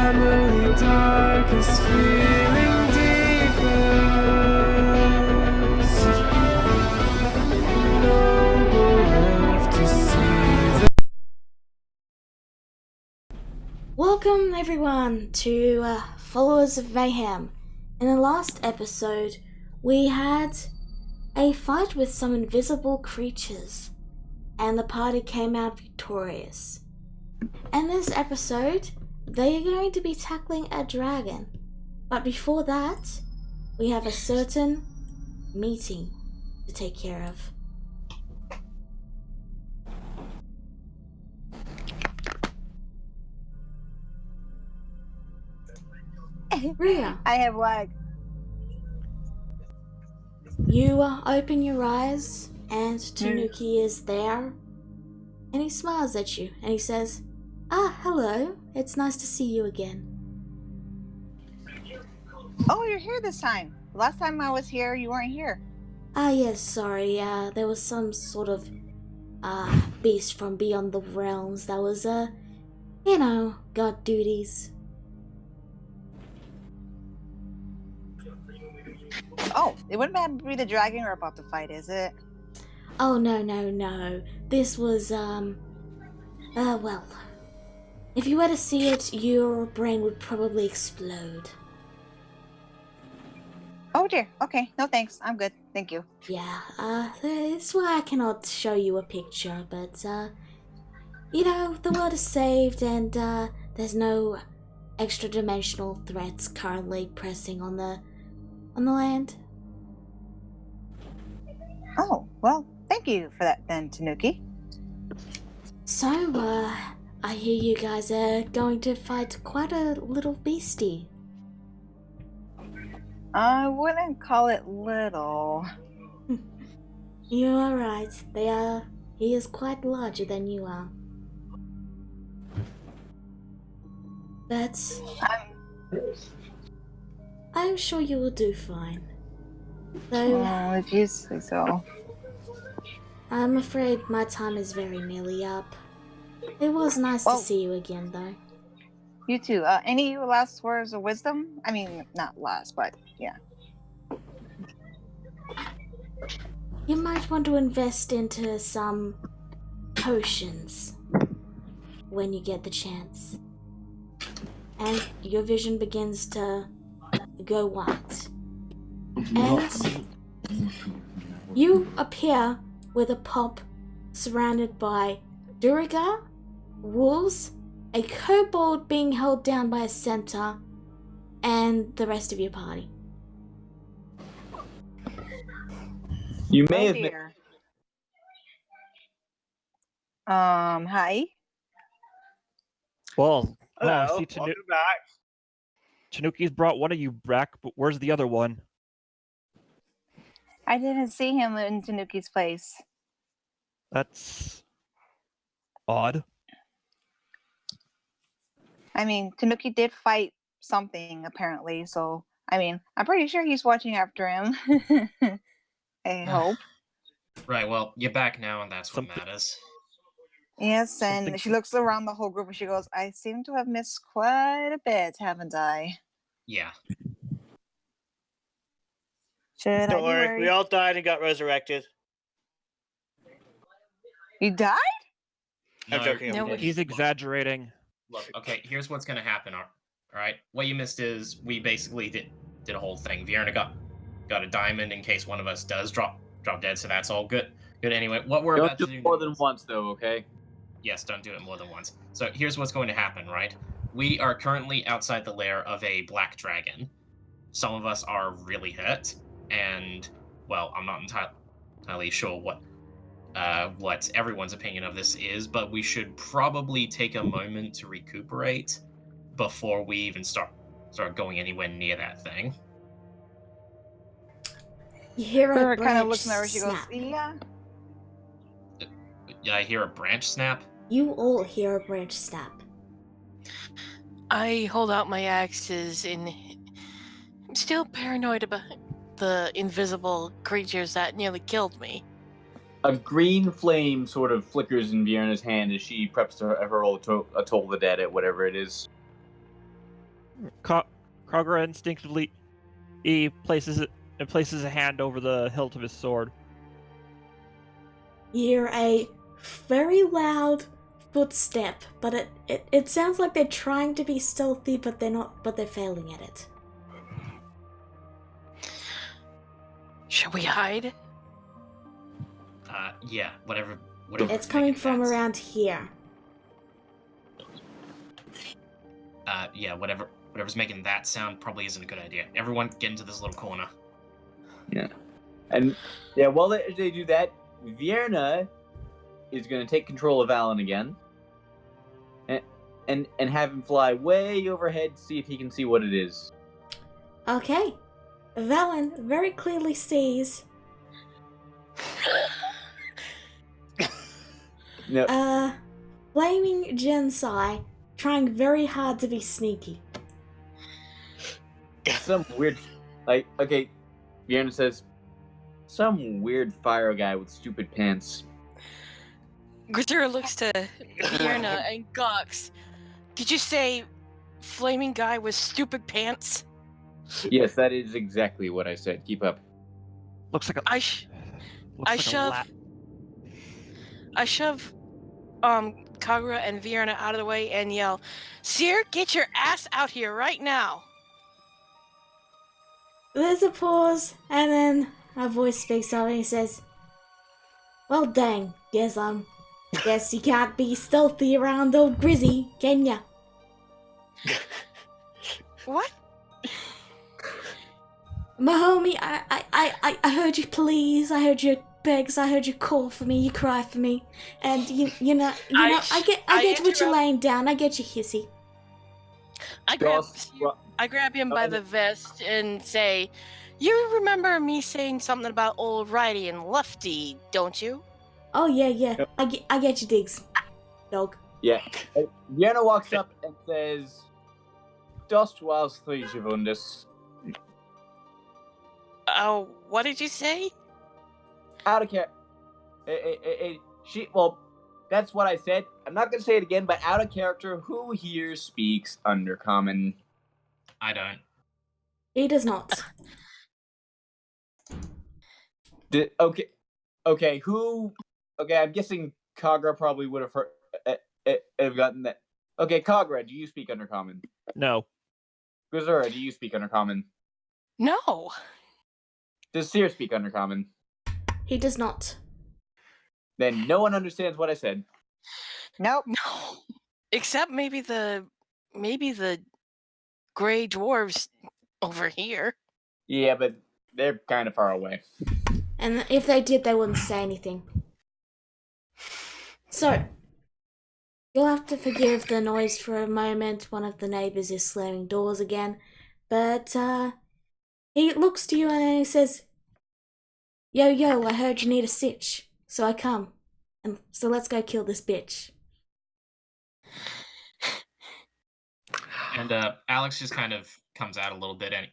family darkest feeling deepest. Noble left to see. Welcome everyone to Followers of Mayhem. In the last episode, we had a fight with some invisible creatures, and the party came out victorious. In this episode, they are going to be tackling a dragon. But before that, we have a certain meeting to take care of. Ria, I have lag. you open your eyes, and Tanuki is there, and he smiles at you, and he says, hello, it's nice to see you again. Oh, you're here this time. Last time I was here, you weren't here. Yes, sorry, there was some sort of, beast from beyond the realms that was, got duties. Oh, it wouldn't happen to be the dragon we're about to fight, is it? Oh, no. This was, well, if you were to see it, your brain would probably explode. Oh dear. Okay. No thanks. I'm good. Thank you. Yeah, it's why I cannot show you a picture, but, the world is saved, and, there's no extra-dimensional threats currently pressing on the land. Oh, well, thank you for that then, Tanuki. So, I hear you guys are going to fight quite a little beastie. I wouldn't call it little. You are right. He is quite larger than you are. But I'm sure you will do fine. Though, if you say so. I'm afraid my time is very nearly up. It was nice to see you again, though. You too. Any last words of wisdom? I mean, not last, but yeah. You might want to invest into some potions when you get the chance. And your vision begins to go white. And you appear with a pop surrounded by Duriga, wolves, a kobold being held down by a centaur, and the rest of your party. You may have dear. Hi. Well, Hello, I see welcome back. Tanuki's brought one of you back, but where's the other one? I didn't see him in Tanuki's place. That's odd. I mean, Tanuki did fight something, apparently, so, I mean, I'm pretty sure he's watching after him. I hope. Right, well, you're back now, and that's what matters. Yes, and she looks around the whole group and she goes, I seem to have missed quite a bit, haven't I? Yeah. Don't worry, we all died and got resurrected. You died? I'm joking. No, he's exaggerating. Look, okay, here's what's gonna happen, alright? What you missed is we basically did a whole thing. Vierna got a diamond in case one of us does drop dead, so that's all good. Good anyway, what we're about to do more than once, though, okay? Yes, don't do it more than once. So here's what's going to happen, right? We are currently outside the lair of a black dragon. Some of us are really hurt, and, well, I'm not entirely sure what everyone's opinion of this is, but we should probably take a moment to recuperate before we even start going anywhere near that thing. You hear a branch kind of looks nervous. She goes, snap. yeah. Yeah, I hear a branch snap. You all hear a branch snap. I hold out my axes and I'm still paranoid about the invisible creatures that nearly killed me. A green flame sort of flickers in Vierna's hand as she preps to hurl a Toll the Dead at whatever it is. Kagura instinctively places a hand over the hilt of his sword. You hear a very loud footstep, but it sounds like they're trying to be stealthy, but they're not. But they're failing at it. Should we hide? Yeah, whatever. It's coming from around here. Yeah, whatever's making that sound probably isn't a good idea. Everyone get into this little corner. Yeah. And yeah, while they do that, Vierna is going to take control of Alan again, and have him fly way overhead to see if he can see what it is. Okay. Valen very clearly sees No, flaming Gensai trying very hard to be sneaky. some weird, okay, Vierna says, some weird fire guy with stupid pants. Grisura looks to Vierna and gawks. Did you say flaming guy with stupid pants? Yes, that is exactly what I said. Keep up. Looks like a. I shove Kagura and Vierna out of the way and yell, "Seer, get your ass out here right now!" There's a pause, and then a voice speaks up and he says, "Well, dang, guess you can't be stealthy around old Grizzy, can ya?" What? My homie, I heard you please, I heard you begs, I heard you call for me, you cry for me, and you know, I get what you're laying down, I get you hissy. I grab him by the vest and say, "You remember me saying something about old righty and lefty, don't you?" Oh yeah, I get you digs, dog. Yeah. Vierna walks up and says, "Dost was three Javundus." Oh, what did you say? Out of character. Well, that's what I said. I'm not going to say it again, but out of character, who here speaks Undercommon? I don't. He does not. Okay, who... Okay, I'm guessing Kagura probably would have have gotten that. Okay, Kagura, do you speak Undercommon? No. Grisura, do you speak Undercommon? No. Does Seer speak Undercommon? He does not. Then no one understands what I said. Nope. No. Except maybe the gray dwarves over here. Yeah, but they're kind of far away. And if they did, they wouldn't say anything. So, you'll have to forgive the noise for a moment. One of the neighbors is slamming doors again. But, he looks to you and he says, Yo, I heard you need a sitch. So I come. And so let's go kill this bitch. And Alex just kind of comes out a little bit and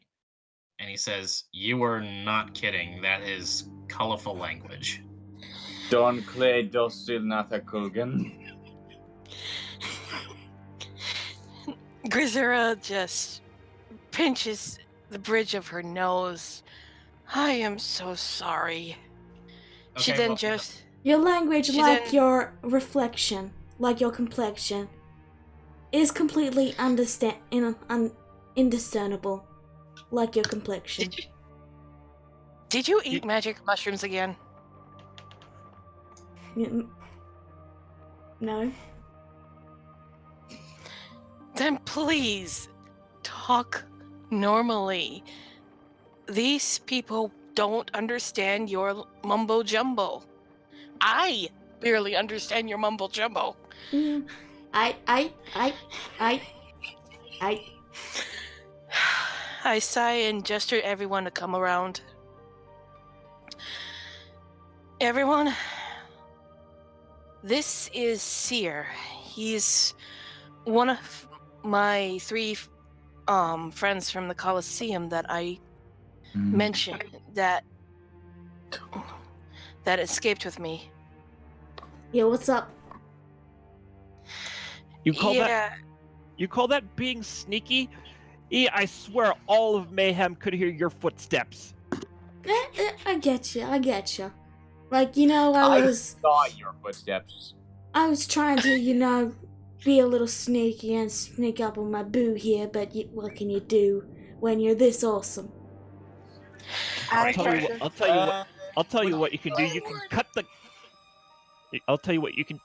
he says, "You are not kidding. That is colorful language." Don Clay Dostil Nathakulgan. Grisura just pinches the bridge of her nose. "I am so sorry." She Okay, then well, just... Your language, She like then- your reflection, like your complexion, is completely indiscernible, like your complexion. Did you eat magic mushrooms again? No. Then please, talk normally. These people don't understand your mumbo jumbo. I barely understand your mumbo jumbo. I I sigh and gesture everyone to come around. Everyone, this is Seer. He's one of my 3 friends from the Colosseum that I mentioned that escaped with me. Yeah, what's up? You call that being sneaky? I swear all of Mayhem could hear your footsteps. I get you. Like, you know, I saw your footsteps. was trying to, you know, be a little sneaky and sneak up on my boo here, but what can you do when you're this awesome? I'll tell you what you can do. You can cut the. I'll tell you what you can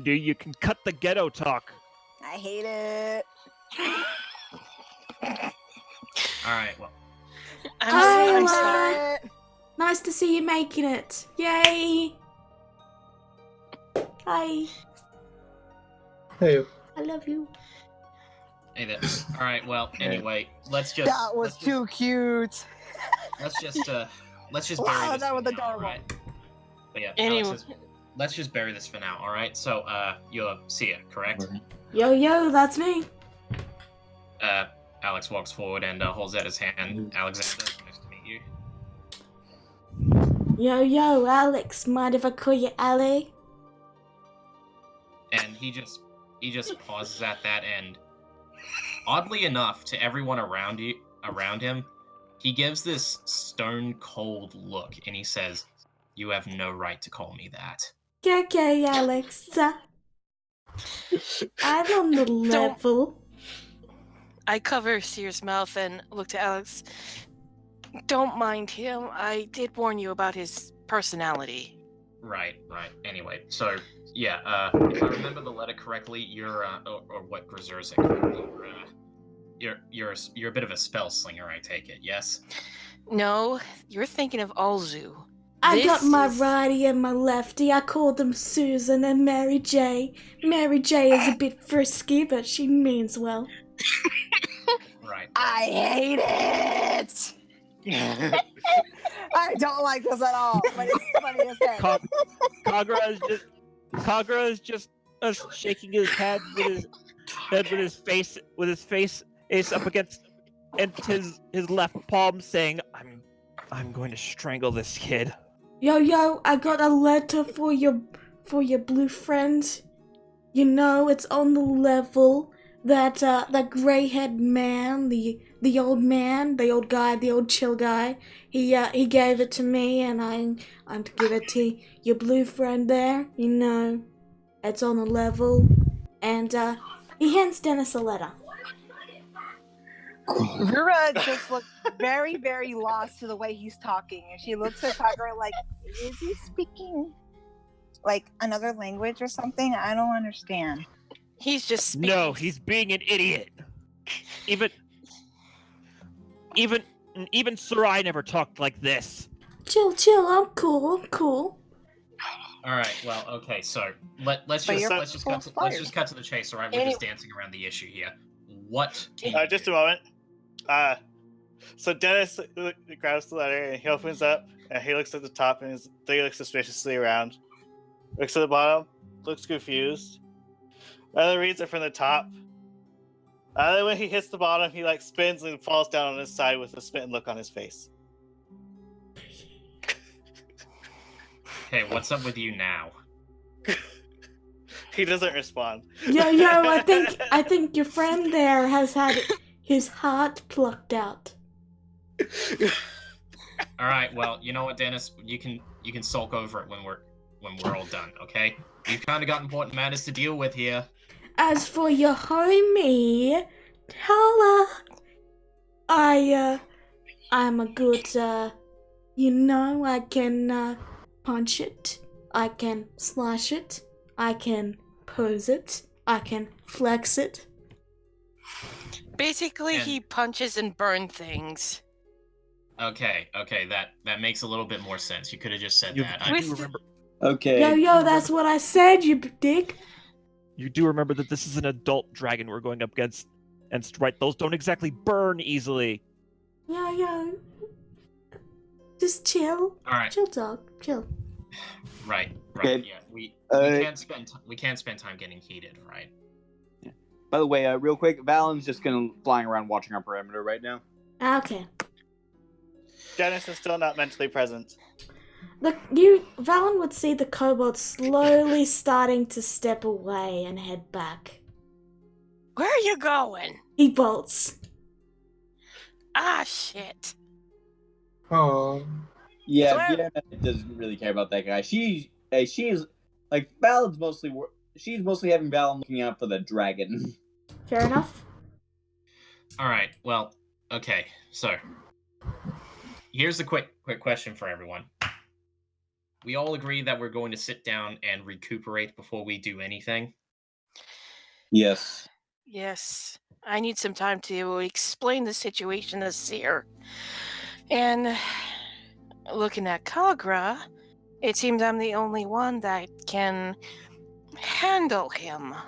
do. You can cut the ghetto talk. I hate it. All right, well, I'm sorry. Nice to see you making it. Yay! Hi. Hey. I love you. hey there. All right, well, anyway, let's just. That was too cute. Let's just bury Wow, this that for was now, adorable. alright? But yeah, Anyway. Alex let's just bury this for now, alright? So, you're Sia, correct? Yo, that's me. Alex walks forward and holds out his hand. Alexander, nice to meet you. Yo, Alex. Mind if I call you Ali? And he just pauses at that, and oddly enough, to everyone around him, he gives this stone cold look, and he says, "You have no right to call me that." Okay, Alex. I'm on the level. I cover Sear's mouth and look to Alex. Don't mind him. I did warn you about his personality. Right. Anyway, so yeah, if I remember the letter correctly, you're or what Grisur said correctly, you're a bit of a spell slinger, I take it, yes? No, you're thinking of Alzu. I got This my is- righty and my lefty. I called them Susan and Mary J. Mary J is a bit frisky, but she means well. Right. I hate it. I don't like this at all, but it's funny as heck. Kagra is just shaking his head with his face up against and his left palm, saying, "I'm going to strangle this kid." Yo, I got a letter for your blue friend. You know, it's on the level that gray-haired man, the old man, the old guy, the old chill guy. He gave it to me, and I'm to give it to your blue friend there. You know, it's on the level, and he hands Dennis a letter. Vera just looks very, very lost to the way he's talking, and she looks at Kagura like, is he speaking like another language or something? I don't understand. He's just speaking. No, he's being an idiot. Even Sarai never talked like this. Chill, I'm cool. All right. Well, okay. So let's But just you're cut to the chase. All right, we're just dancing around the issue here. What can you Just do? a moment. So Dennis grabs the letter and he opens up and he looks at the top and he looks suspiciously around. Looks at the bottom, looks confused. Then reads it from the top. And then when he hits the bottom, he spins and falls down on his side with a smitten look on his face. Hey, what's up with you now? He doesn't respond. Yo, I think your friend there has had his heart plucked out. All right. Well, you know what, Dennis? You can sulk over it when we're all done. Okay? We've kind of got important matters to deal with here. As for your homie, holla. I'm a good, I can punch it, I can slash it, I can pose it, I can flex it. Basically, And- he punches and burns things. Okay. That makes a little bit more sense. You could have just said You that. do remember? Okay. Yo, that's what I said, you dick. You do remember that this is an adult dragon we're going up against, and right? Those don't exactly burn easily. Yo. Just chill. All right. Chill, dog. Chill. Right. Okay. Yeah. We Uh, can't spend time getting heated, right? By the way, real quick, Valen's just flying around watching our perimeter right now. Okay. Dennis is still not mentally present. Look, Valen would see the kobold slowly starting to step away and head back. Where are you going? He bolts. Ah, shit. Oh. Yeah, Swear- Vienna doesn't really care about that guy. She's like Valen's mostly. She's mostly having Valen looking out for the dragon. Fair enough. All right. Well, okay. So here's a quick question for everyone. We all agree that we're going to sit down and recuperate before we do anything. Yes. Yes. I need some time to explain the situation to Seer. And looking at Kagra, it seems I'm the only one that can handle him. All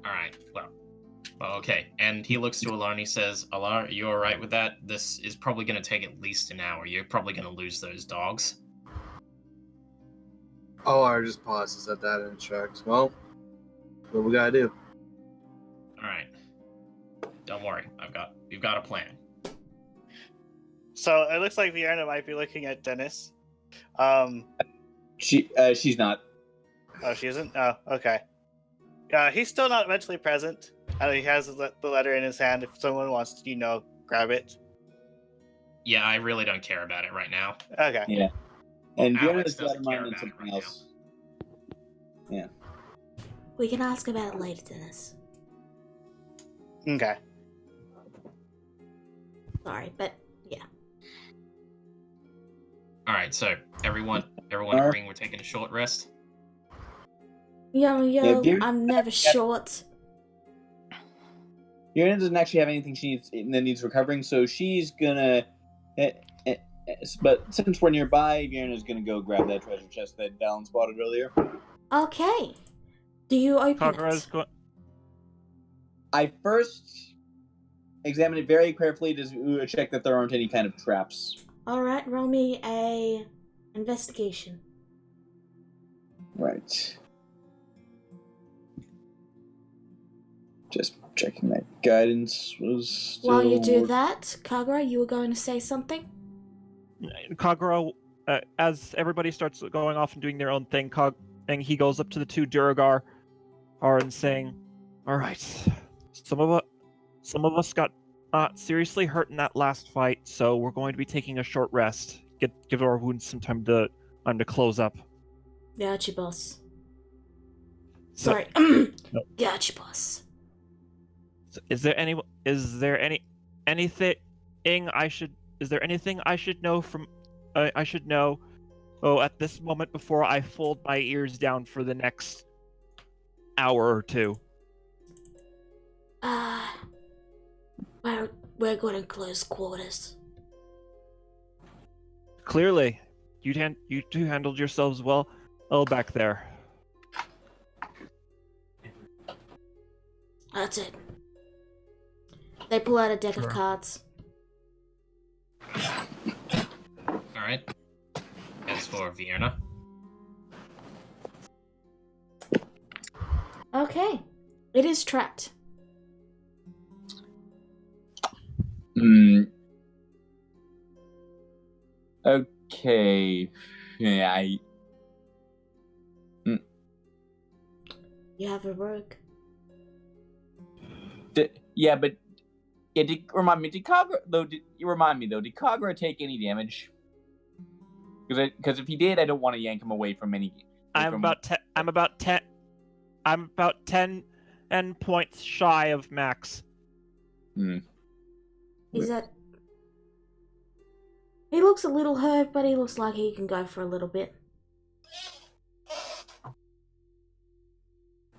right. Well, okay. And he looks to Alar and he says, "Alar, are you all right with that? This is probably going to take at least an hour. You're probably going to lose those dogs." Alar just pauses at that and shrugs. Well, what we gotta do? All right. Don't worry. We've got a plan. So it looks like Vienna might be looking at Dennis. She's not. Oh, she isn't? Oh, okay. He's still not mentally present. He has the letter in his hand. If someone wants to, grab it. Yeah, I really don't care about it right now. Okay. Yeah. And Alex Vienna's got her doesn't care mind on about it something right else. Yeah. We can ask about it later, Dennis. Okay. Sorry, but yeah. All right. So everyone agreeing we're taking a short rest. Yo, Vienna- I'm never short. Vienna doesn't actually have anything she needs recovering, so she's gonna. But since we're nearby, Vienna's gonna go grab that treasure chest that Valen spotted earlier. Okay. Do you open Kagra's it? going. I first examine it very carefully to check that there aren't any kind of traps. Alright, roll me a investigation. Right. Just checking that guidance was still... While you do that, Kagra, you were going to say something? Kagura, as everybody starts going off and doing their own thing, and he goes up to the two Duragar and saying, "All right, some of us got seriously hurt in that last fight, so we're going to be taking a short rest. Give our wounds some time to close up." Gotcha, boss. So- Sorry. No. Gotcha, boss. So is there anything I should know from I should know at this moment before I fold my ears down for the next hour or two? We're going to close quarters. Clearly, you two handled yourselves well back there. That's it. They pull out a deck of cards. All right. As for Vienna, Okay. It is trapped. Okay. Yeah, You have a rogue. Yeah, but... Yeah, remind me, did Kagura take any damage? Because if he did, I don't want to yank him away from any... I'm about 10 points shy of max. Is that... He looks a little hurt, but he looks like he can go for a little bit.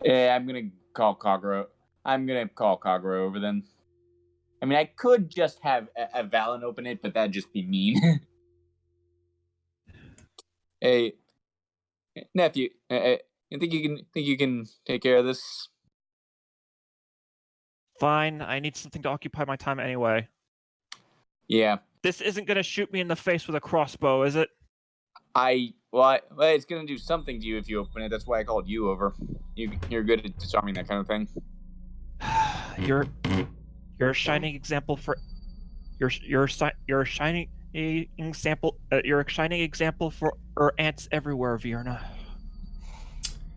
Yeah, I'm gonna call Kagura over then. I mean, I could just have a Valen open it, but that'd just be mean. Hey, nephew, you think you can take care of this? Fine, I need something to occupy my time anyway. Yeah. This isn't gonna shoot me in the face with a crossbow, is it? Well, it's gonna do something to you if you open it. That's why I called you over. You're good at disarming that kind of thing. You're a shining example for. You're a shining example for ants everywhere, Vierna.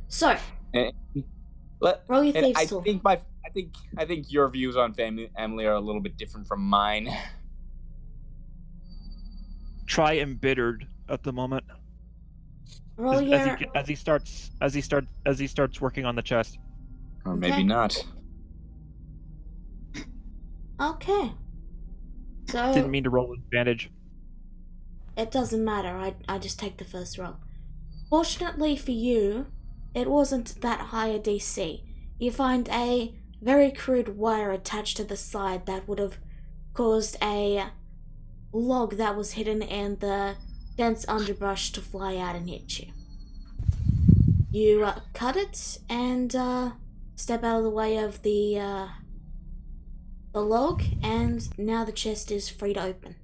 So, roll your thieves' tool. I think your views on family Emily are a little bit different from mine. Try embittered at the moment. Roll As your. he starts working on the chest. Or Okay. maybe not. Okay. So Didn't mean to roll advantage. it doesn't matter. I just take the first roll. Fortunately for you, it wasn't that high a DC. You find a very crude wire attached to the side that would have caused a log that was hidden in the dense underbrush to fly out and hit you. You cut it and step out of the way of the log, and now the chest is free to open.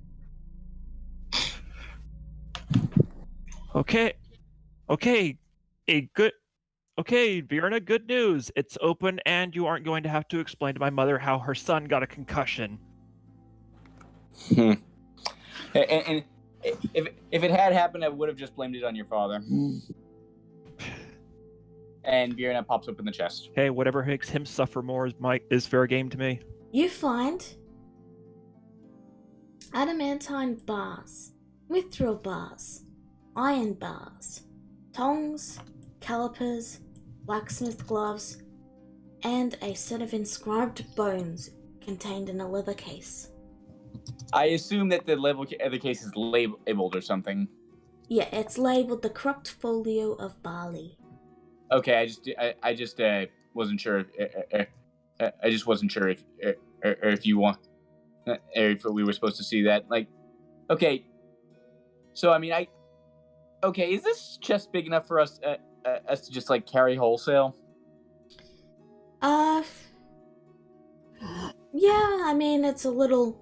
Okay, Virna, good news. It's open, and you aren't going to have to explain to my mother how her son got a concussion. And if it had happened, I would have just blamed it on your father. And Bjorn pops open the chest. Hey, whatever makes him suffer more is fair game to me. You find adamantine bars, mithril bars, iron bars, tongs, calipers, blacksmith gloves, and a set of inscribed bones contained in a leather case. I assume that the case is labeled or something. Yeah, it's labeled the corrupt folio of barley. Okay, I just wasn't sure. I just wasn't sure if you want, if we were supposed to see that. Like, okay. So I mean, okay, is this chest big enough for us to just like carry wholesale? Yeah, I mean it's a little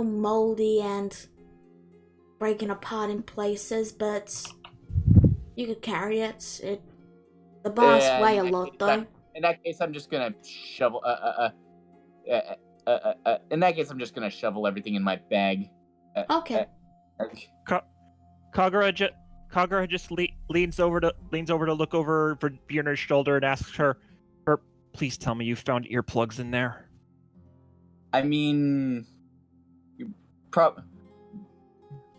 moldy and breaking apart in places, but you could carry it. The bars weigh a lot, though. In that case, I'm just gonna shovel. In that case, I'm just gonna shovel everything in my bag. Okay. Kagura just leans over to look over Bjorn's shoulder and asks her, "Please tell me you found earplugs in there." I mean,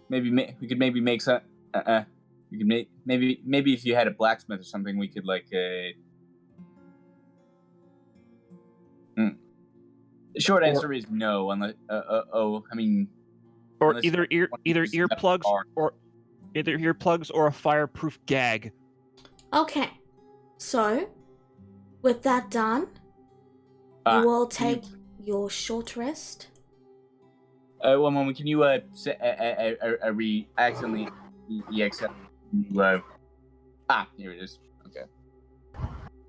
maybe we could maybe make some. We could maybe if you had a blacksmith or something, we could like. The short answer is no, unless. I mean. Or either earplugs or a fireproof gag. Okay. So, with that done, you all take your short rest. One moment. Can you accidentally accept? Here it is. Okay.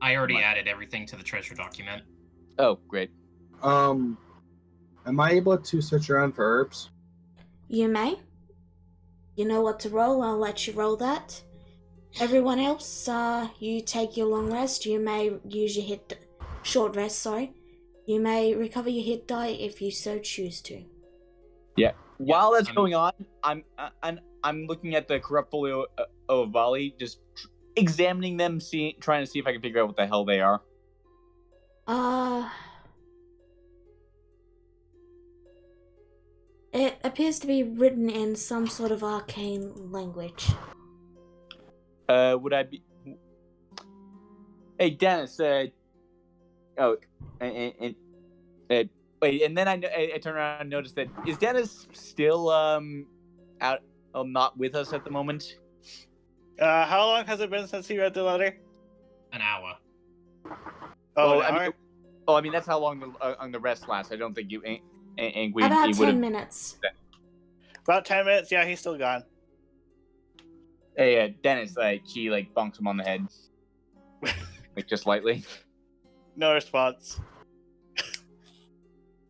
I already added everything to the treasure document. Oh, great. Am I able to search around for herbs? You may. You know what to roll, I'll let you roll that. Everyone else, you take your long rest. You may use your short rest, sorry. You may recover your hit die if you so choose to. Yeah. While that's going on, I'm looking at the corrupt folio of Bali, just examining them, trying to see if I can figure out what the hell they are. It appears to be written in some sort of arcane language. Would I be? Hey, Dennis. Wait, and then I turn around and notice that is Dennis still out, not with us at the moment? How long has it been since he read the letter? An hour. Oh, I mean that's how long on the rest lasts. I don't think you ain't. About 10 minutes. About 10 minutes. Yeah, he's still gone. Hey, Dennis. She bonks him on the head, just lightly. No response.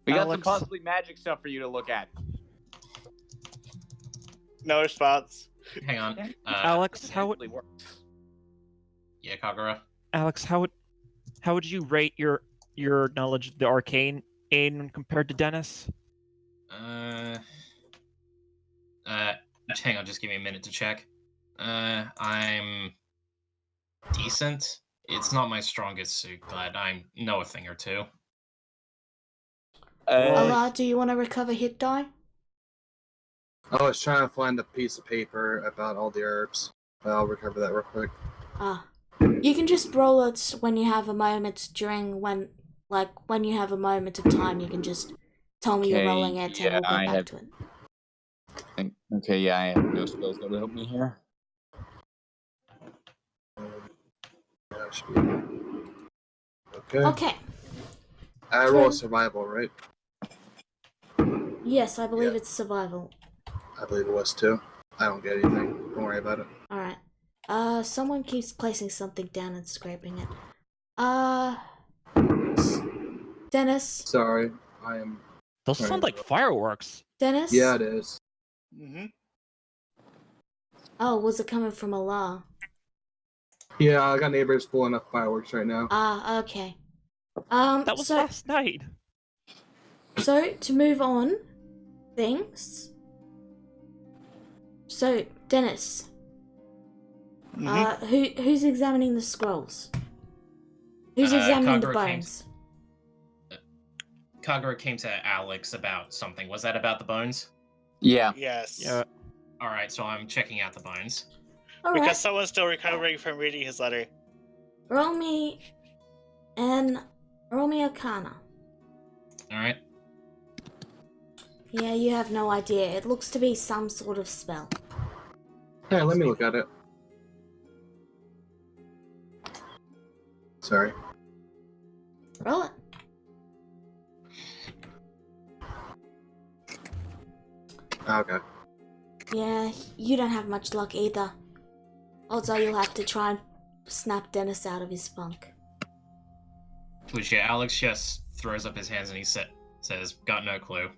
We got Alex. some possibly magic stuff for you to look at. No response. Hang on. Alex, how would Yeah, Kagura. Alex, how would you rate your knowledge of the arcane compared to Dennis? Hang on, just give me a minute to check. I'm decent. It's not my strongest suit, but I know a thing or two. Allah, do you want to recover hit die? I was trying to find a piece of paper about all the herbs. But I'll recover that real quick. Ah. You can just roll it when you have a moment when you have a moment of time, you can just tell me you're rolling it and we'll get back to it. Okay, yeah, I have no spells that will help me here. Yeah, should be okay. Okay. I roll survival, right? Yes, I believe Yeah. it's survival. I believe it was too. I don't get anything. Don't worry about it. Alright. Someone keeps placing something down and scraping it. Dennis? Sorry, I am. Those Sorry, sound like bro. fireworks. Dennis? Yeah, it is. Mm-hmm. Oh, was it coming from Allah? Yeah, I got neighbors blowing up fireworks right now. Ah, okay. That was so last night. to move on things. So, Dennis. Who's examining the scrolls? Who's examining the bones? Kagura came to Alex about something. Was that about the bones? Yeah. Yes. Yeah. Alright, so I'm checking out the bones. Alright. Because someone's still recovering from reading his letter. Roll me Arcana. Alright. Yeah, you have no idea. It looks to be some sort of spell. Hey, let me look at it. Sorry. Roll it. Okay. Yeah, you don't have much luck either. Odds are you'll have to try and snap Dennis out of his funk. Which, yeah, Alex just throws up his hands and he says, got no clue.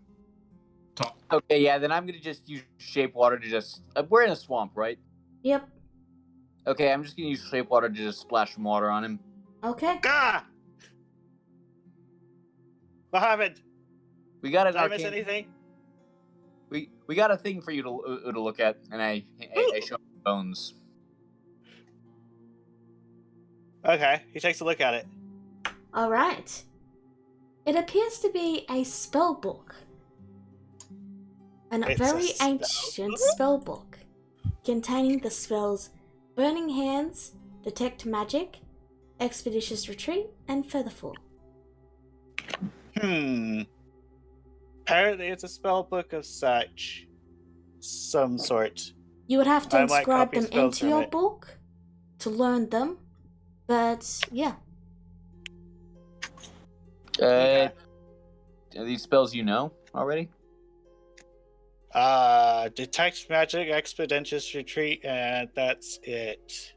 Talk. Okay, yeah, then I'm gonna just use shape water to just. We're in a swamp, right? Yep. Okay, I'm just gonna use shape water to just splash some water on him. Okay. Gah! What happened? We got an Did I miss arcane. anything? We got a thing for you to look at, and I show him the bones. Okay, he takes a look at it. Alright. It appears to be a spell book. A It's very a spell ancient book? spell book containing the spells Burning Hands, Detect Magic, Expeditious Retreat, and Featherfall. Apparently it's a spell book of some sort. You would have to I might inscribe copy them spells into from your it. book to learn them, but yeah. Okay. Are these spells you know already? Detect Magic, Expeditious Retreat, and that's it.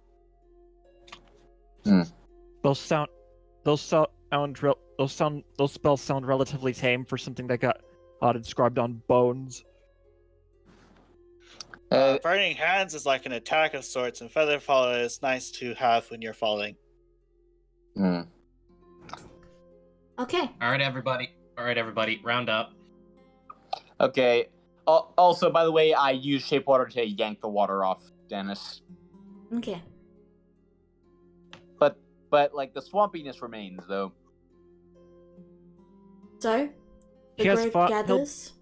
Those spells sound relatively tame for something that got inscribed on bones. Burning Hands is like an attack of sorts, and Featherfall is nice to have when you're falling. Okay. All right, everybody, round up. Okay. Also, by the way, I use shape water to yank the water off Dennis. Okay. But like the swampiness remains, though. So, the He has group fought- gathers.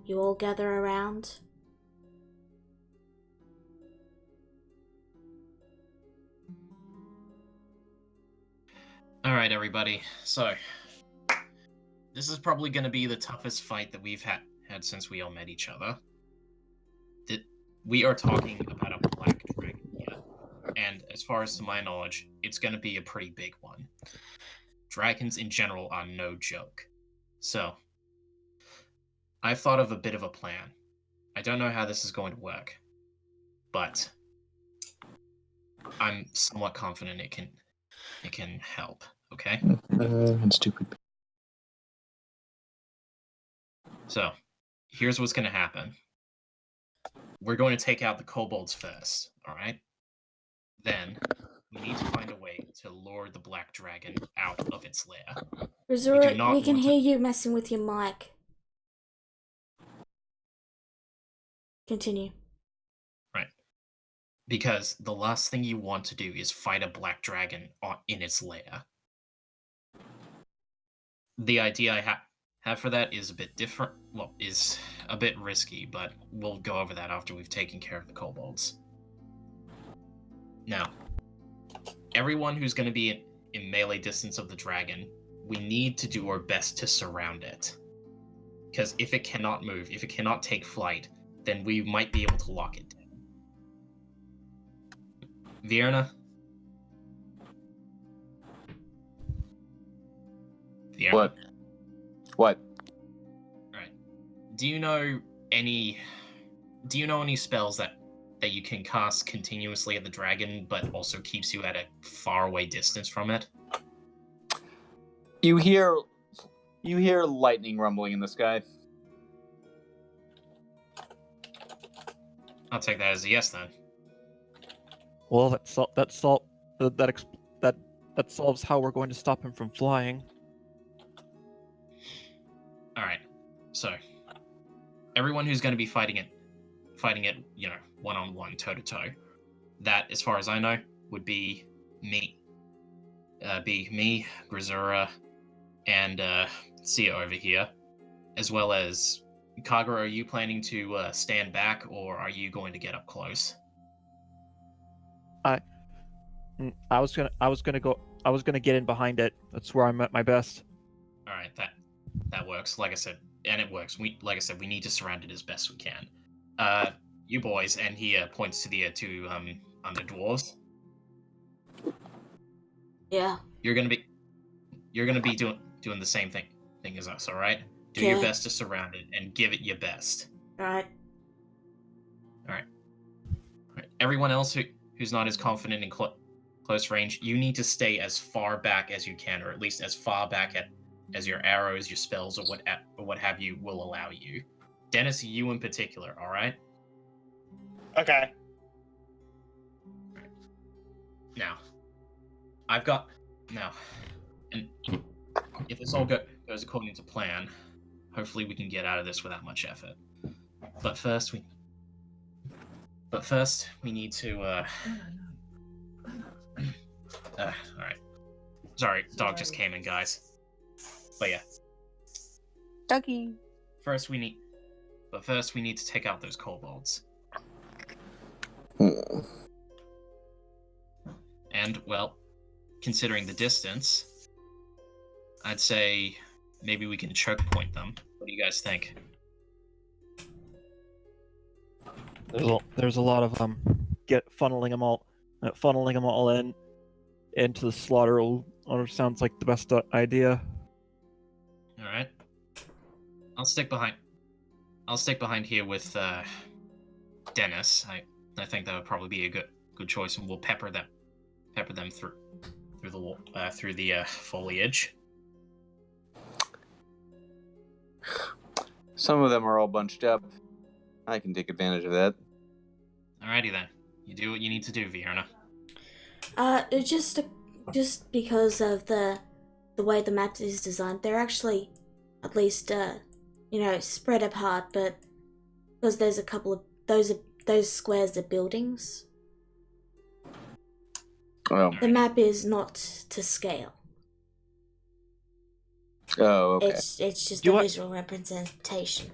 You all gather around. All right, everybody. So, this is probably going to be the toughest fight that we've had since we all met each other. We are talking about a black dragon here, and as far as to my knowledge, it's going to be a pretty big one. Dragons in general are no joke. So, I've thought of a bit of a plan. I don't know how this is going to work, but I'm somewhat confident it can help. Okay. Stupid. So, here's what's going to happen. We're going to take out the kobolds first, alright? Then, we need to find a way to lure the black dragon out of its lair. Rizura, we can hear you messing with your mic. Continue. Right. Because the last thing you want to do is fight a black dragon in its lair. The idea I have for that is a bit different. Well, is a bit risky, but we'll go over that after we've taken care of the kobolds. Now, everyone who's going to be in melee distance of the dragon, we need to do our best to surround it. Because if it cannot move, if it cannot take flight, then we might be able to lock it down. Vierna? Vierna? What? Alright. Do you know any spells that you can cast continuously at the dragon, but also keeps you at a faraway distance from it? You hear lightning rumbling in the sky. I'll take that as a yes then. Well, that solves how we're going to stop him from flying. All right. So, everyone who's going to be fighting it, one-on-one, toe-to-toe, that, as far as I know, would be me. Grisura, and Sia over here, as well as Kagura. Are you planning to stand back, or are you going to get up close? I was gonna get in behind it. That's where I'm at my best. All right, that works. Like I said, and it works. We need to surround it as best we can. You boys, and he points to the two under dwarves. Yeah. You're gonna be doing the same thing as us. All right. Do your best to surround it and give it your best. All right. All right. Everyone else who's not as confident in close range, you need to stay as far back as you can, or at least as far back as your arrows, your spells, or what have you will allow you. Dennis, you in particular. All right. Okay. Right. Now, and if this all goes according to plan, hopefully we can get out of this without much effort. But first we need to all right. Sorry, dog just came in, guys. But yeah. Doggy. First we need to take out those kobolds. And, well, considering the distance, I'd say maybe we can choke point them. What do you guys think? There's a lot of funneling them all into the slaughter. Sounds like the best idea. All right. I'll stick behind here with Dennis. I think that would probably be a good choice, and we'll pepper them through the foliage. Some of them are all bunched up. I can take advantage of that. Alrighty then. You do what you need to do, Vierna. Just because of the way the map is designed, they're actually at least spread apart, but because there's a couple of those squares are buildings. Oh. The map is not to scale. Oh, okay. It's just a visual representation.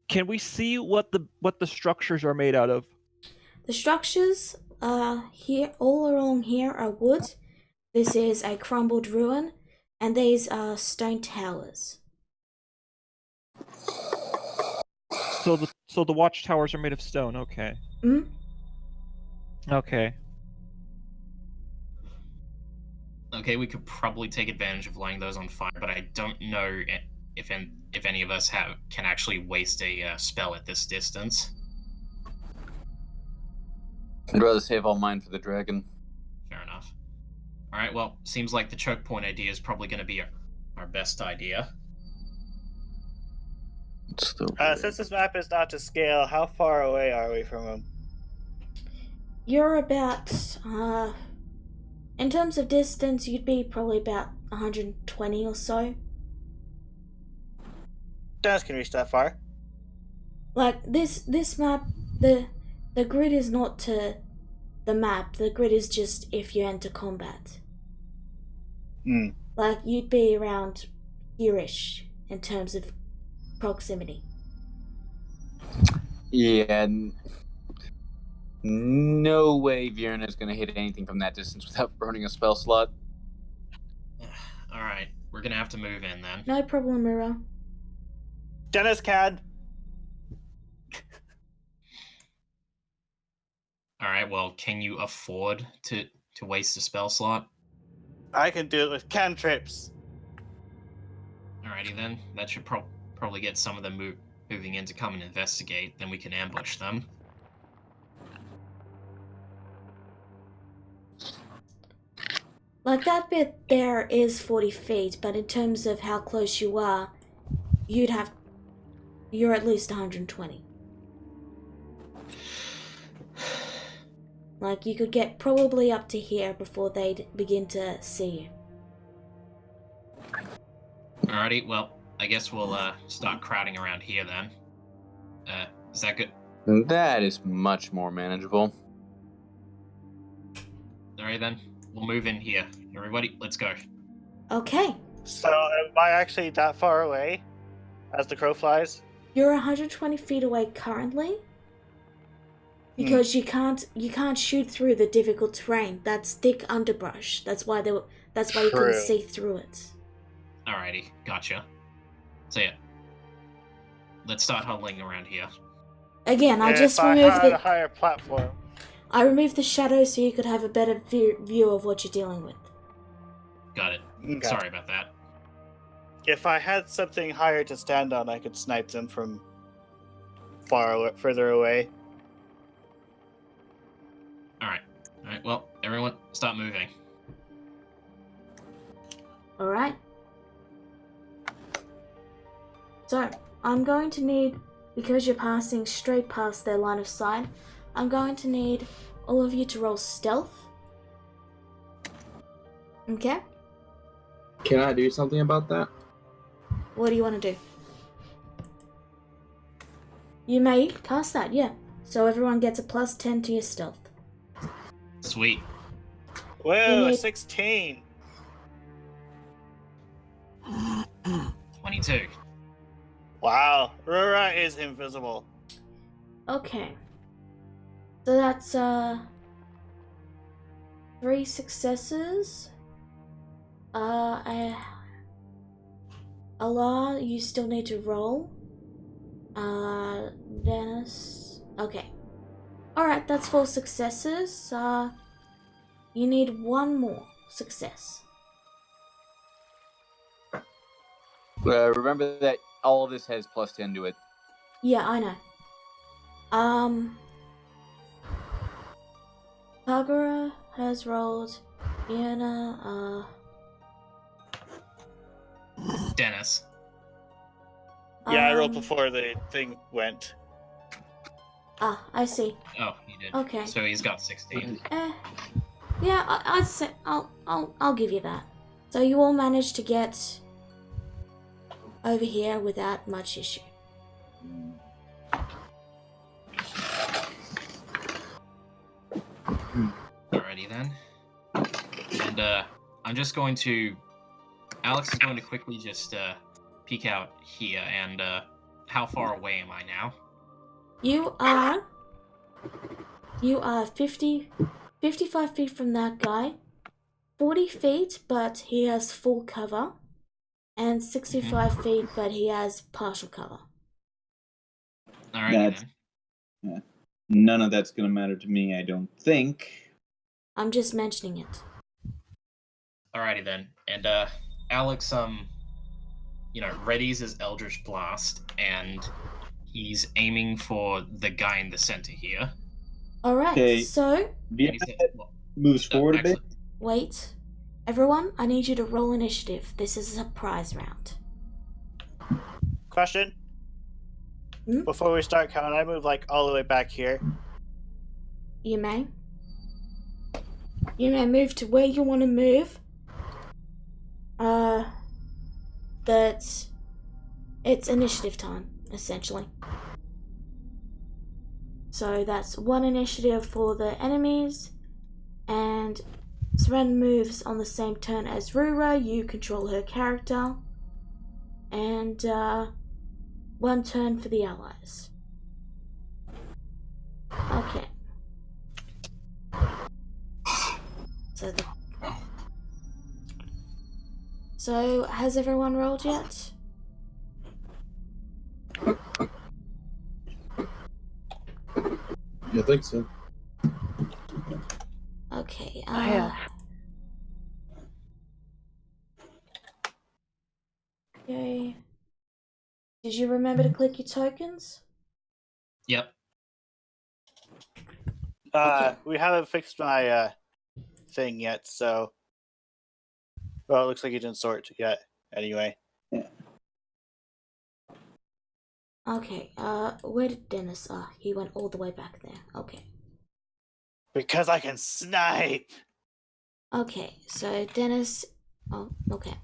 Can we see what the structures are made out of? The structures here all along here are wood. This is a crumbled ruin, and these are stone towers. So the watchtowers are made of stone. Okay. Hmm? Okay. Okay, we could probably take advantage of lighting those on fire, but I don't know if any of us can actually waste a spell at this distance. I'd rather save all mine for the dragon. Fair enough. All right, well, seems like the choke point idea is probably going to be our best idea. Since this map is not to scale, how far away are we from him? You're about in terms of distance, you'd be probably about 120 or so. Dennis can reach that far. Like this map, the The grid is not to the map. The grid is just if you enter combat. Hmm. Like, you'd be around here-ish in terms of proximity. Yeah. No way Vierna's gonna hit anything from that distance without burning a spell slot. All right, we're gonna have to move in then. No problem, Miro. Dennis can. All right, well, can you afford to waste a spell slot? I can do it with cantrips. Alrighty then, that should probably get some of them moving in to come and investigate. Then we can ambush them. Like, that bit there is 40 feet, but in terms of how close you are, you're at least 120. Like, you could get probably up to here before they'd begin to see you. Alrighty, well, I guess we'll start crowding around here then. Is that good? That is much more manageable. Alright then, we'll move in here. Everybody, let's go. Okay, So am I actually that far away as the crow flies? you're 120 feet away currently. Because you can't shoot through the difficult terrain. That's thick underbrush. That's why you couldn't True. see through it. Alrighty, gotcha. So yeah, let's start huddling around here. Again, I just if I removed had a the higher platform. I removed the shadow so you could have a better view of what you're dealing with. Got it. Okay. Sorry about that. If I had something higher to stand on, I could snipe them from further away. Alright, well, everyone, start moving. Alright. So, I'm going to need, because you're passing straight past their line of sight, I'm going to need all of you to roll stealth. Okay? Can I do something about that? What do you want to do? You may cast that, yeah. So everyone gets a plus 10 to your stealth. Sweet. Whoa, need- 16. 22. Wow, Rura is invisible. Okay. So that's 3 successes. Allah, you still need to roll. Dennis. Okay. Alright, that's 4 successes. You need 1 more success. Remember that all of this has plus 10 to it. Yeah, I know. Kagura has rolled. Fiona, Dennis. Yeah, I rolled um, before the thing went. Ah, I see. Oh, he did. Okay. So he's got 16. Yeah, I'd say I'll give you that. So you all managed to get over here without much issue. Alrighty then. And I'm just going to... Alex is going to quickly just peek out here, and how far away am I now? You are 55 feet from that guy, 40 feet, but he has full cover, and 65 feet, but he has partial cover. Alrighty That's- then. None of that's gonna matter to me, I don't think. I'm just mentioning it. Alrighty then. And Alex, readies his Eldritch Blast, and he's aiming for the guy in the center here. Alright, Okay. so, And Yeah, he's well, moves forward a bit. actually, wait. Everyone, I need you to roll initiative. This is a surprise round. Question? Hmm? Before we start, can I move all the way back here? You may. You may move to where you want to move. But it's initiative time, essentially. So that's 1 initiative for the enemies. And Seren moves on the same turn as Rura. You control her character. And 1 turn for the allies. Okay. So has everyone rolled yet? I think so. Okay. I have. Okay. Did you remember to click your tokens? Yep. Okay. We haven't fixed my thing yet, so. Well, it looks like you didn't sort yet. Anyway. Okay. Where did Dennis? He went all the way back there. Okay. Because I can snipe. Okay. So Dennis. Oh. Okay.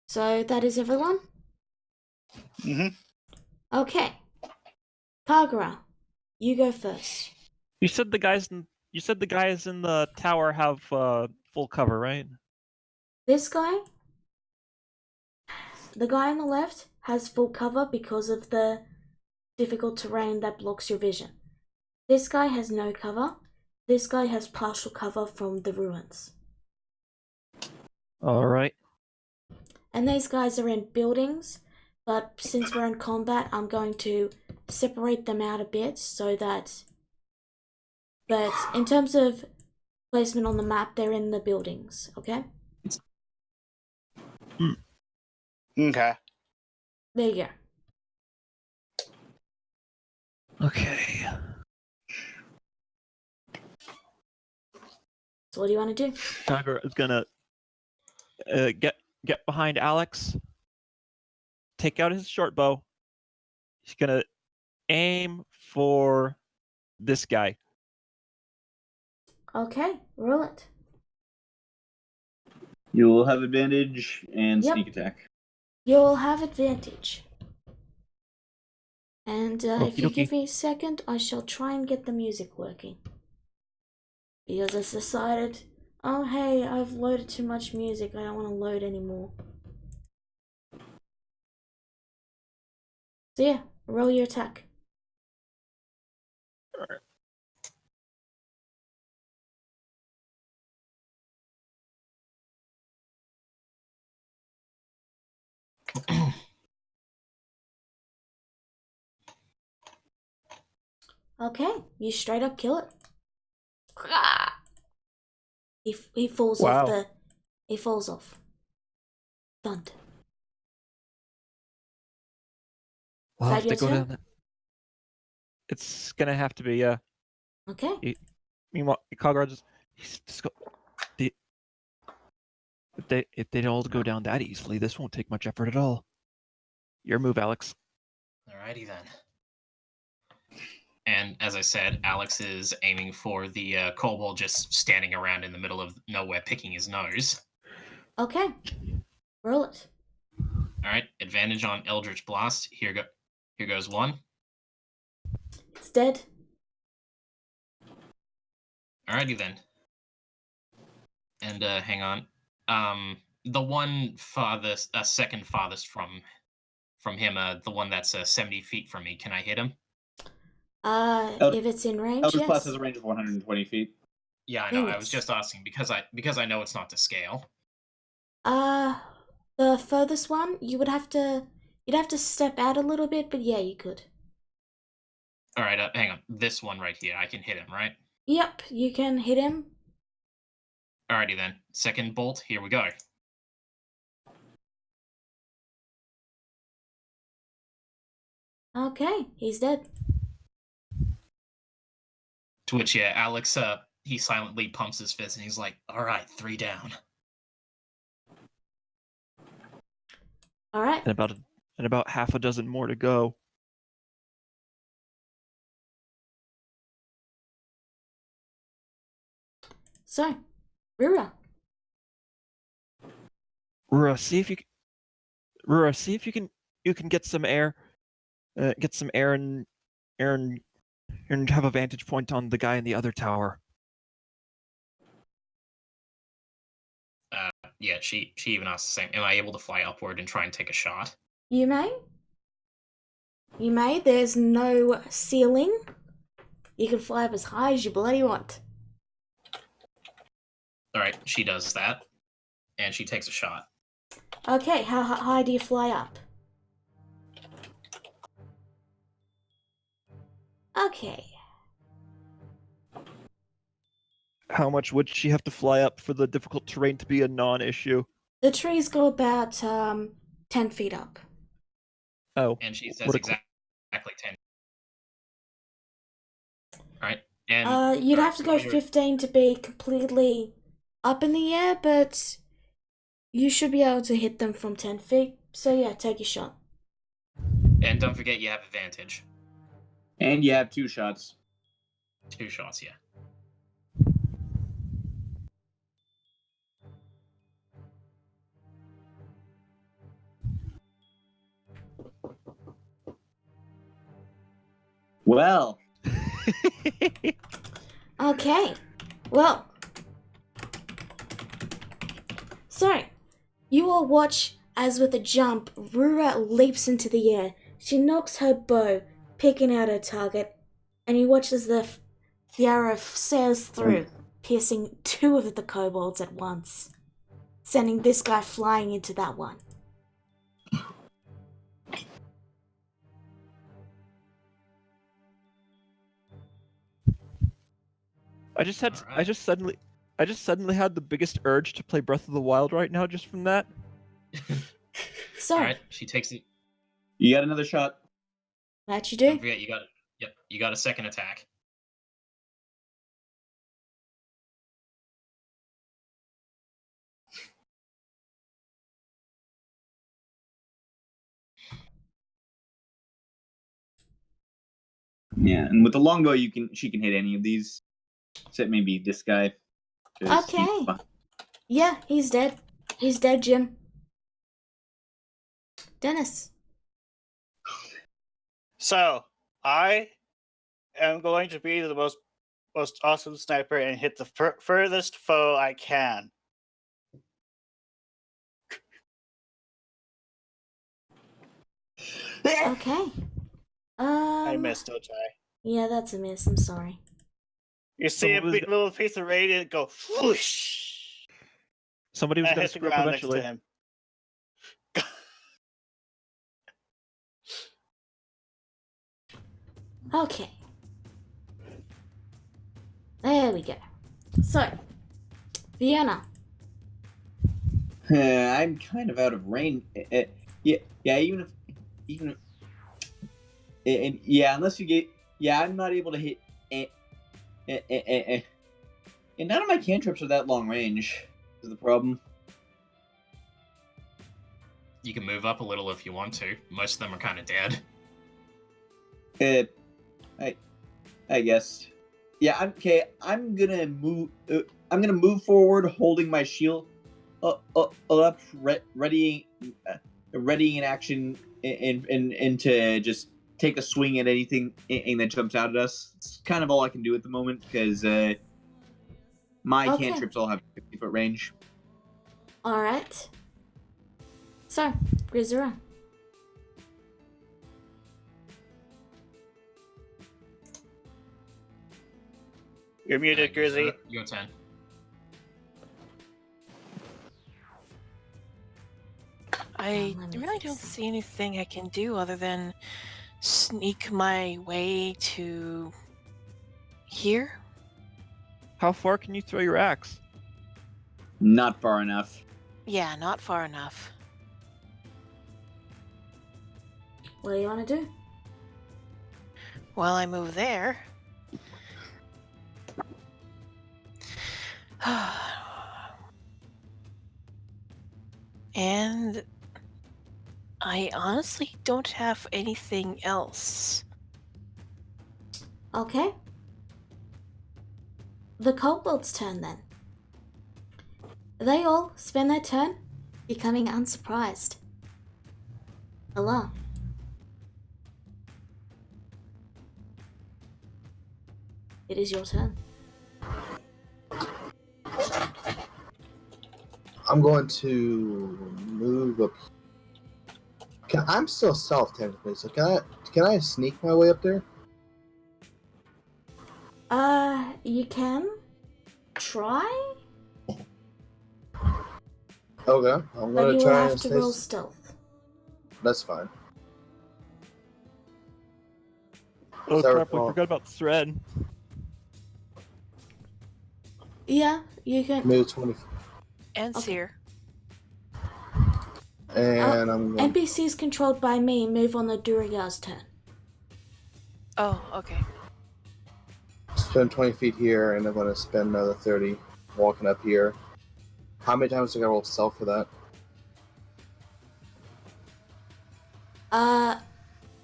So that is everyone. Mm-hmm. Okay. Kagura, you go first. You said the guys in the tower have full cover, right? This guy, the guy on the left, has full cover because of the difficult terrain that blocks your vision. This guy has no cover. This guy has partial cover from the ruins. All right. And these guys are in buildings, but since we're in combat, I'm going to separate them out a bit so that... But in terms of placement on the map, they're in the buildings, okay? Okay. There you go. Okay. So what do you want to do? Kagura is gonna get behind Alex, take out his short bow. He's gonna aim for this guy. Okay, roll it. You will have advantage and Yep. sneak attack. You'll have advantage. And if you Okie give dokie. me a second, I shall try and get the music working. Because it's decided, oh hey, I've loaded too much music, I don't want to load anymore. So yeah, roll your attack. Okay, you straight up kill it. He falls Wow. off the... He falls off. Thud. We'll Is have that to your go turn? down that. It's gonna have to be, yeah. Okay. Meanwhile, Kagura just go. If they all go down that easily, this won't take much effort at all. Your move, Alex. Alrighty then. And as I said, Alex is aiming for the kobold just standing around in the middle of nowhere picking his nose. Okay. Roll it. Alright, advantage on Eldritch Blast. Here goes 1. It's dead. Alrighty then. And hang on. The one farthest, second farthest from him, the one that's 70 feet from me. Can I hit him? If it's in range, Eldritch yes. Blast has a range of 120 feet. Yeah, I know. I was Thanks. just asking because I know it's not to scale. The furthest one, you'd have to step out a little bit, but yeah, you could. All right, hang on. This one right here, I can hit him, right? Yep, you can hit him. Alrighty then. Second bolt. Here we go. Okay, he's dead. To which, yeah, Alex, he silently pumps his fist and he's like, "All right, 3 down." All right. And about half a dozen more to go. So, Rura. Rura, see if you can get some air, in Aaron have a vantage point on the guy in the other tower. Yeah, she even asked the same. Am I able to fly upward and try and take a shot? You may. You may. There's no ceiling. You can fly up as high as you bloody want. All right, she does that, and she takes a shot. Okay, how high do you fly up? Okay. How much would she have to fly up for the difficult terrain to be a non-issue? The trees go about 10 feet up. Oh, And she says what a- exactly 10. All right, and You'd all have right, to go roll your- 15 to be completely up in the air, but you should be able to hit them from 10 feet. So yeah, take your shot. And don't forget you have advantage. And you have 2 shots. 2 shots, yeah. Well, Okay. Well. So, you all watch as with a jump, Rura leaps into the air. She knocks her bow, picking out her target, and you watch as the arrow sails through, piercing 2 of the kobolds at once, sending this guy flying into that one. I just Alright. suddenly had the biggest urge to play Breath of the Wild right now just from that. So, All right, she takes it. you got another shot. that you Don't do. forget you got a second attack. Yeah, and with the longbow, she can hit any of these, except maybe this guy. 'cause he's Okay. behind. Yeah, he's dead. He's dead, Jim. Dennis. So I am going to be the most awesome sniper and hit the furthest foe I can. Okay. I missed, don't I? Yeah, that's a miss. I'm sorry. You see a Somebody was- little piece of radiant go whoosh. Somebody was And I gonna hit the screw up ground next to eventually. him. Okay. There we go. So, Vienna. I'm kind of out of range. Yeah, and yeah, unless you get, yeah, I'm not able to hit. And none of my cantrips are that long range. Is the problem? You can move up a little if you want to. Most of them are kind of dead. I guess. Yeah. Okay. I'm gonna move. I'm gonna move forward, holding my shield up, readying in action, and to just take a swing at anything that jumps out at us. It's kind of all I can do at the moment because my Okay. cantrips all have 50-foot range. Alright. So, Grizera. You're muted, Grizzy. Your turn. I let me really fix don't it. see anything I can do other than sneak my way to here. How far can you throw your axe? Not far enough. Yeah, not far enough. What do you want to do? Well, I move there. And I honestly don't have anything else. Okay. The kobolds' turn then. They all spend their turn becoming unsurprised. Allah. It is your turn. I'm going to move up. I'm still stealth technically, so can I sneak my way up there? You can try, Okay, I'm but gonna you will try have and to stay. roll stealth. That's fine. Oh As I crap! We recall, forgot about thread. Yeah, you can. move 20, And Okay. Seer. and I'm going. NPCs controlled by me move on the Durigar's turn. Oh, okay. Spend 20 feet here, and I'm going to spend another 30 walking up here. How many times do I roll stealth for that?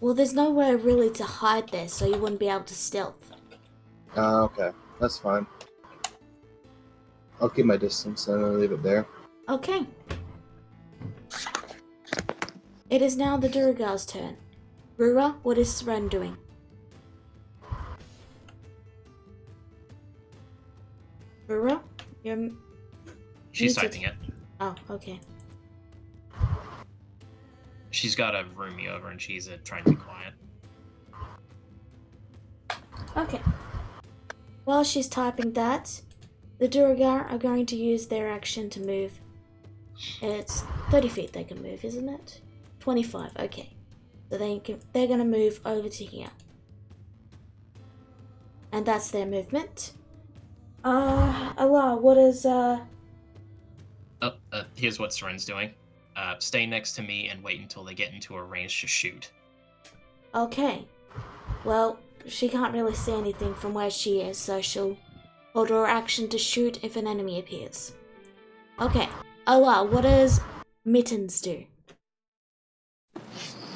Well, there's nowhere really to hide there, so you wouldn't be able to stealth. Okay, that's fine. I'll keep my distance and I'll leave it there. Okay. It is now the Durigar's turn. Rura, what is Sren doing? Rura, you're She's muted. typing it. Oh, okay. She's got a roomie over and she's trying to be quiet. Okay. While she's typing that, the Durigar are going to use their action to move. It's 30 feet they can move, isn't it? 25, okay. So they're going to move over to here. And that's their movement. Allah, what is, Here's what Seren's doing. Stay next to me and wait until they get into a range to shoot. Okay. Well, she can't really see anything from where she is, so she'll hold her action to shoot if an enemy appears. Okay. Allah, what does Mittens do?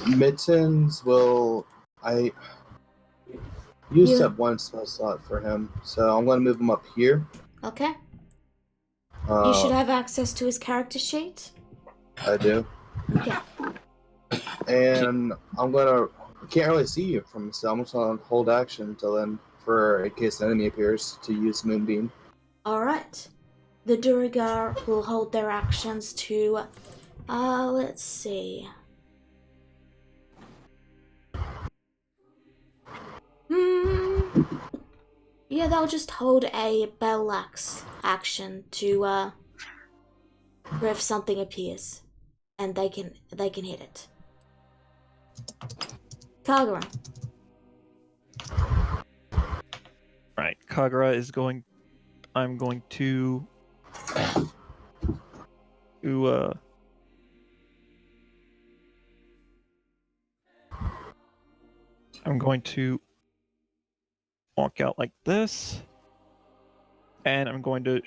Mittens will. I used You- up one spell slot for him, so I'm going to move him up here. Okay. You should Uh, have access to his character sheet. I do. Okay. And I'm going to. I can't really see you from so I'm just going to hold action until then, for in case an enemy appears, to use Moonbeam. Alright. The Durigar will hold their actions to, let's see. Yeah, they'll just hold a battle axe action to, for if something appears. And they can hit it. Kagura. Right, Kagura is going. I'm going to. I'm going to walk out like this, and I'm going to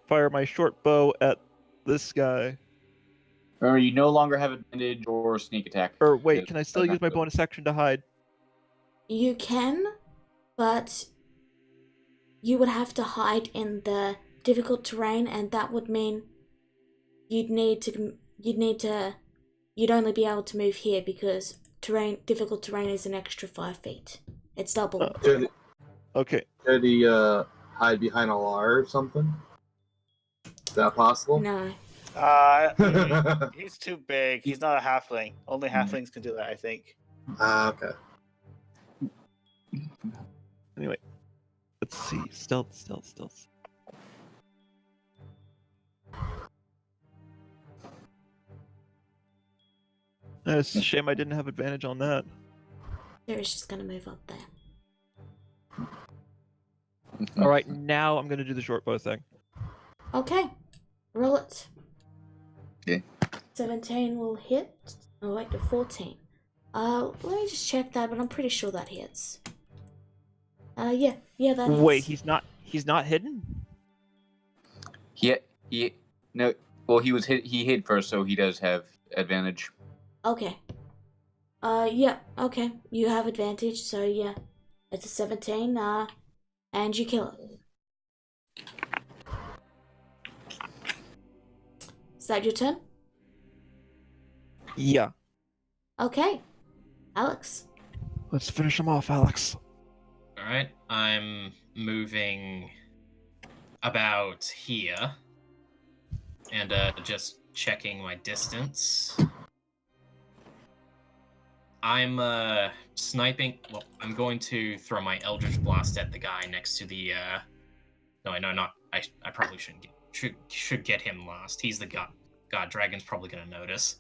fire my short bow at this guy. Remember, you no longer have advantage or sneak attack. Or wait, can I still use my bonus action to hide? You can, but you would have to hide in the difficult terrain, and that would mean you'd only be able to move here because difficult terrain is an extra 5 feet. It's double. Okay. Could he hide behind a lar or something? Is that possible? No. He's too big. He's not a halfling. Only halflings can do that, I think. Okay. Anyway, let's see. Stealth. It's a shame I didn't have advantage on that. Sarah's just gonna move up there. Alright, now I'm gonna do the short bow thing. Okay. Roll it. Okay. 17 will hit. Oh wait, the 14. Let me just check that, but I'm pretty sure that hits. Yeah, that hits. Wait, he's not hidden? No. Well, he hid first, so he does have advantage. Okay. Yeah, okay. You have advantage, so yeah. It's a 17, and you kill it. Is that your turn? Yeah. Okay. Alex. Let's finish him off, Alex. All right, I'm moving about here, and just checking my distance. I'm sniping. Well, I'm going to throw my Eldritch Blast at the guy next to the. No, not. I probably shouldn't get. Should get him last. He's the god. God, Dragon's probably gonna notice.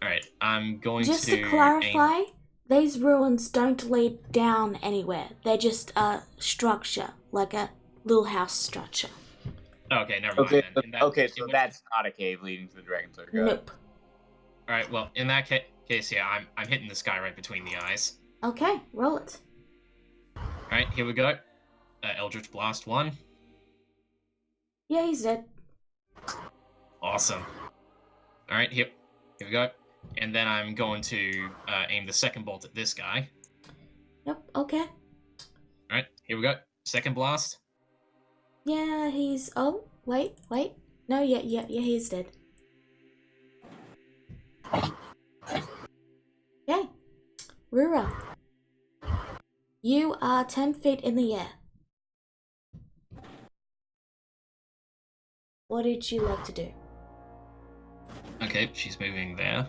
All right, I'm going Just to to clarify, aim. these ruins don't lead down anywhere. They're just a structure, like a little house structure. Okay, never mind Okay, then. so that's not a cave leading to the Dragon's Lair. Nope. All right, well, in that case, yeah, I'm hitting this guy right between the eyes. Okay, roll it. All right, here we go. Eldritch Blast 1. Yeah, he's dead. Awesome. All right, here we go. And then I'm going to aim the second bolt at this guy. Yep, okay. All right, here we go. Second blast. Yeah, he's... Oh, wait. No, yeah, he's dead. Okay. Rura. You are 10 feet in the air. What did you like to do? Okay, she's moving there.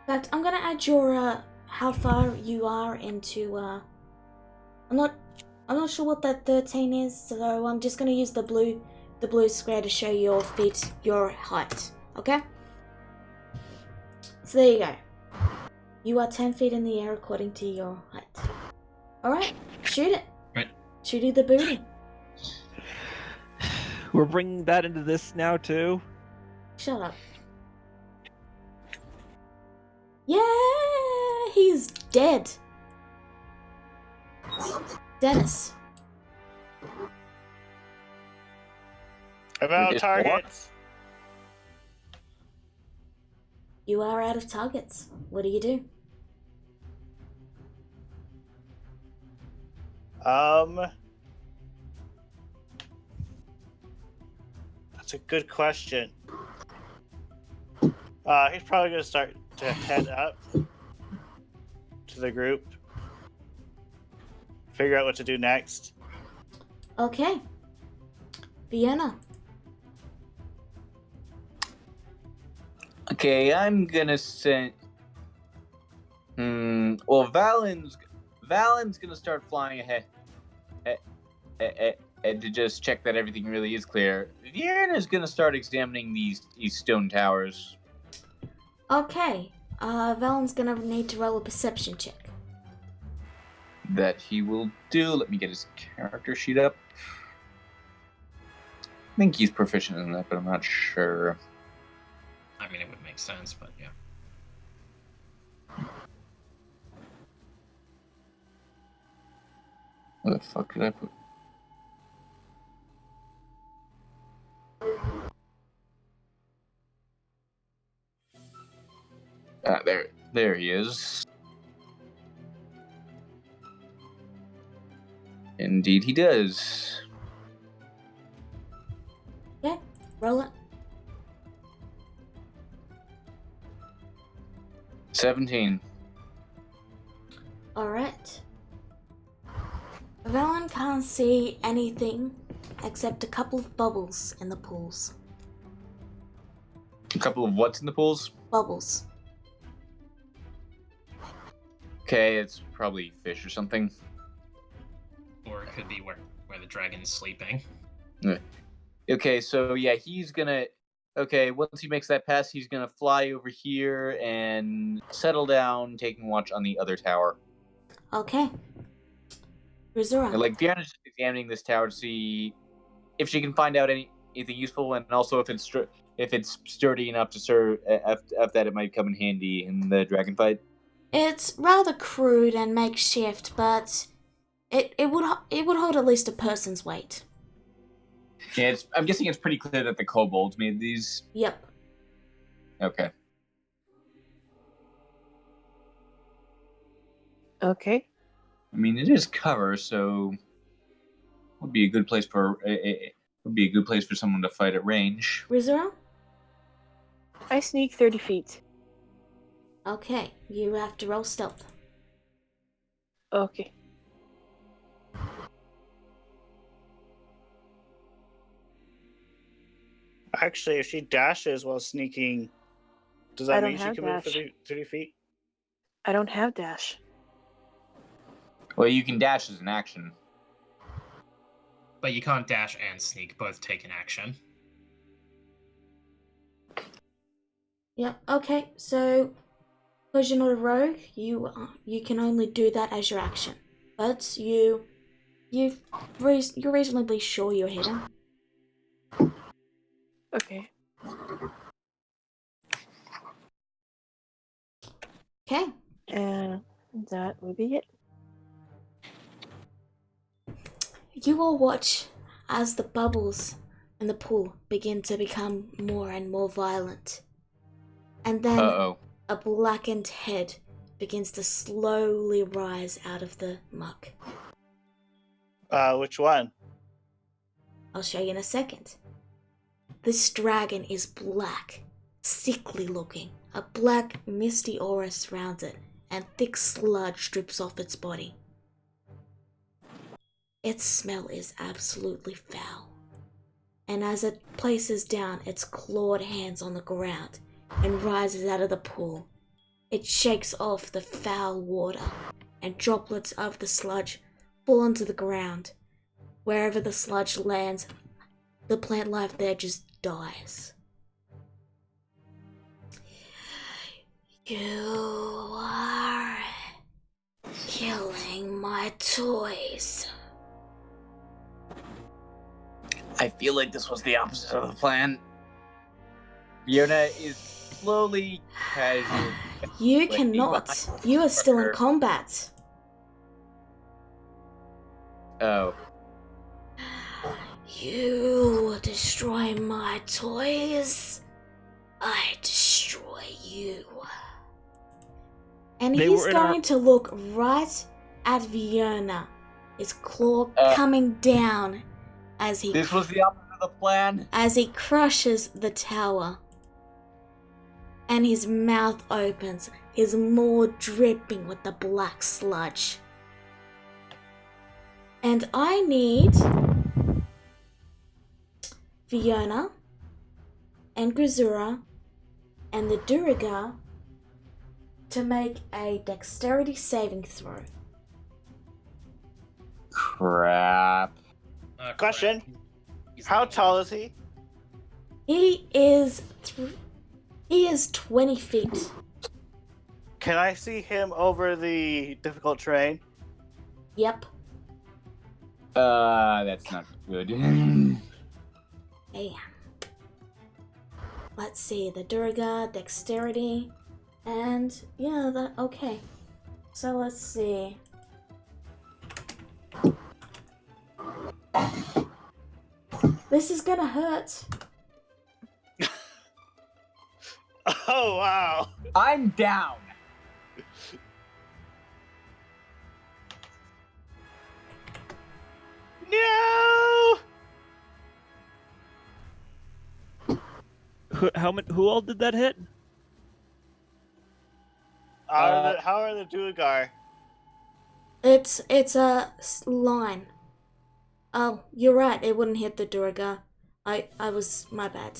In fact, I'm gonna add your, how far you are into, I'm not sure what that 13 is, so I'm just gonna use the blue square to show your feet, your height, okay? So there you go. You are 10 feet in the air according to your height. Alright, shoot it. Right. Shooty the booty. We're bringing that into this now too. Shut up. Yeah, he's dead. Dennis. About Yes, targets. You are out of targets. What do you do? That's a good question. He's probably gonna start to head up to the group, figure out what to do next. Okay. Vienna. Okay, I'm gonna send. Well, Valen's gonna start flying ahead, and to just check that everything really is clear. Vienna's gonna start examining these stone towers. Okay. Valen's gonna need to roll a perception check. That he will do. Let me get his character sheet up. I think he's proficient in that, but I'm not sure. I mean, it would make sense, but yeah. Where the fuck did I put? There he is. Indeed, he does. Okay, roll it. 17. Alright. Valen can't see anything except a couple of bubbles in the pools. A couple of what's in the pools? Bubbles. Okay, it's probably fish or something. Or it could be where the dragon's sleeping. Okay, so yeah, he's gonna. Okay, once he makes that pass, he's gonna fly over here and settle down, taking watch on the other tower. Okay. Rizura. And, like, Diana's just examining this tower to see if she can find out anything useful, and also if it's sturdy enough to serve, if that it might come in handy in the dragon fight. It's rather crude and makeshift, but it would hold at least a person's weight. Yeah, I'm guessing it's pretty clear that the kobolds made these. Yep. Okay. Okay. I mean, it is cover, so would be a good place for someone to fight at range. Rizura? I sneak 30 feet. Okay, you have to roll stealth. Okay. Actually, if she dashes while sneaking, does I that don't mean she have can move dash. 30 feet? I don't have dash. Well, you can dash as an action. But you can't dash and sneak both take an action. Yep. Okay. So, because you're not a rogue, you can only do that as your action. But you're reasonably sure you're hidden. Okay. Okay. And that would be it. You all watch as the bubbles in the pool begin to become more and more violent. And then Uh-oh. a blackened head begins to slowly rise out of the muck. Which one? I'll show you in a second. This dragon is black, sickly looking. A black, misty aura surrounds it, and thick sludge drips off its body. Its smell is absolutely foul. And as it places down its clawed hands on the ground and rises out of the pool, it shakes off the foul water, and droplets of the sludge fall onto the ground. Wherever the sludge lands, the plant life there just dies. You are killing my toys. I feel like this was the opposite of the plan. Fiona is slowly, casually... You cannot. You are still in combat. Oh. You destroy my toys, I destroy you. And They he's were in our- going to look right at Fiona, his claw coming down as he This was the opposite of the plan? as he crushes the tower. And his mouth opens, his maw dripping with the black sludge. And I need Fiona and Grisura and the Durigar to make a dexterity saving throw. Crap. Question. He's How like- tall is he? He is 20 feet. Can I see him over the difficult terrain? Yep. That's not good. Hey. Let's see, the Durga, dexterity, and yeah, that okay. So let's see. This is gonna hurt. Oh, wow. I'm down. No! Who all did that hit? How are the Duergar? It's a line. Oh, you're right. It wouldn't hit the Durga. I was my bad.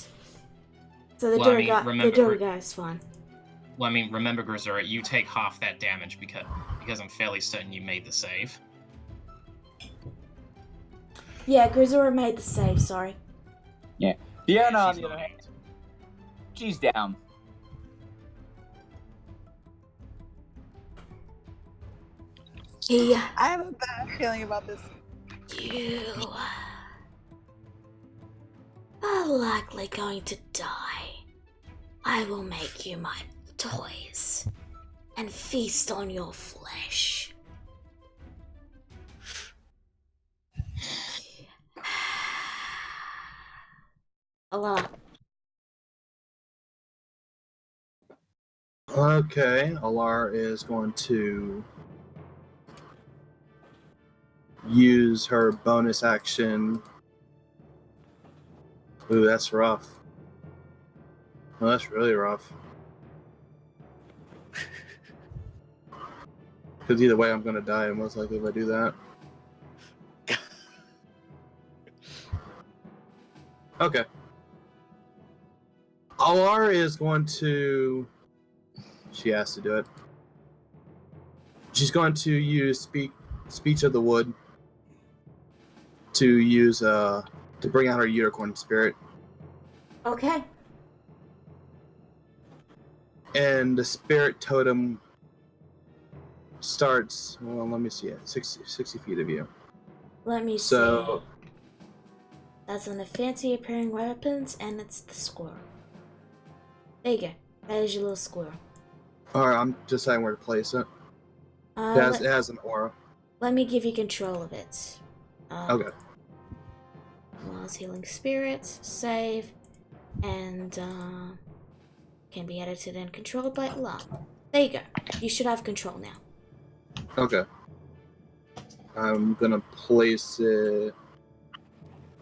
So the Well, I mean, Durga, the remember- Durga is fine. Well, I mean, remember, Grisura, you take half that damage because I'm fairly certain you made the save. Yeah, Grisura made the save. Sorry. Fiona, on she's the other not. hand, she's down. He, I have a bad feeling about this. you are likely going to die. I will make you my toys and feast on your flesh. Allah. Okay, Alar is going to use her bonus action. Ooh, that's rough. Oh, that's really rough. Because either way, I'm gonna die most likely if I do that. Okay. Alar is going to. She has to do it. She's going to use speech of the wood to use to bring out her unicorn spirit, Okay. and the spirit totem starts. Well, let me see it. 60 feet of you. Let me So see. That's on the fancy appearing weapons, and it's the squirrel. There you go. That is your little squirrel. all right, I'm deciding where to place it. It has an aura. Let me give you control of it. Okay. Law's healing spirits, save, and can be edited and controlled by Law. There you go. You should have control now. Okay. I'm gonna place it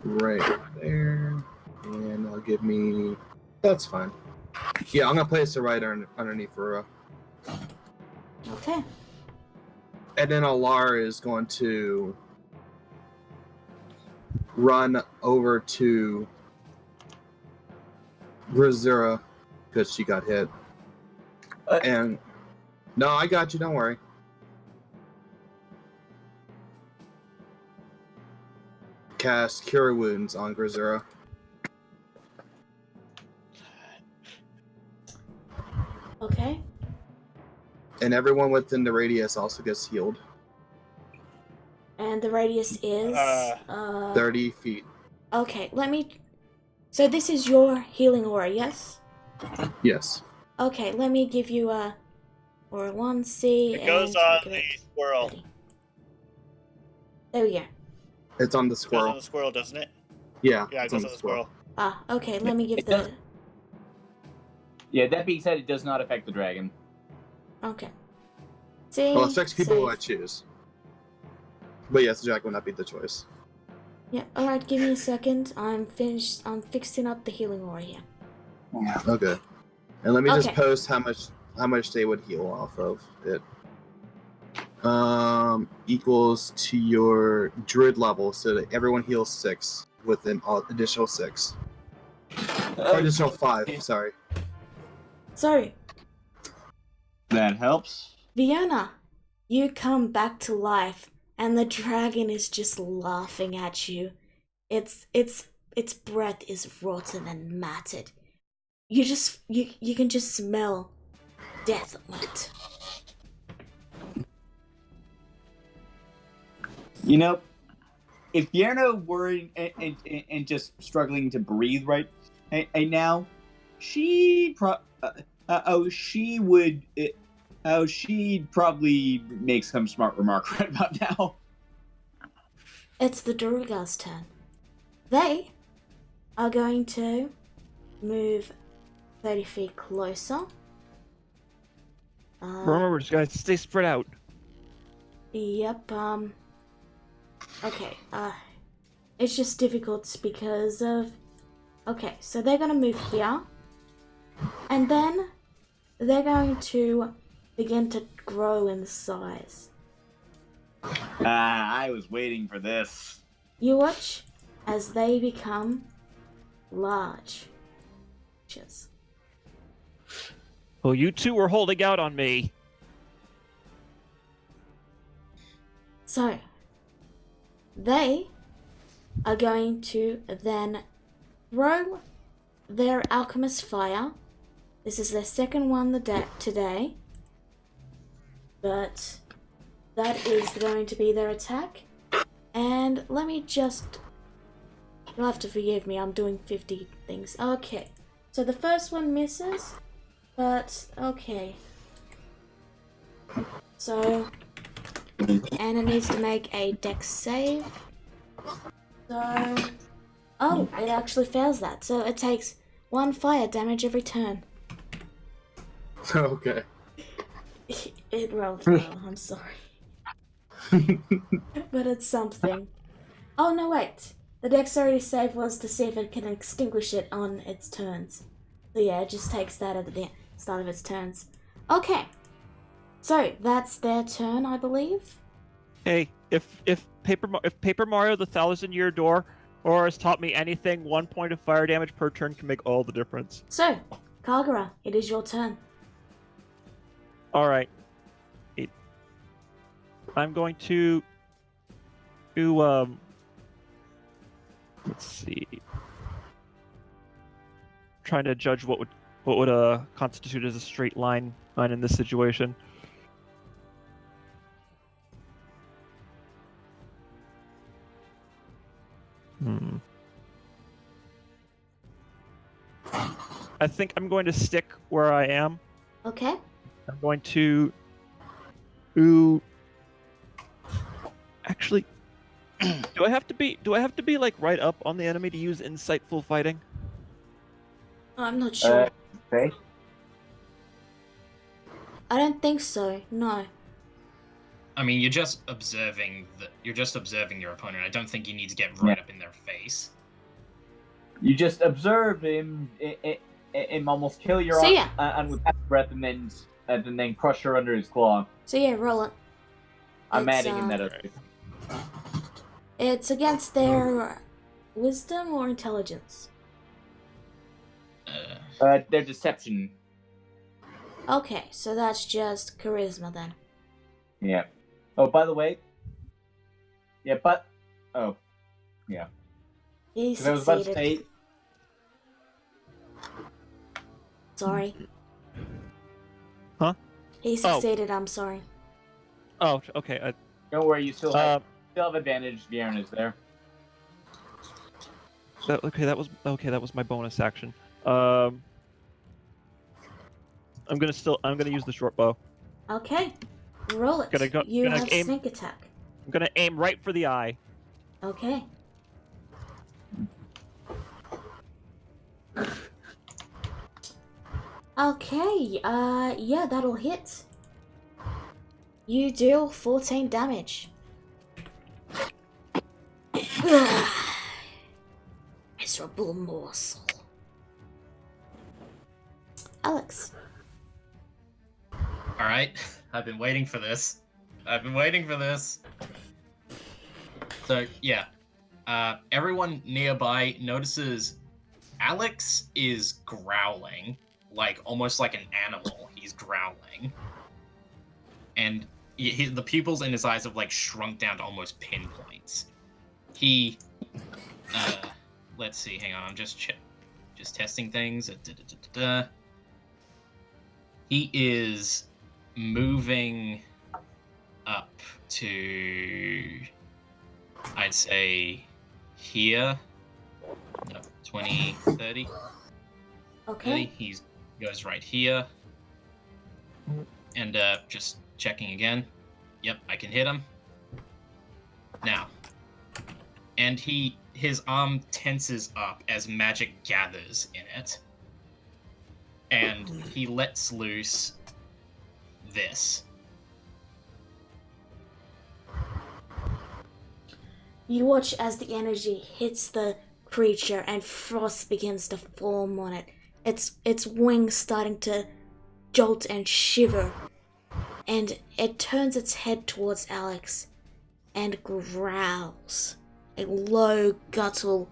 right there, and it'll give me. That's fine. Yeah, I'm gonna place it right underneath Rura. Okay. And then Alar is going to run over to Grazira because she got hit. And no, I got you. Don't worry. Cast Cure Wounds on Grazira. Okay. And everyone within the radius also gets healed. And the radius is 30 feet. Okay, let me. So this is your healing aura, yes? Yes. Okay, let me give you a aura 1C. It goes and on give the it squirrel. 30. There we go. It's on the It goes squirrel. on the squirrel, doesn't it? Yeah, Yeah, it it's goes on the squirrel. Ah, okay, let me give It does. the. Yeah, that being said, it does not affect the dragon. Okay. See? Well, it affects people who I save. choose. But yes, Jack would not be the choice. Yeah, alright, give me a second. I'm fixing up the healing aura here. Okay. And let me just Okay. post how much they would heal off of it. Equals to your druid level, so that everyone heals 6 with an additional 6. Or additional 5, sorry. So, That helps. Vienna, you come back to life, and the dragon is just laughing at you. Its breath is rotten and matted. You can just smell death on it. You know, if Yerno were and just struggling to breathe right now, she'd probably make some smart remark right about now. It's the Duergar's turn. They are going to move 30 feet closer. Remember, guys, stay spread out. Yep, okay, it's just difficult because of... Okay, so they're gonna move here. And then they're going to begin to grow in size. I was waiting for this. You watch as they become large. Cheers. Oh, you two were holding out on me. So, they are going to then throw their alchemist fire. This is their second one today. But that is going to be their attack. And let me just... You'll have to forgive me, I'm doing 50 things. Okay, so the first one misses, but okay. So, Anna needs to make a dex save. So, oh, it actually fails that. So it takes 1 fire damage every turn. Okay. It rolled well, I'm sorry. But it's something. Oh no, wait. The dexterity save was to see if it can extinguish it on its turns. So yeah, it just takes that at the start of its turns. Okay. So that's their turn, I believe. Hey, if Paper Mario the 1,000-Year Door or has taught me anything, 1 point of fire damage per turn can make all the difference. So, Kagura, it is your turn. All right. I'm going to do let's see. Trying to judge what would constitute as a straight line in this situation. I think I'm going to stick where I am. Okay. I'm going to do. Actually, do I have to be like right up on the enemy to use insightful fighting? I'm not sure. Okay. I don't think so. No. I mean, you're just observing your opponent. I don't think you need to get right up in their face. You just observe him almost kill your So, arm yeah. and with that breath and then crush her under his claw. So yeah, roll it. I'm It's, adding in that other. It's against their wisdom or intelligence. Their deception. Okay, so that's just charisma then. Yeah. Oh, by the way. Yeah, but. Oh. Yeah. He 'Cause I was about to succeeded. say. Sorry. Huh? He succeeded, I'm sorry. Oh, okay. Don't worry, you still have advantage. Vieron is there. That was my bonus action. I'm gonna use the short bow. Okay. Roll it. Gonna go- You gonna have aim- sneak attack. I'm gonna aim right for the eye. Okay. Okay, yeah, that'll hit. You deal 14 damage. Miserable morsel. Alex. All right, I've been waiting for this. So yeah, everyone nearby notices Alex is growling, like almost like an animal. He's growling, and the pupils in his eyes have like shrunk down to almost pinpoints. He, let's see, hang on, I'm just testing things. He is moving up to, I'd say, here. No, 20, 30. Okay. 30. He goes right here. And just checking again. Yep, I can hit him. Now. And his arm tenses up as magic gathers in it. And he lets loose this. You watch as the energy hits the creature and frost begins to form on it. Its wings starting to jolt and shiver. And it turns its head towards Alex and growls. A low, guttural,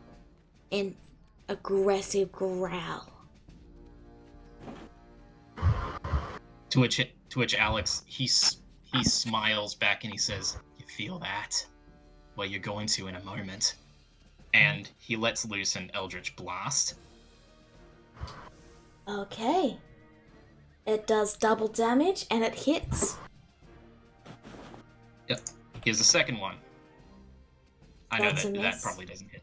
and aggressive growl. To which Alex, he smiles back and he says, "You feel that? Well, you're going to in a moment." And he lets loose an Eldritch Blast. Okay. It does double damage and it hits. Yep. Here's the second one. I know That's a that miss. probably doesn't hit.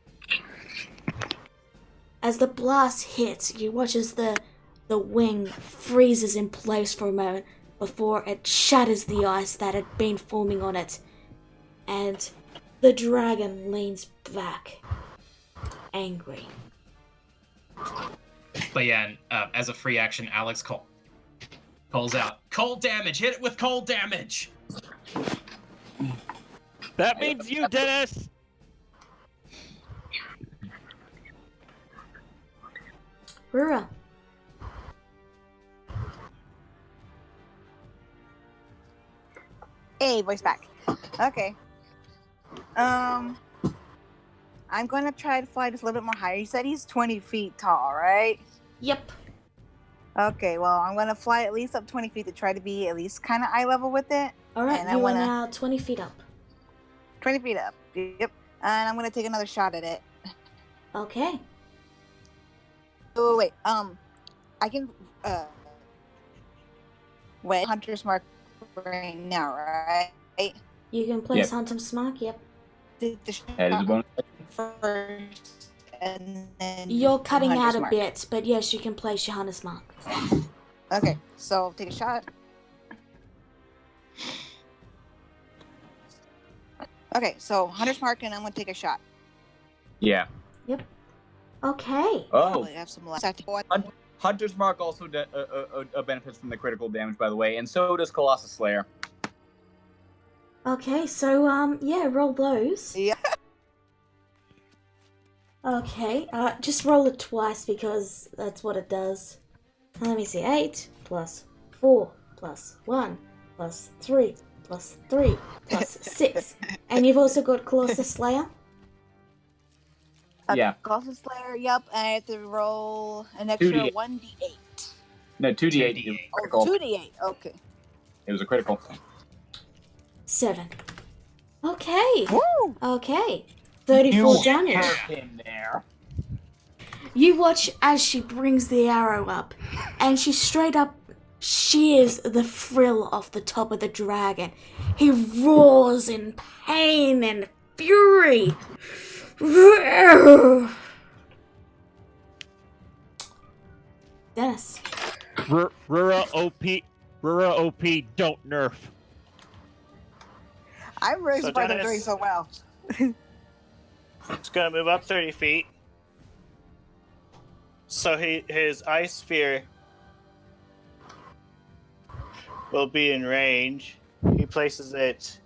As the blast hits, you watch as the wing freezes in place for a moment before it shatters the ice that had been forming on it. And the dragon leans back, angry. But yeah, and, as a free action, Alex calls out, "Cold damage! Hit it with cold damage!" That means you, Dennis! Rura. Hey, voice back. Okay. I'm gonna try to fly just a little bit more higher. You said he's 20 feet tall, right? Yep. Okay, well, I'm gonna fly at least up 20 feet to try to be at least kind of eye level with it. Alright, And I you are wanna- now 20 feet up. 20 feet up. Yep. And I'm gonna take another shot at it. Okay. Oh wait. I can wait. Hunter's mark right now, right? You can place Yep. Hunter's Mark, yep. Take the That is a shot bonus. first, and then You're do cutting out Hunter's a mark. bit, but yes, you can place your Hunter's Mark. Okay, so take a shot. Okay, so Hunter's mark, and I'm gonna take a shot. Yeah. Okay. Oh, Probably have some left. Hunter's Mark also benefits from the critical damage, by the way, and so does Colossus Slayer. Okay, so, yeah, roll those. Yeah. Okay, just roll it twice because that's what it does. Let me see, 8 plus 4 plus 1 plus 3 plus 3 plus 6. And you've also got Colossus Slayer? Yeah. Colossus Slayer, yep. And I have to roll an extra 2d8. 1d8. No, 2d8. 2d8. Oh, 2d8. Okay. It was a critical. 7. Okay. Woo! Okay. 34 damage. hurt him there. You watch as she brings the arrow up, and she straight up shears the frill off the top of the dragon. He roars in pain and fury. Dennis. Rura OP, don't nerf. I'm really So surprised I'm Dennis- doing so well. It's gonna move up 30 feet. So his ice sphere will be in range. He places it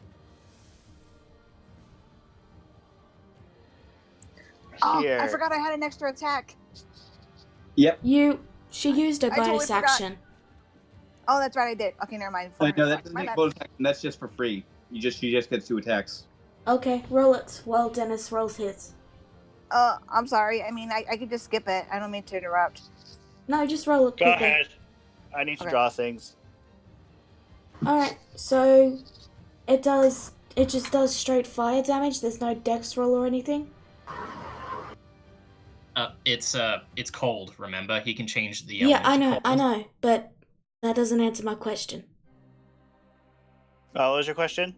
Oh, here. I forgot I had an extra attack. Yep. She used a I totally bonus forgot. action. Oh, that's right, I did. Okay, never mind. No, that doesn't My make bad. bonus action. That's just for free. She just gets 2 attacks. Okay, roll it while Dennis rolls his. I'm sorry. I mean, I could just skip it. I don't mean to interrupt. No, just roll it Go quickly. ahead. I need to Okay. draw things. Alright, so it just does straight fire damage. There's no dex roll or anything. It's cold. Remember, he can change the Yeah, element to I cold. know, but that doesn't answer my question. What was your question?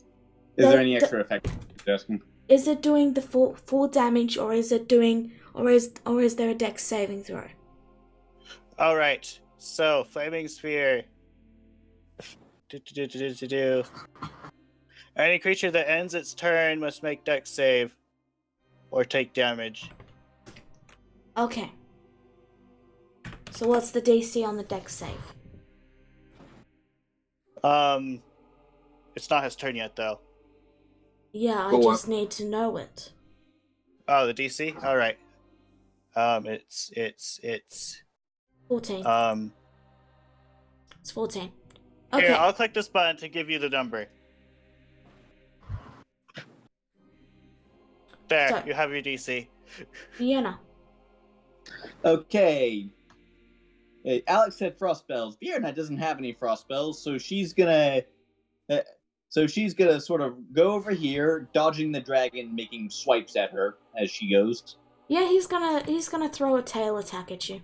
Is there any extra effect? Asking. Is it doing the full damage, or is it doing, or is there a dex saving throw? All right. So flaming sphere. Any creature that ends its turn must make dex save, or take damage. Okay. So what's the DC on the dex save? It's not his turn yet, though. Yeah, I Go on. just need to know it. Oh, the DC. All right. It's 14. It's 14. Okay. Here, I'll click this button to give you the number. There, So- you have your DC. Vienna. Okay. Hey, Alex said frost spells. Vienna doesn't have any frost spells, so she's gonna sort of go over here, dodging the dragon, making swipes at her as she goes. Yeah, he's gonna throw a tail attack at you.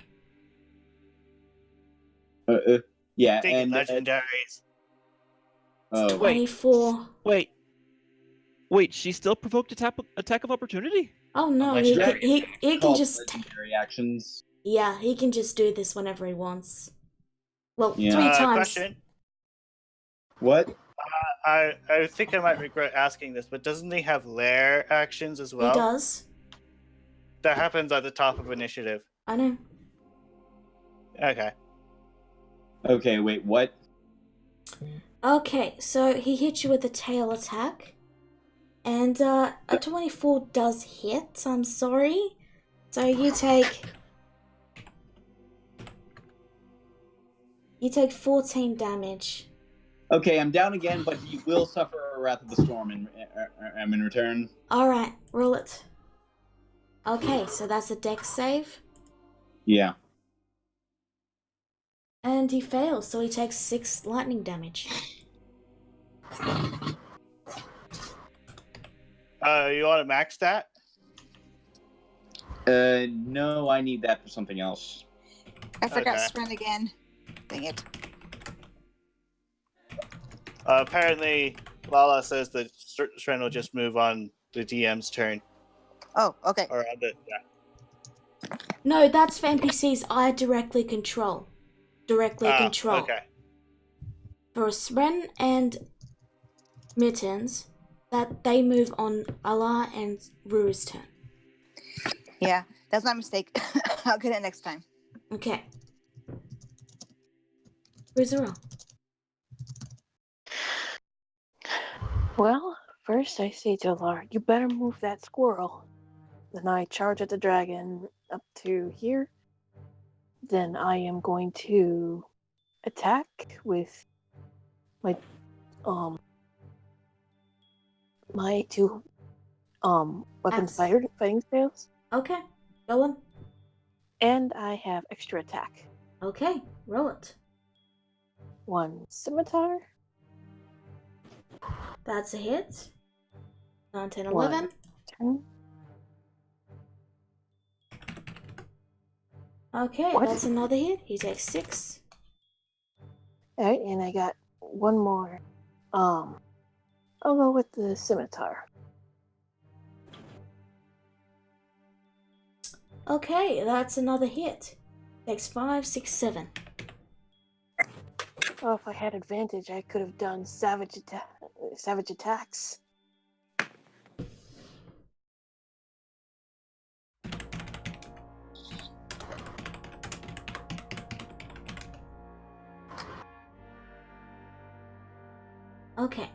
Yeah, Thinking and legendaries. oh, 24. Wait, she still provoked attack of opportunity? Oh no, Legendary he can called just legendary actions. yeah, he can just do this whenever he wants. Well, Yeah. 3 times. Question. What? I think I might regret asking this, but doesn't he have lair actions as well? He does. That happens at the top of initiative. I know. Okay. Okay, wait, what? Okay, so he hit you with a tail attack. And a 24 does hit, I'm sorry. So you take 14 damage. Okay, I'm down again, but you will suffer a wrath of the storm in return. Alright, roll it. Okay, so that's a dex save. Yeah. And he fails, so he takes 6 lightning damage. You want to max that? No, I need that for something else. I forgot Okay. sprint again. Dang it. Apparently, Lala says that Sren will just move on the DM's turn. Oh, okay. Or on the, yeah. No, that's for NPCs I directly control. Control. Okay. For Sren and Mittens, that they move on Allah and Ruru's turn. Yeah, that's my mistake. I'll get it next time. Okay. Ruzura. Well, first I say to Lar, you better move that squirrel. Then I charge at the dragon up to here. Then I am going to attack with my my 2 weapons Axe. fighting styles. Okay, go on. And I have extra attack. Okay, roll it. 1 scimitar. That's a hit. 9, 10, 1 11. turn. Okay, What? that's another hit. He takes 6. Alright, and I got 1 more. I'll go with the scimitar. Okay, that's another hit. Takes 5, 6, 7. Oh, if I had advantage, I could have done savage attacks. Okay.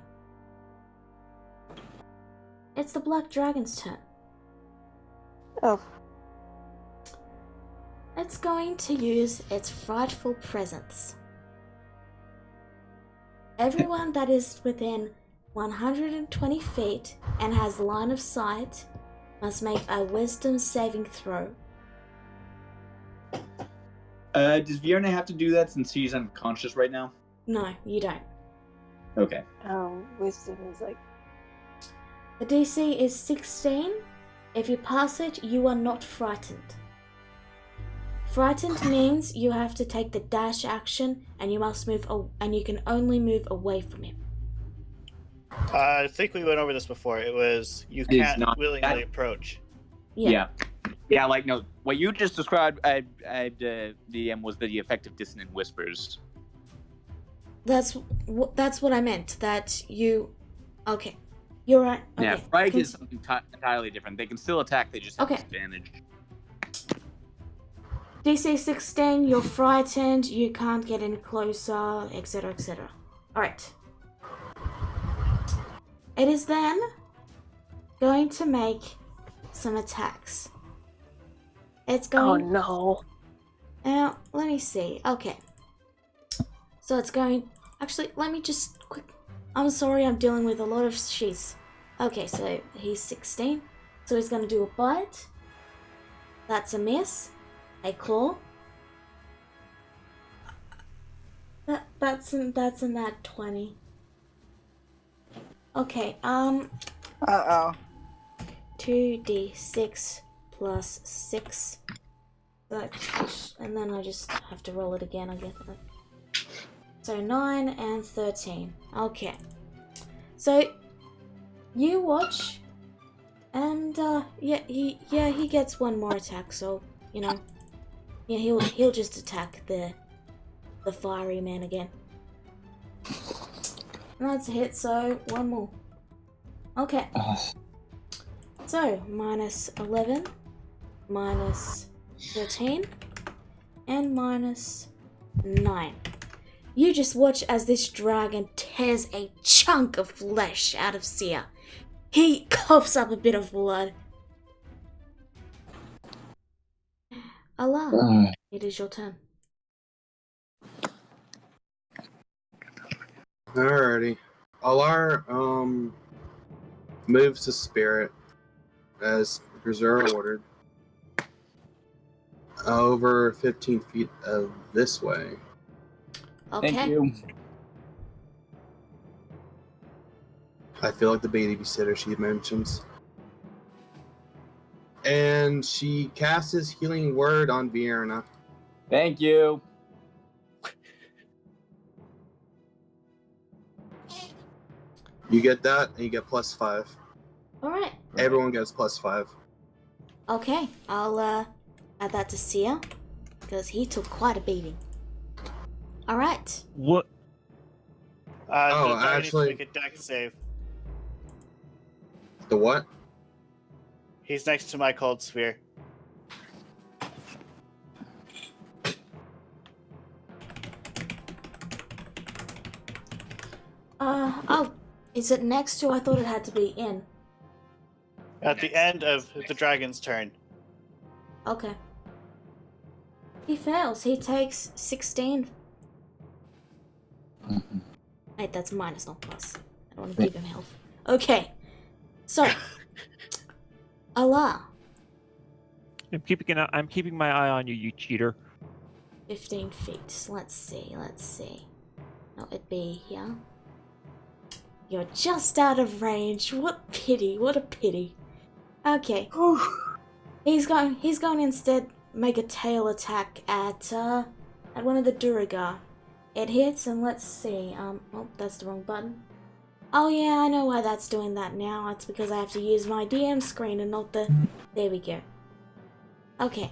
It's the Black Dragon's turn. Oh, It's going to use its frightful presence. Everyone that is within 120 feet and has line of sight must make a wisdom saving throw. Does Vierna have to do that since she's unconscious right now? No, you don't. Okay. wisdom is like The DC is 16. If you pass it, you are not frightened. Frightened means you have to take the dash action and you must move and you can only move away from him. I think we went over this before. It was you It is can't not willingly that- approach. Yeah. Yeah, like, no, what you just described, DM, was the effective dissonant whispers. That's what I meant. That you... Okay. You're right. Okay. Yeah, fright is something entirely different. They can still attack, they just have Okay. disadvantage. DC 16, you're frightened, you can't get any closer, etc, etc. Alright. It is then going to make some attacks. It's going... oh no. Now, let me see. Okay. So it's going... Actually, let me just quick... I'm sorry, I'm dealing with a lot of sheets. Okay, so he's 16. So he's going to do a bite. That's a miss. A claw. That's in that 20. Okay, Uh-oh. 2d6 plus 6. And then I just have to roll it again, I guess. So 9 and 13. Okay. So you watch, and he gets one more attack. So you know, yeah, he'll just attack the fiery man again. And that's a hit. So one more. Okay. So minus 11, minus 13, and minus 9. You just watch as this dragon tears a chunk of flesh out of Seer. He coughs up a bit of blood. Allah, it is your turn. Alrighty. Alar moves to spirit as Berserker ordered. Over 15 feet of this way. Okay. Thank you. I feel like the babysitter she mentions. And she casts his healing word on Vienna. Thank you. You get that, and you get +5. Alright. Everyone gets +5. Okay. I'll add that to Seer. Because he took quite a beating. Alright. What? The dragon needs to actually, make a dex save. the what? He's next to my cold sphere. Oh. Is it next to? I thought it had to be in. At the end of the dragon's turn. Okay. He fails. He takes 16. Wait, that's minus, not plus. I don't want to give him health. Okay. So, Allah. I'm keeping my eye on you, you cheater. 15 feet. Let's see. No, it'd be here. You're just out of range. What a pity. Okay. He's going to instead make a tail attack at one of the Duragar. It hits, and let's see. Oh, that's the wrong button. Oh yeah, I know why that's doing that now. It's because I have to use my DM screen and not the... There we go. Okay.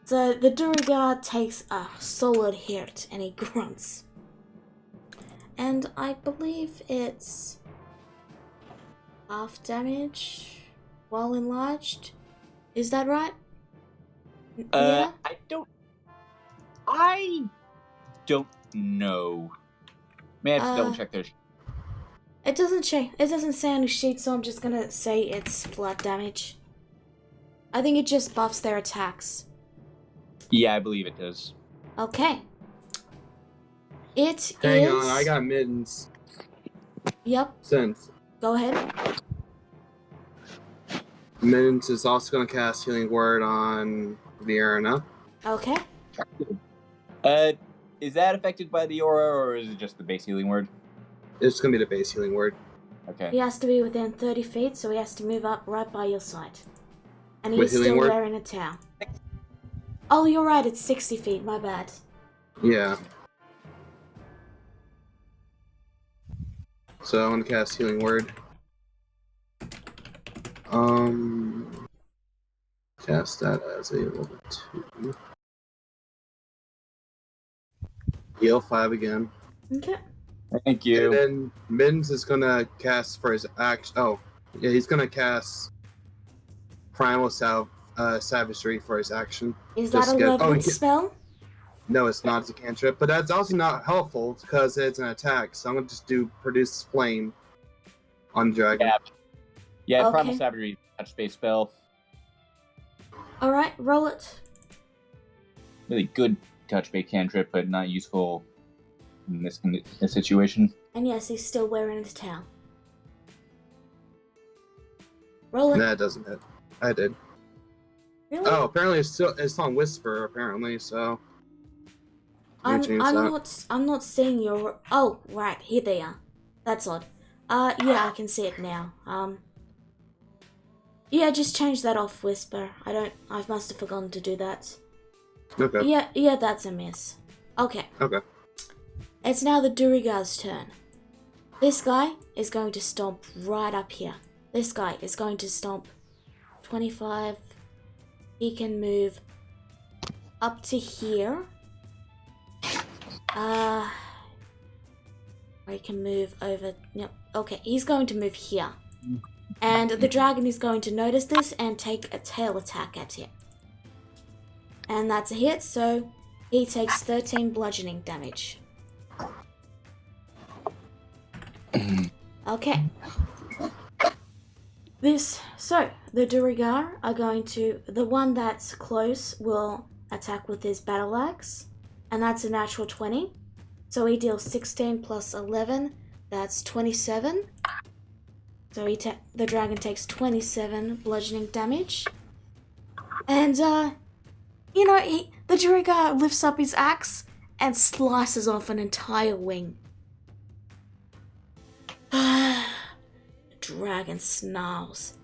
So the Duragar takes a solid hit, and he grunts. And I believe it's half damage while enlarged. Is that right? Yeah? I don't know. May I have to double check this? It doesn't say on the sheet, so I'm just gonna say it's flat damage. I think it just buffs their attacks. Yeah, I believe it does. Okay. It Hang is... on, I got mittens. Yep, Since go ahead. Mittens is also going to cast healing word on Vienna. Okay. Is that affected by the aura, or is it just the base healing word? It's going to be the base healing word. Okay. He has to be within 30 feet, so he has to move up right by your side. And With he's healing still word? wearing a towel. Oh, you're right, it's 60 feet, my bad. Yeah. So I'm going to cast healing word. Cast that as a level 2. Heal 5 again. Okay. Thank you. And then Mittens is gonna cast for his action. Oh, yeah, he's gonna cast Primal Savagery for his action. Is that a leveled spell? No, it's not. It's a cantrip, but that's also not helpful because it's an attack. So I'm gonna just do Produce Flame on the dragon. Yeah, Okay. Primal Savagery, touch space spell. Alright, roll it. Really good touch bait cantrip, but not useful in this situation. And yes, he's still wearing a towel. Roll it. That doesn't hit. I did. Really? Oh, apparently it's on Whisper. Apparently, so. I'm change that. not seeing your... Oh, right, here they are. That's odd. Yeah, I can see it now. Yeah, just change that off Whisper. I must have forgotten to do that. Okay. Yeah, that's a miss. Okay. Okay. It's now the Durigar's turn. This guy is going to stomp right up here. This guy is going to stomp 25. He can move up to here. Or he can move over... No, okay, he's going to move here. And the dragon is going to notice this and take a tail attack at him. And that's a hit, so he takes 13 bludgeoning damage. Okay. So, the Durigar are going to... The one that's close will attack with his battle axe. And that's a natural 20. So he deals 16 plus 11. That's 27. So the dragon takes 27 bludgeoning damage. And, the Druiga lifts up his axe and slices off an entire wing. The dragon snarls.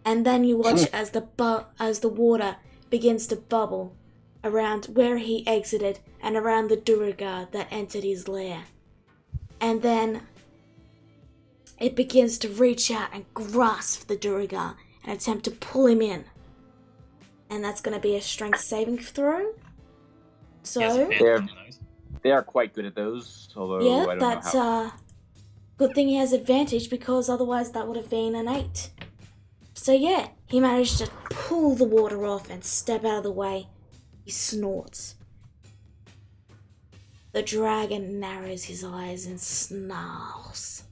And then you watch as the water begins to bubble around where he exited and around the Druiga that entered his lair. And then it begins to reach out and grasp the Druiga and attempt to pull him in. And that's going to be a strength saving throw. So, He has advantage on those. They are quite good at those, although I yeah, don't that's know how. good thing he has advantage because otherwise that would have been an 8. So yeah, he managed to pull the water off and step out of the way. He snorts. The dragon narrows his eyes and snarls.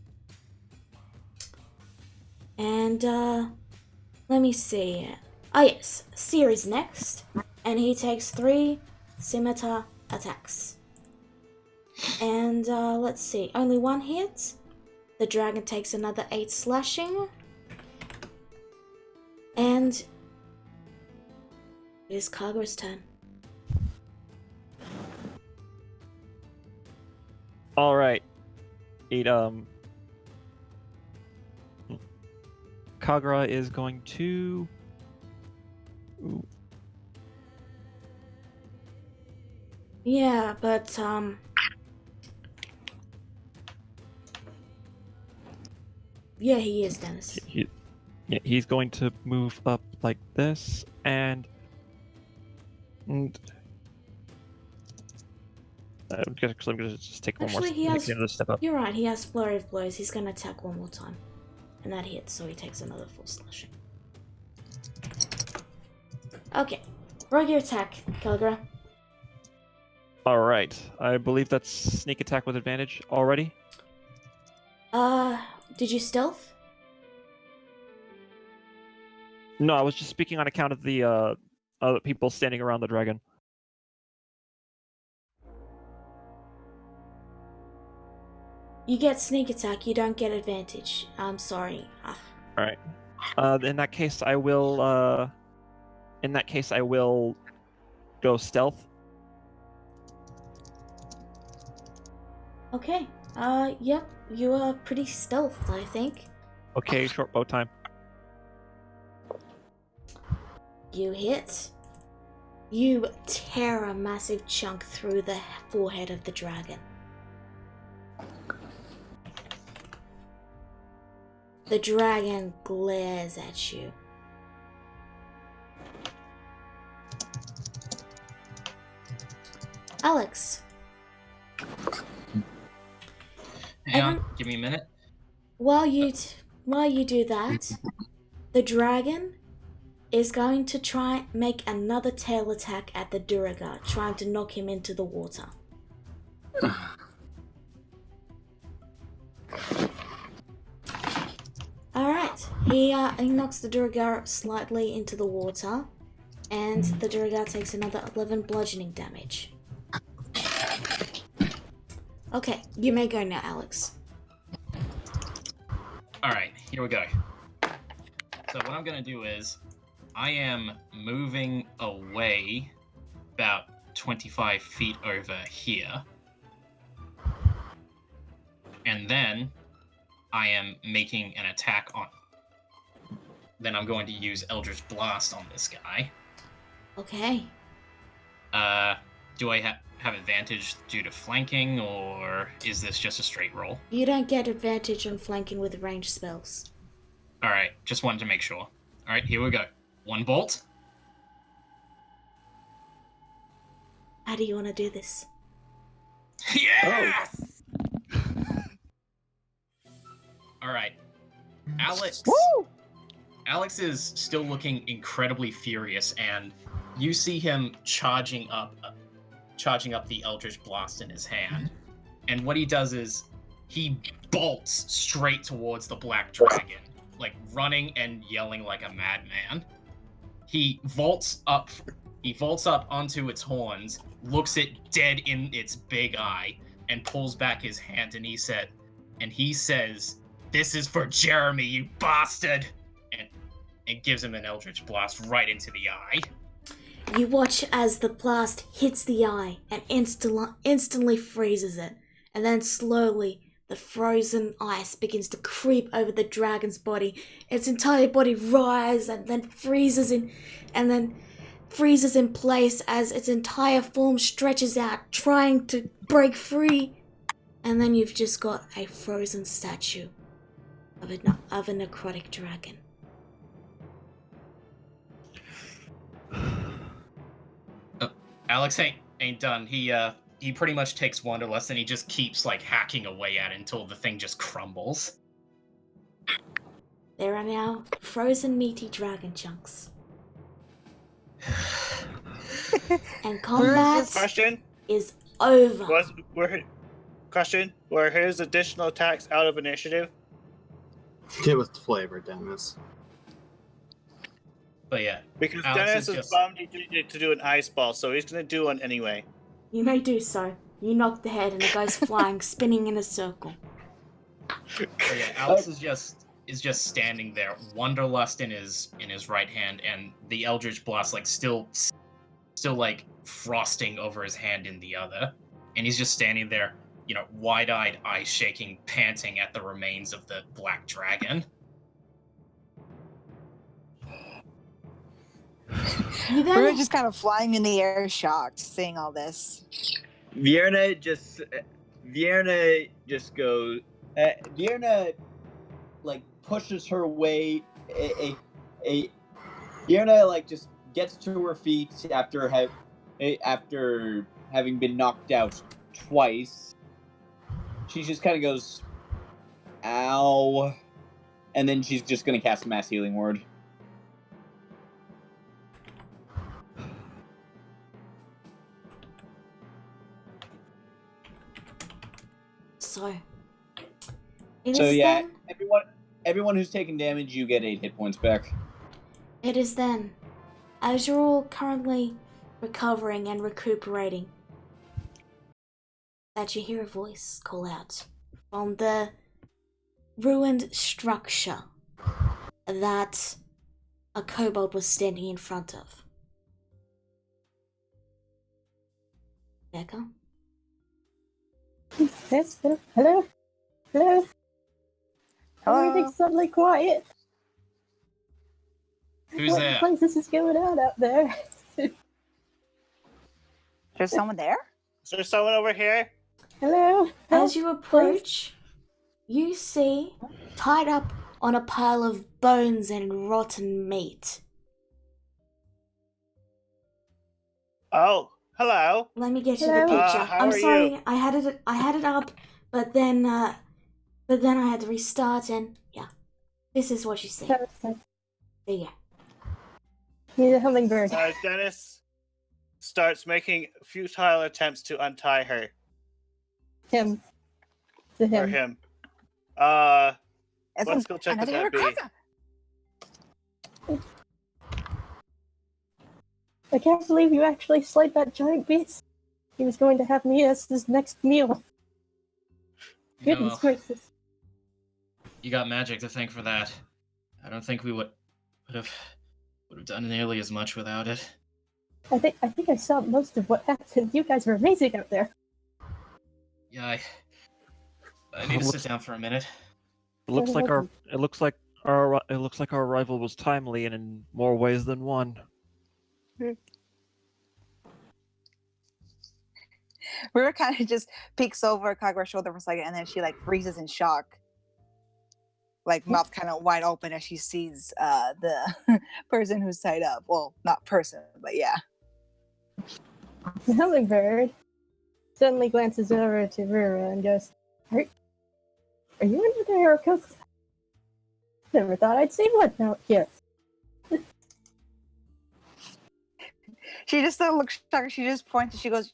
And, let me see. Oh yes, Seer is next, and he takes 3 scimitar attacks. And, let's see, only 1 hit. The dragon takes another 8 slashing. And it is Kagura's turn. All right. Kagura is going to. Ooh. Yeah, but yeah, he is, Dennis. He's going to move up like this, and I'm gonna just take Actually, one he more. has. Take another step up. You're right. He has flurry of blows. He's gonna attack one more time, and that hits. So he takes another 4 slashing. Okay, roll your attack, Kagura. All right. I believe that's sneak attack with advantage already. Did you stealth? No, I was just speaking on account of the other people standing around the dragon. You get sneak attack. You don't get advantage. I'm sorry. All right. In that case, I will. In that case, I will go stealth. Okay. Yep. You are pretty stealth, I think. Okay, short bow time. You hit. You tear a massive chunk through the forehead of the dragon. The dragon glares at you. Alex. Hang on, give me a minute. While you do that, the dragon is going to try make another tail attack at the Druiga, trying to knock him into the water. Alright, he knocks the Druiga slightly into the water, and the Druiga takes another 11 bludgeoning damage. Okay, you may go now, Alex. Alright, here we go. So what I'm gonna do is, I am moving away about 25 feet over here. And then I am making an attack on. Then I'm going to use Eldritch Blast on this guy. Okay. Do I have advantage due to flanking, or is this just a straight roll? You don't get advantage on flanking with ranged spells. Alright, just wanted to make sure. Alright, here we go. 1 bolt. How do you want to do this? Yes! Alright. Alex. Woo! Alex is still looking incredibly furious, and you see him charging up the Eldritch Blast in his hand. And what he does is he bolts straight towards the black dragon, like running and yelling like a madman. He vaults up onto its horns, looks it dead in its big eye, and pulls back his hand, and he says, "This is for Jeremy, you bastard!" And gives him an Eldritch Blast right into the eye. You watch as the blast hits the eye and instantly freezes it, and then slowly the frozen ice begins to creep over the dragon's body. Its entire body rises and then freezes in place as its entire form stretches out, trying to break free. And then you've just got a frozen statue of a necrotic dragon. Alex ain't done. He pretty much takes Wanderlust and he just keeps like hacking away at it until the thing just crumbles. There are now frozen meaty dragon chunks. And combat Question is over. Were his additional attacks out of initiative? Get with flavor, Dennis. But yeah, Because Alex Dennis is is bummed he didn't get to do an ice ball, so he's gonna do one anyway. You may do so. You knock the head and it goes flying, spinning in a circle. But yeah, Alex is just standing there, Wanderlust in his right hand, and the Eldritch Blast like still like frosting over his hand in the other, and he's just standing there, wide-eyed, eyes shaking, panting at the remains of the black dragon. You then We're just kind of flying in the air, shocked, seeing all this. Vierna like pushes her way. Vierna like just gets to her feet after having been knocked out twice. She just kind of goes, "Ow," and then she's just gonna cast Mass Healing Word. So yeah, everyone who's taken damage, you get 8 hit points back. It is then, as you're all currently recovering and recuperating, that you hear a voice call out from the ruined structure that a kobold was standing in front of. Becca? Yes, hello? Hello? Hello? Everything's suddenly quiet. Who's What there? places is going on out there? There's someone there? Is there someone over here? Hello? As you approach, you see, tied up on a pile of bones and rotten meat. Oh, hello. Let me get you the Hello? picture. How I'm are sorry, you? I had it up, but then I had to restart, and yeah, this is what you see. There you go. He's a hummingbird. Dennis starts making futile attempts to untie her. Him. To Or him. him. It's Let's go check what another that be. Yakuza. I can't believe you actually slayed that giant beast. He was going to have me as his next meal. Goodness gracious. You got magic to thank for that. I don't think we would have done nearly as much without it. I think I saw most of what happened. You guys were amazing out there. Yeah, I need to sit down for a minute. It looks like our arrival was timely and in more ways than one. River kind of just peeks over Kagura's shoulder for a second, and then she like freezes in shock, like mouth kind of wide open as she sees the person who's tied up. Well, not person, but yeah. The hummingbird suddenly glances over to Rura and goes, Are you under there, Coco? Never thought I'd see one out here. She just looks shocked. She just points. She goes,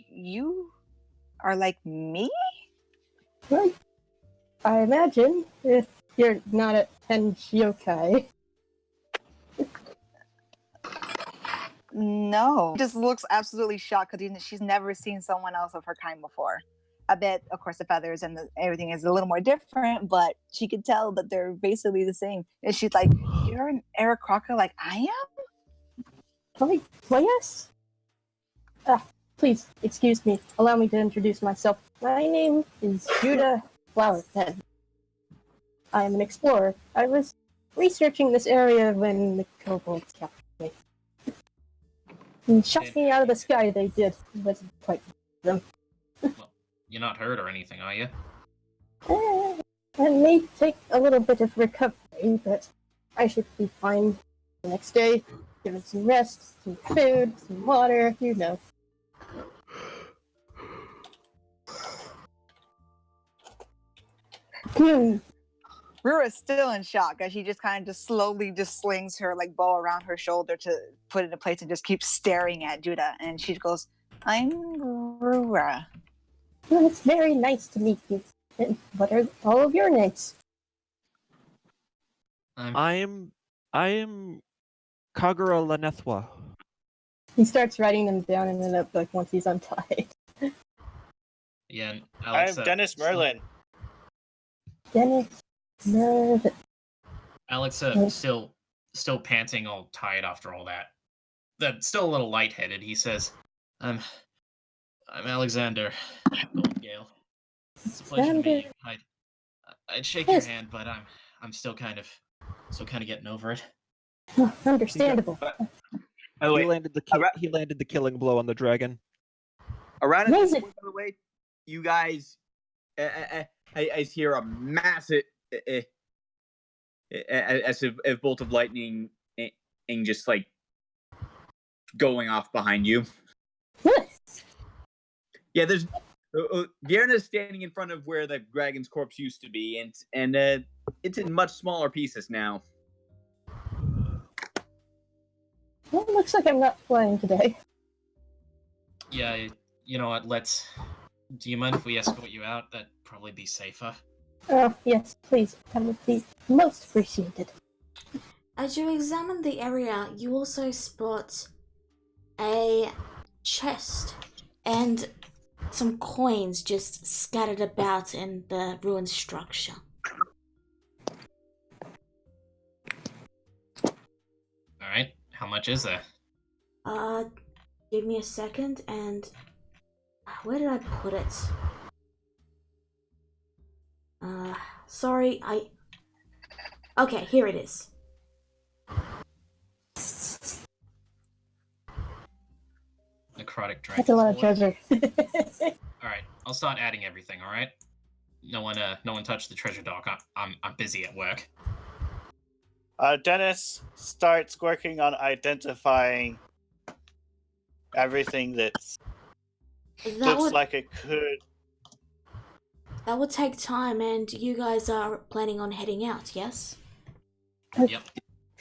"You are like me?" Well, I imagine if you're not at Tenjiokai. No. She just looks absolutely shocked because she's never seen someone else of her kind before. a bit, of course, the feathers and everything is a little more different, but she could tell that they're basically the same. And she's like, "You're an Aarakocra like I am?" Why, yes. Please, excuse me. Allow me to introduce myself. My name is Judah Flowerhead. I am an explorer. I was researching this area when the kobolds captured me. And shot me out of the sky, they did. It wasn't quite them. Well, you're not hurt or anything, are you? It may take a little bit of recovery, but I should be fine the next day. Give it some rest, some food, some water, you know. Rura's still in shock as she just kind of just slowly just slings her like bow around her shoulder to put it into place and just keeps staring at Judah. And she goes, "I'm Rura." Well, it's very nice to meet you. And what are all of your names? I am Kagura Lanethwa. He starts writing them down in a notebook once he's untied. Yeah, and I'm Alexa. Dennis Merlin. Dennis Merlin. Alexa still panting, all tired after all that. Still a little lightheaded. He says, I'm Alexander Gale. It's a pleasure to meet you. I'd shake your hand, but I'm still kind of getting over it. Understandable. By the way, He landed the killing blow on the dragon. around at Yes, this point, by the way, you guys, I hear a massive, as if a bolt of lightning, and just like going off behind you. Yeah, there's Vierna's standing in front of where the dragon's corpse used to be, and it's in much smaller pieces now. Well, it looks like I'm not flying today. Yeah, you know what? Do you mind if we escort you out? That'd probably be safer. Oh, yes, please. That would be most appreciated. As you examine the area, you also spot a chest and some coins just scattered about in the ruined structure. Alright, how much is there? Give me a second, and where did I put it? Sorry, okay, here it is. Necrotic dragon. That's a lot of treasure. Alright, I'll start adding everything, alright? No one touch the treasure dock. I'm busy at work. Dennis starts working on identifying everything that looks like it could. That would take time, and you guys are planning on heading out, yes? Yep.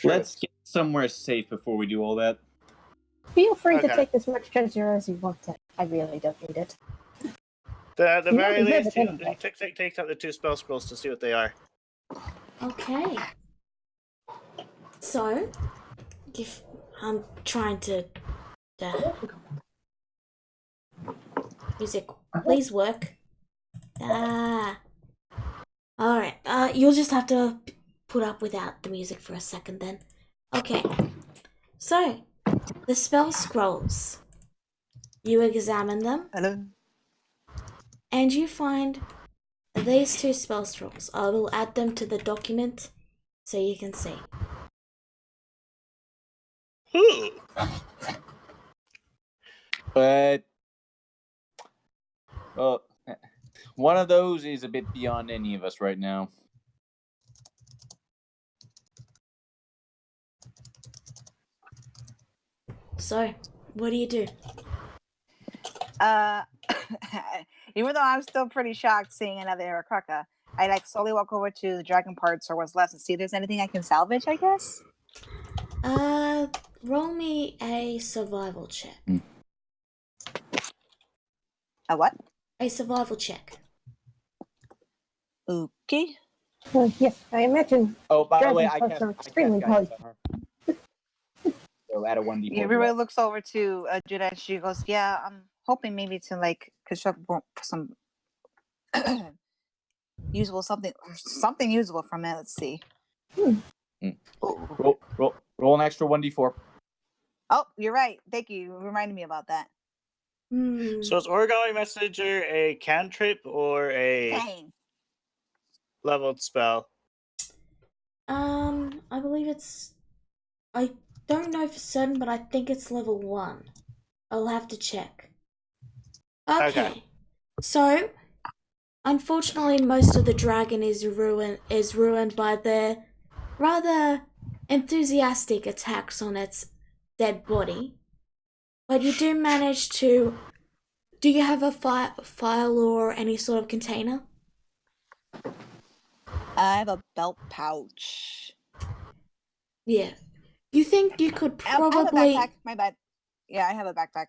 Let's get somewhere safe before we do all that. Feel free to take as much treasure as you want. I really don't need it. The You very don't deserve least, it anyway. take out the 2 spell scrolls to see what they are. Okay. So, if I'm trying to... music, please work. Alright, you'll just have to put up without the music for a second then. Okay. So, the spell scrolls. You examine them. Hello. And you find these 2 spell scrolls. I will add them to the document so you can see. But one of those is a bit beyond any of us right now. So, what do you do? Even though I'm still pretty shocked seeing another Aarakocra, I like slowly walk over to the dragon parts or what's left and see if there's anything I can salvage, I guess. Roll me a survival check. A what? A survival check. Okay. Yes, I imagine. Oh, by the way, dragon I parts are cast extremely guidance valuable. on her. So add a 1d4. Yeah, everybody looks over to Judah and she goes, "Yeah, I'm hoping maybe to like construct some usable something usable from it. Let's see. Roll an extra 1d4. Oh, you're right. Thank you. You reminded me about that. So is Origami Messenger a cantrip or a Dang. leveled spell? I believe it's. I don't know for certain, but I think it's level 1. I'll have to check. Okay. So, unfortunately, most of the dragon is ruined by the rather enthusiastic attacks on its dead body. But you do manage to. Do you have a file or any sort of container? I have a belt pouch. Yeah. You think you could I have a probably. backpack. My bad. Yeah, I have a backpack.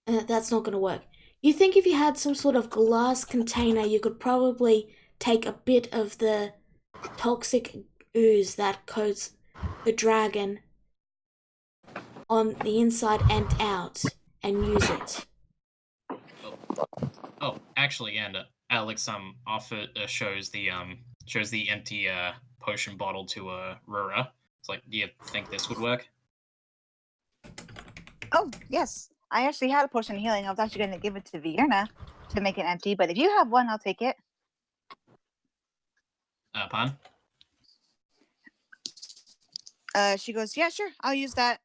That's not gonna work. You think if you had some sort of glass container, you could probably take a bit of the toxic ooze that coats the dragon on the inside and out and use it. Oh, actually, and Alex shows the empty potion bottle to Rura. It's like, do you think this would work? Oh, yes. I actually had a potion of healing. I was actually going to give it to Vierna to make it empty, but if you have one, I'll take it. Pardon? She goes, yeah, sure, I'll use that.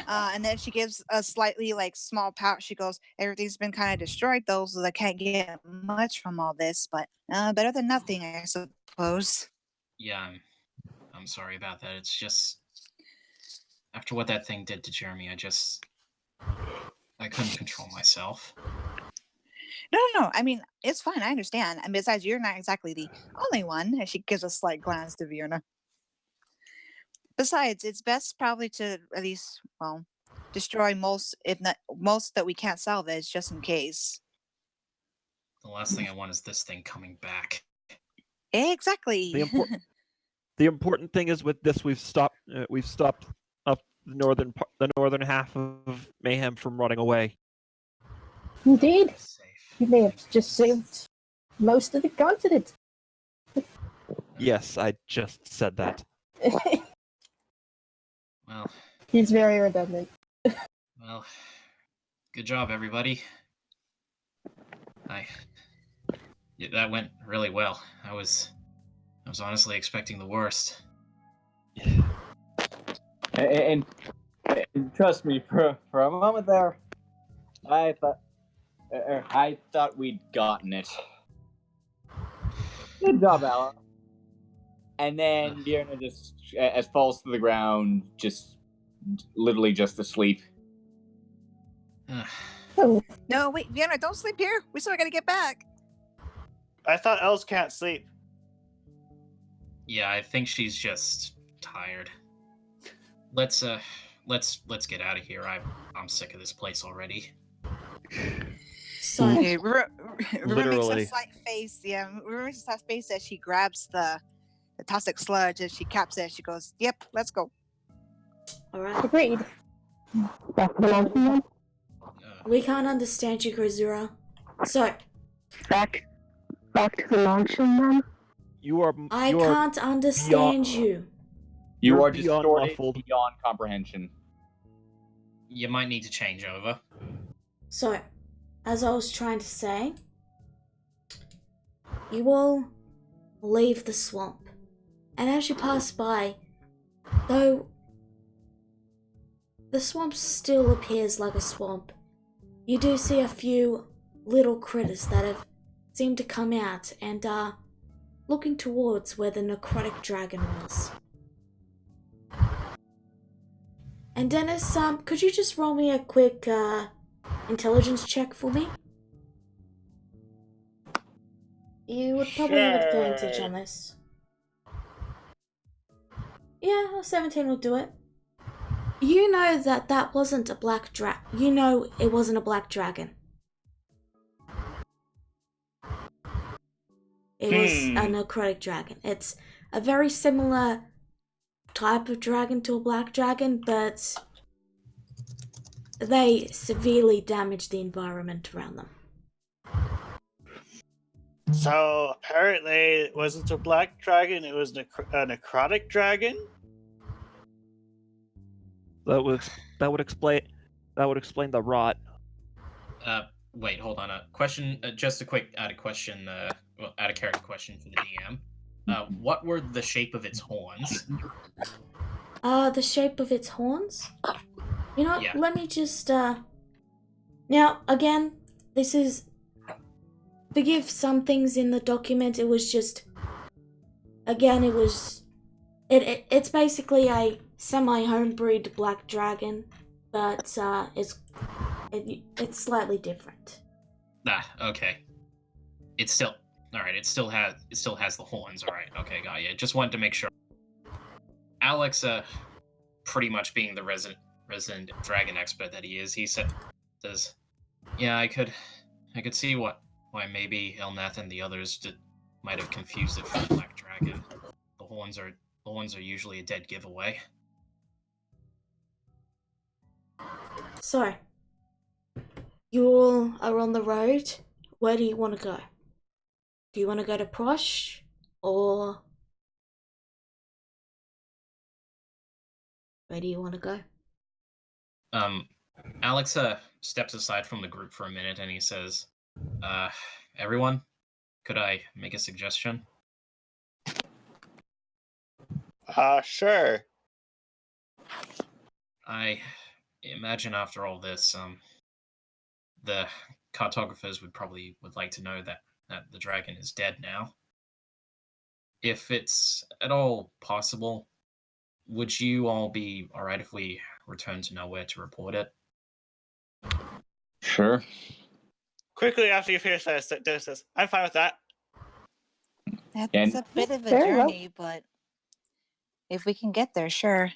And then she gives a slightly small pouch. She goes, everything's been kind of destroyed though, so I can't get much from all this, but better than nothing, I suppose. Yeah, I'm sorry about that. It's just after what that thing did to Jeremy, I couldn't control myself. No. I mean, it's fine. I understand. And besides, you're not exactly the only one. And she gives a slight glance to Vierna. Besides, it's best probably to at least, destroy most, if not most, that we can't salvage, just in case. The last thing I want is this thing coming back. Exactly. The important thing is with this, we've stopped up the northern half of Mayhem from running away. Indeed. Safe. You may have just saved most of the continent. Yes, I just said that. Well, He's very redundant. well, good job, everybody. Yeah, that went really well. I was honestly expecting the worst. And trust me, for a moment there, I thought we'd gotten it. Good job, Ella. And then Vierna just as falls to the ground, literally just asleep. Oh, No, wait, Vierna, don't sleep here. We still gotta get back. I thought elves can't sleep. Yeah, I think she's just tired. Let's get out of here. I'm sick of this place already. So, Okay, Rura makes Literally. a slight face. Yeah, Rura makes a slight face as she grabs the toxic sludge and she caps it. She goes, "Yep, let's go." alright. agreed. Back to the mountain then? We can't understand you, Grazura. So, Back to the mansion then? I can't understand you. You You're are beyond distorted muffled. beyond comprehension. You might need to change over. So, as I was trying to say, you all leave the swamp. And as you pass by, though the swamp still appears like a swamp, you do see a few little critters that have seemed to come out and are looking towards where the necrotic dragon was. And Dennis, could you just roll me a quick intelligence check for me? You would probably have advantage on this. Yeah, a 17 will do it. You know that wasn't a black you know it wasn't a black dragon. It was a necrotic dragon. It's a very similar type of dragon to a black dragon, but they severely damage the environment around them. So apparently, it wasn't a black dragon; it was a necrotic dragon. That would explain the rot. Wait, hold on. A question. Just a quick out of question. Out of character question for the DM. What were the shape of its horns? The shape of its horns? You know, Yeah. let me just, Now, again, this is... Forgive some things in the document, it was just... Again, it was... It's basically a semi-homebreed black dragon, but, it's slightly different. Okay. It's still all right. It still has the horns. All right. Okay, got you. Just wanted to make sure. Alex, pretty much being the resident dragon expert that he is, he says, "Yeah, I could see why maybe Elnath and the others might have confused it for the black dragon. The horns are usually a dead giveaway." So, you all are on the road. Where do you want to go? Do you want to go to Prosh, or where do you want to go? Alex steps aside from the group for a minute and he says, "Everyone, could I make a suggestion?" Sure. I imagine after all this, the cartographers would like to know that the dragon is dead now. If it's at all possible, would you all be all right if we return to nowhere to report it? Sure. Quickly after you finish that, Dennis says, "I'm fine with that." That's And- a bit of a Very well. journey, but if we can get there, sure.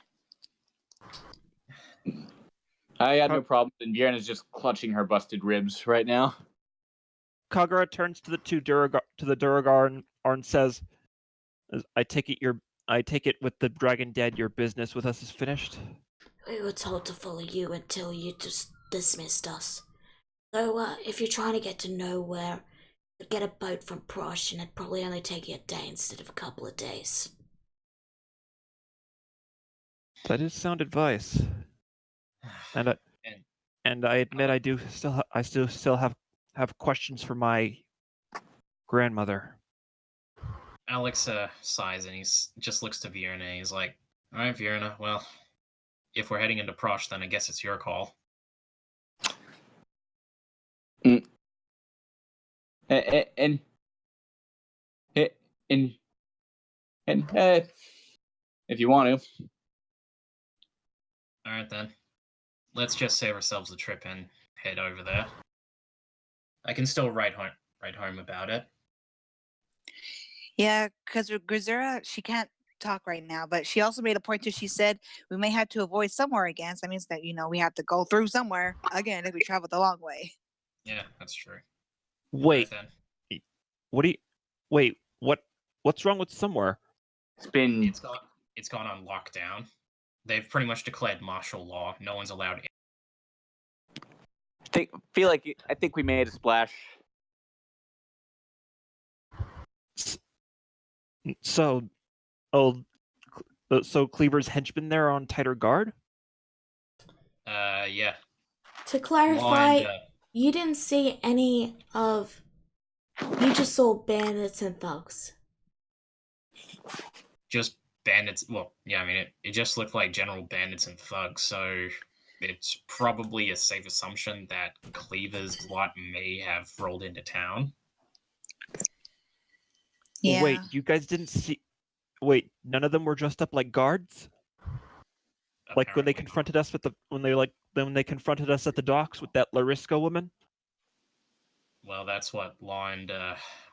I got no problem. And Bjorn is just clutching her busted ribs right now. Kagura turns to the Duragar and says, I take it with the dragon dead, your business with us is finished." We were told to follow you until you just dismissed us. So, if you're trying to get to nowhere, you'd get a boat from Prosh, and it'd probably only take you a day instead of a couple of days. That is sound advice. And I admit I still have questions for my grandmother. Alex sighs and he just looks to Vierna. He's like, "All right, Vierna. Well, if we're heading into Prosh, then I guess it's your call." And if you want to. All right then. Let's just save ourselves the trip and head over there. I can still write home about it. Yeah, because Grizera, she can't talk right now, but she also made a point too. She said we may have to avoid somewhere again. So that means that, we have to go through somewhere again if we travel the long way. Yeah, that's true. Wait, All right, then. What's wrong with somewhere? It's gone on lockdown. They've pretty much declared martial law. No one's allowed in. I think we made a splash. So Cleaver's henchmen there are on tighter guard? Yeah. To clarify, you didn't see any of... You just saw bandits and thugs. Just bandits. Well, yeah, I mean, it just looked like general bandits and thugs, so it's probably a safe assumption that Cleaver's lot may have rolled into town. Yeah. Wait, you guys didn't see... Wait, none of them were dressed up like guards? Like when they confronted us when they confronted us at the docks with that Lariska woman? Well, that's what Law and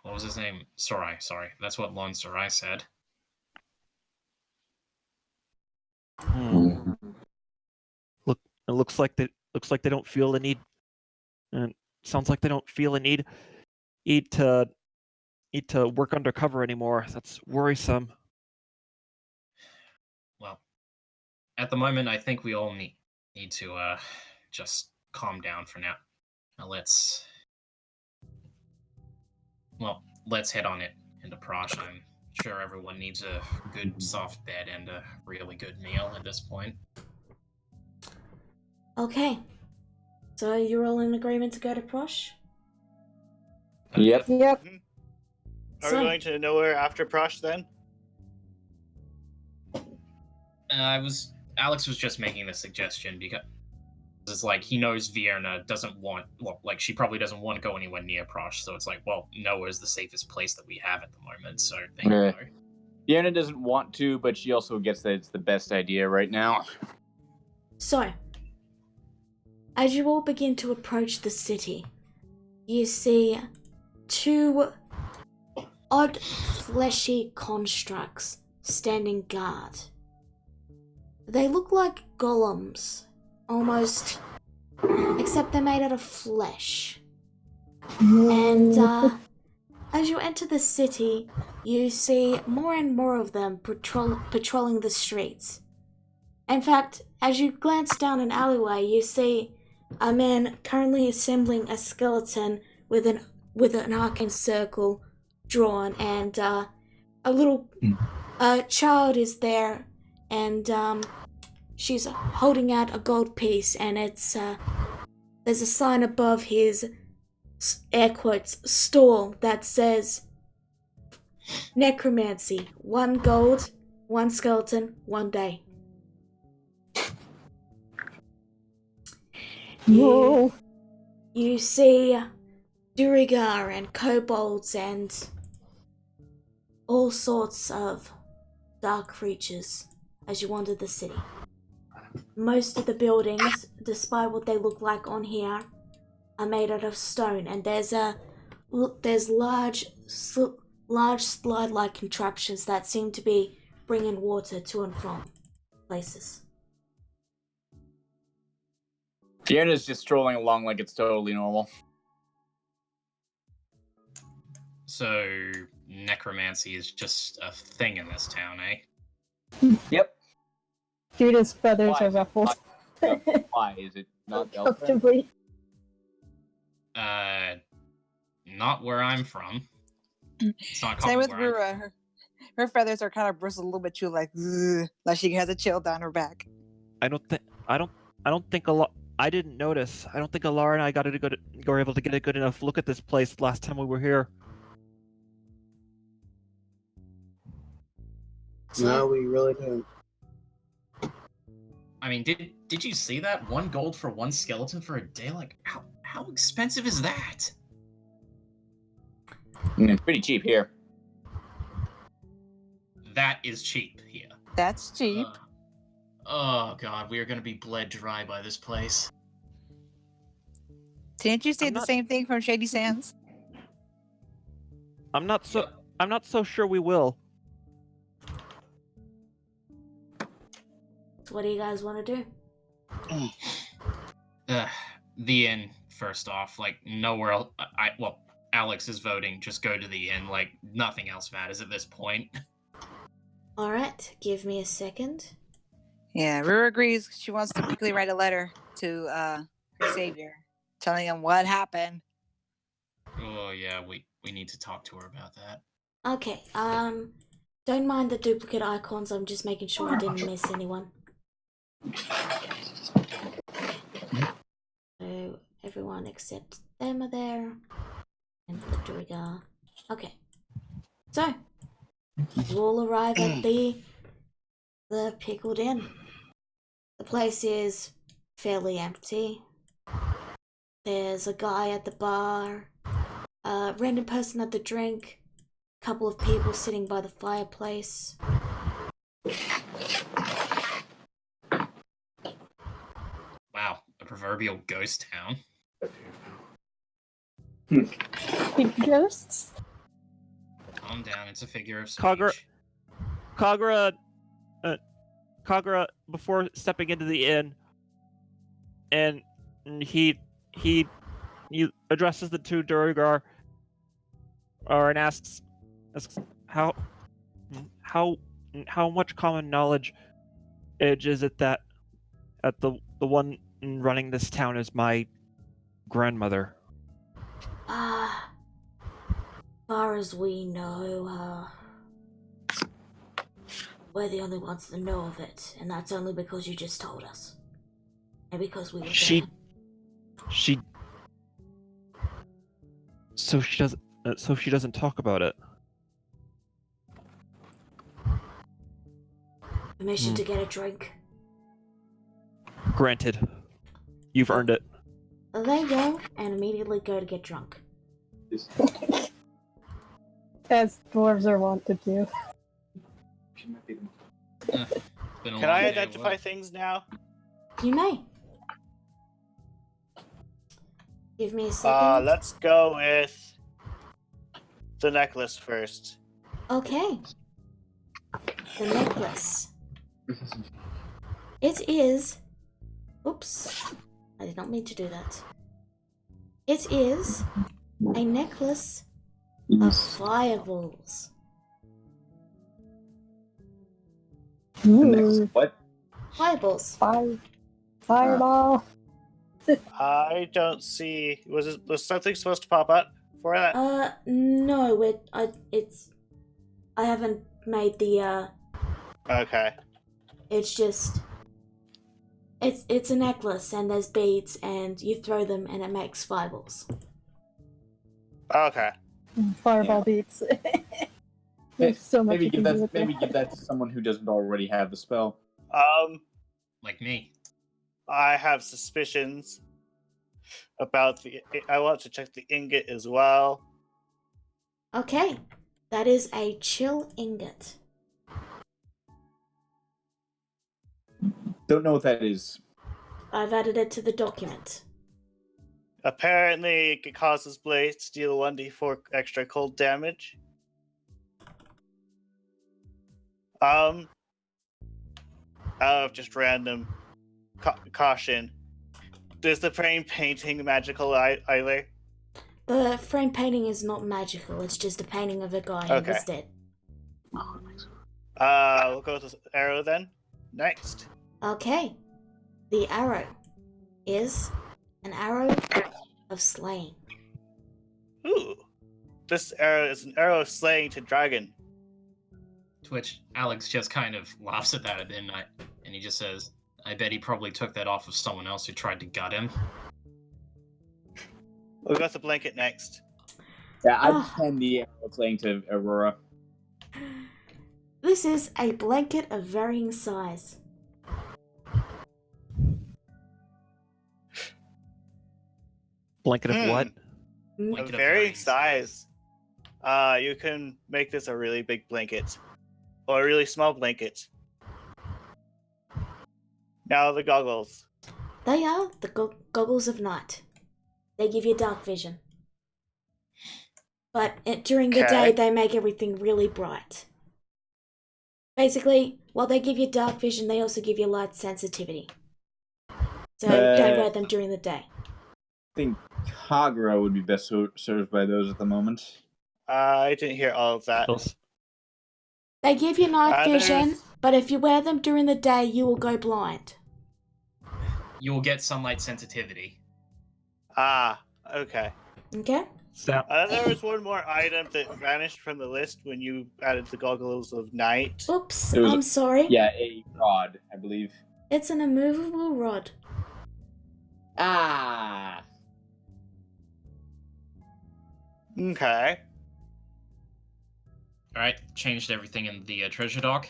what was his name? Sorry. That's what Law and Sarai said. Look, it looks like they don't feel the need. And sounds like they don't feel a need to work undercover anymore. That's worrisome. Well, at the moment, I think we all need to just calm down for now. Now let's let's head on it into Prosh. I'm sure everyone needs a good soft bed and a really good meal at this point. Okay. So you're all in agreement to go to Prosh? Yep. Yep. Are So- we going to nowhere after Prosh then? Alex was just making the suggestion because it's like he knows Vienna doesn't want, well, like she probably doesn't want to go anywhere near Prosh, so it's like, well, nowhere's the safest place that we have at the moment, so there you Yeah. go. Fiona doesn't want to, but she also gets that it's the best idea right now. So, as you all begin to approach the city, you see two odd fleshy constructs standing guard. They look like golems, almost, except they're made out of flesh. And as you enter the city, you see more and more of them patrolling the streets. In fact, as you glance down an alleyway, you see a man currently assembling a skeleton with an arcane circle drawn, and a little child is there, and she's holding out a gold piece, and it's there's a sign above his air quotes stall that says necromancy, 1 gold, 1 skeleton, 1 day. Whoa. You see Durigar and kobolds and all sorts of dark creatures as you wander the city. Most of the buildings, despite what they look like on here, are made out of stone, and there's large slide-like contraptions that seem to be bringing water to and from places. Fiona's just strolling along like it's totally normal. So, necromancy is just a thing in this town, eh? Yep. Judah's feathers Why? are ruffled. Why is it not Delta? Comfortably. Not where I'm from. It's not Same common with where I'm Rura. Her feathers are kind of bristled a little bit too, like she has a chill down her back. I don't think I didn't notice. I don't think Alara and I were able to get a good enough look at this place last time we were here. No, we really didn't. I mean, did you see that? 1 gold for 1 skeleton for a day? Like, how expensive is that? Pretty cheap here. That is cheap here. That's cheap. Oh god, we are gonna be bled dry by this place. Didn't you say I'm the not- same thing from Shady Sands? I'm not so sure we will. So what do you guys want to do? The inn, first off. Like, nowhere else. Alex is voting. Just go to the inn. Like, nothing else matters at this point. Alright, give me a second. Yeah, Rura agrees. She wants to quickly write a letter to her savior, telling him what happened. Oh, yeah, we need to talk to her about that. Okay, don't mind the duplicate icons, I'm just making sure I didn't miss anyone. So, everyone except them are there, and the Durigar. Okay, so, you all arrive at the Pickled Inn. The place is fairly empty. There's a guy at the bar, a random person at the drink, a couple of people sitting by the fireplace. Wow, a proverbial ghost town. Ghosts? Calm down, it's a figure of speech. Kagura, before stepping into the inn, and he addresses the two Durigar, and asks how much common knowledge is it that the one running this town is my grandmother. far as we know, we're the only ones that know of it, and that's only because you just told us. And because we were She there. so she doesn't talk about it. Permission to get a drink. Granted. You've earned it. They go and immediately go to get drunk. As dwarves are wont to do. Can I identify things now? You may. Give me a second. Let's go with the necklace first. Okay. The necklace. It is... Oops. I did not mean to do that. It is a necklace of fireballs. Ooh, What? Fireballs. fireball. I don't see. Was something supposed to pop up for that? No, I haven't made the, Okay. it's just... It's a necklace, and there's beads, and you throw them, and it makes fireballs. Okay. Fireball beats. There's so much Maybe you give can do that. with Maybe that. give that to someone who doesn't already have the spell. Like me. I have suspicions about the. I want to check the ingot as well. Okay. That is a chill ingot. Don't know what that is. I've added it to the document. Apparently, it causes blades to deal 1d4 extra cold damage. Out of just random caution. Does the frame painting magical either? The frame painting is not magical, it's just a painting of a guy who Okay. was dead. We'll go with the arrow then. Next. Okay. The arrow is an arrow of slaying. Ooh. This arrow is an arrow of slaying to dragon. To which Alex just kind of laughs at that, and he just says, I bet he probably took that off of someone else who tried to gut him. We'll go with the blanket next. Yeah, I'd Ah. hand the arrow playing to Aurora. This is a blanket of varying size. Blanket of what? Mm, Blanket A of varying varying size. You can make this a really big blanket. Or a really small blanket. Now the goggles. They are the goggles of night. They give you dark vision. But during the day, Okay. they make everything really bright. Basically, while they give you dark vision, they also give you light sensitivity. So don't wear them during the day. I think Kagura would be best served by those at the moment. I didn't hear all of that. They give you night vision, There's- but if you wear them during the day, you will go blind. You will get sunlight sensitivity. Okay. Okay? So, There was one more item that vanished from the list when you added the goggles of night. Oops, It was- I'm sorry. Yeah, a rod, I believe. It's an immovable rod. Ah. Okay. Alright, changed everything in the treasure dock.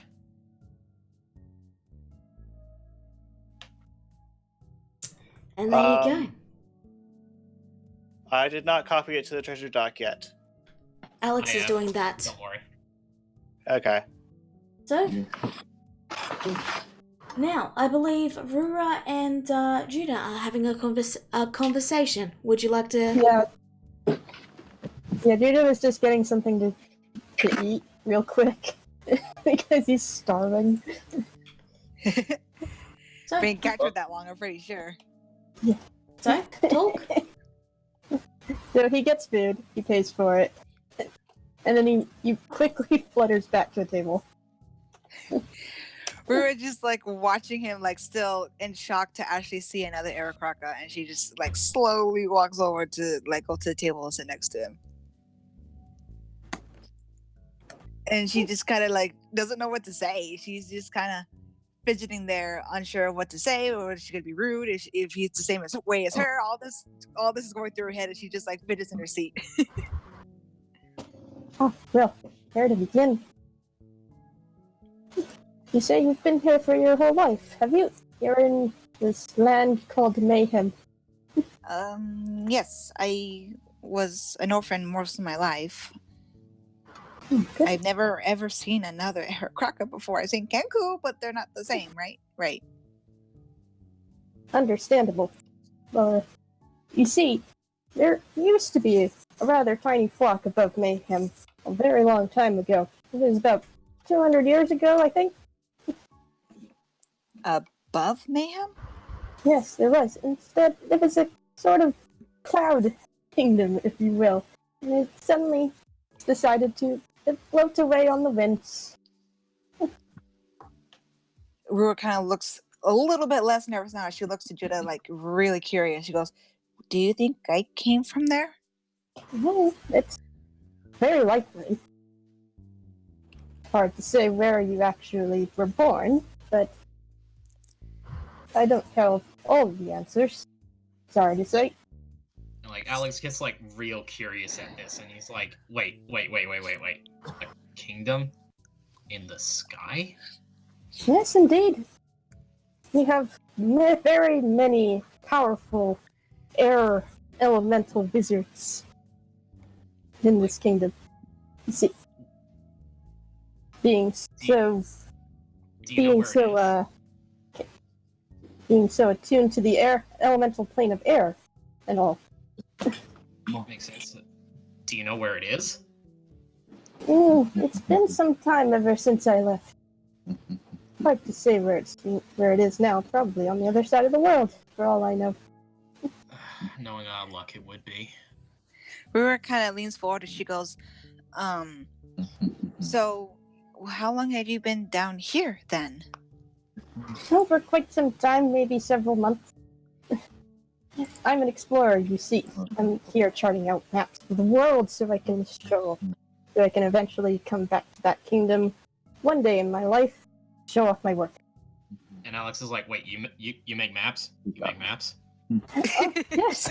And there you go. I did not copy it to the treasure dock yet. Alex I is have. doing that. Don't worry. Okay. So, now, I believe Rura and Judah are having a conversation. Would you like to... Yeah. Yeah, Judah was just getting something to eat real quick. Because he's starving. So, Being captured that long, I'm pretty sure. so talk. So he gets food, he pays for it, and then he quickly flutters back to the table. We were just like watching him, like still in shock to actually see another Aarakocra, and she just like slowly walks over to like go to the table and sit next to him. And she just kind of like doesn't know what to say. She's just kind of fidgeting there, unsure of what to say, or is she gonna be rude? If he's the same way as her, all this is going through her head, and she just like fidgets in her seat. Oh, well, where to begin? You say you've been here for your whole life, have you? You're in this land called Mayhem. Yes, I was an orphan most of my life. Good. I've never ever seen another cracker before. I've seen Kenku, but they're not the same, right? Right. Understandable. You see, there used to be a rather tiny flock above Mayhem a very long time ago. It was about 200 years ago, I think. Above Mayhem? Yes, there was. Instead, it was a sort of cloud kingdom, if you will. And it suddenly decided to float away on the winds. Rua kind of looks a little bit less nervous now. She looks to Judah like really curious. She goes, "Do you think I came from there?" Well, it's very likely. Hard to say where you actually were born, but I don't have all of the answers. Sorry to say. And, like, Alex gets, like, real curious at this, and he's like, wait. A kingdom in the sky? Yes, indeed. We have very many powerful air elemental wizards in this kingdom. You see, being so attuned to the air elemental plane of air and all. Makes sense. Do you know where it is? It's been some time ever since I left. Hard to say where it is now. Probably on the other side of the world, for all I know. Knowing our luck, it would be. Rura kind of leans forward and she goes, so how long have you been down here then? For quite some time, maybe several months. I'm an explorer, you see. I'm here charting out maps of the world so I can eventually come back to that kingdom one day in my life, show off my work. And Alex is like, wait, you make maps? You make maps? Oh, yes.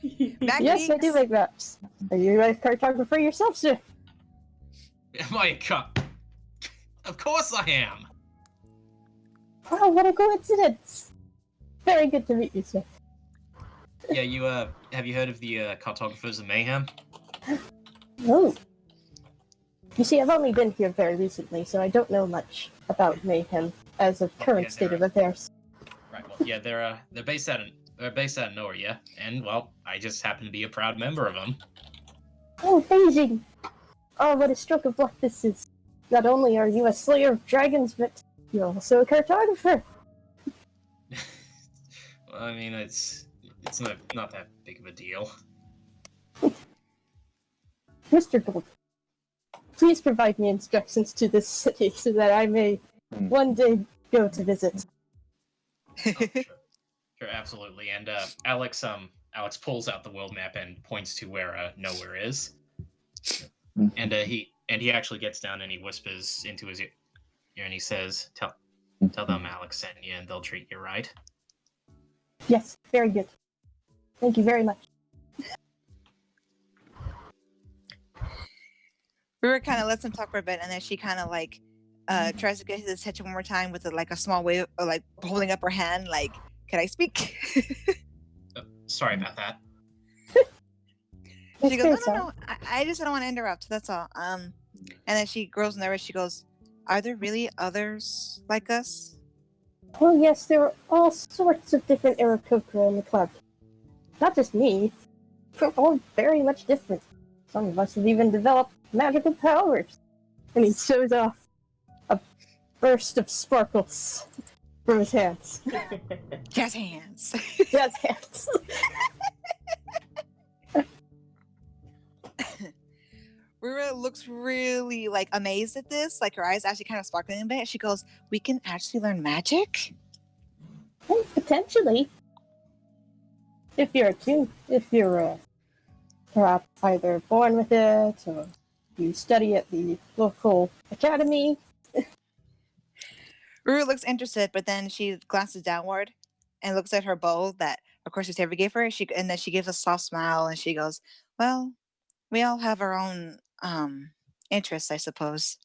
Yes, I do make maps. Are you a cartographer yourself, sir? Am I a cop? Of course I am! Wow, what a coincidence! Very good to meet you, sir. Yeah, you, have you heard of the, cartographers of Mayhem? Oh. You see, I've only been here very recently, so I don't know much about Mayhem as a current state of affairs. Right, well, yeah, they're based out of Noria, and, well, I just happen to be a proud member of them. Oh, amazing! Oh, what a stroke of luck this is. Not only are you a slayer of dragons, but you're also a cartographer. Well, I mean, it's not that big of a deal. Mr. Gold, please provide me instructions to this city so that I may one day go to visit. Oh, sure, absolutely. And Alex pulls out the world map and points to where nowhere is. And he actually gets down and he whispers into his ear and he says, "Tell them Alex sent you, and they'll treat you right." Yes, very good. Thank you very much. Rura kind of lets him talk for a bit, and then she kind of like tries to get his attention one more time with a small wave, or like holding up her hand, like, "Can I speak?" Sorry about that. She goes, "No. I just don't want to interrupt. That's all." And then she grows nervous. She goes, "Are there really others like us?" Oh yes, there are all sorts of different Aarakocra in the club. Not just me. We're all very much different. Some of us have even developed magical powers. And he shows off a burst of sparkles from his hands. Jazz hands. Jazz hands. Rura looks really like amazed at this. Like her eyes actually kind of sparkling a bit. She goes, "We can actually learn magic?" Well, potentially. If you're attuned, if you're perhaps either born with it, or You study at the local academy. Ruru looks interested, but then she glances downward and looks at her bow that, of course, her savior gave her. And then she gives a soft smile and she goes, "Well, we all have our own interests, I suppose."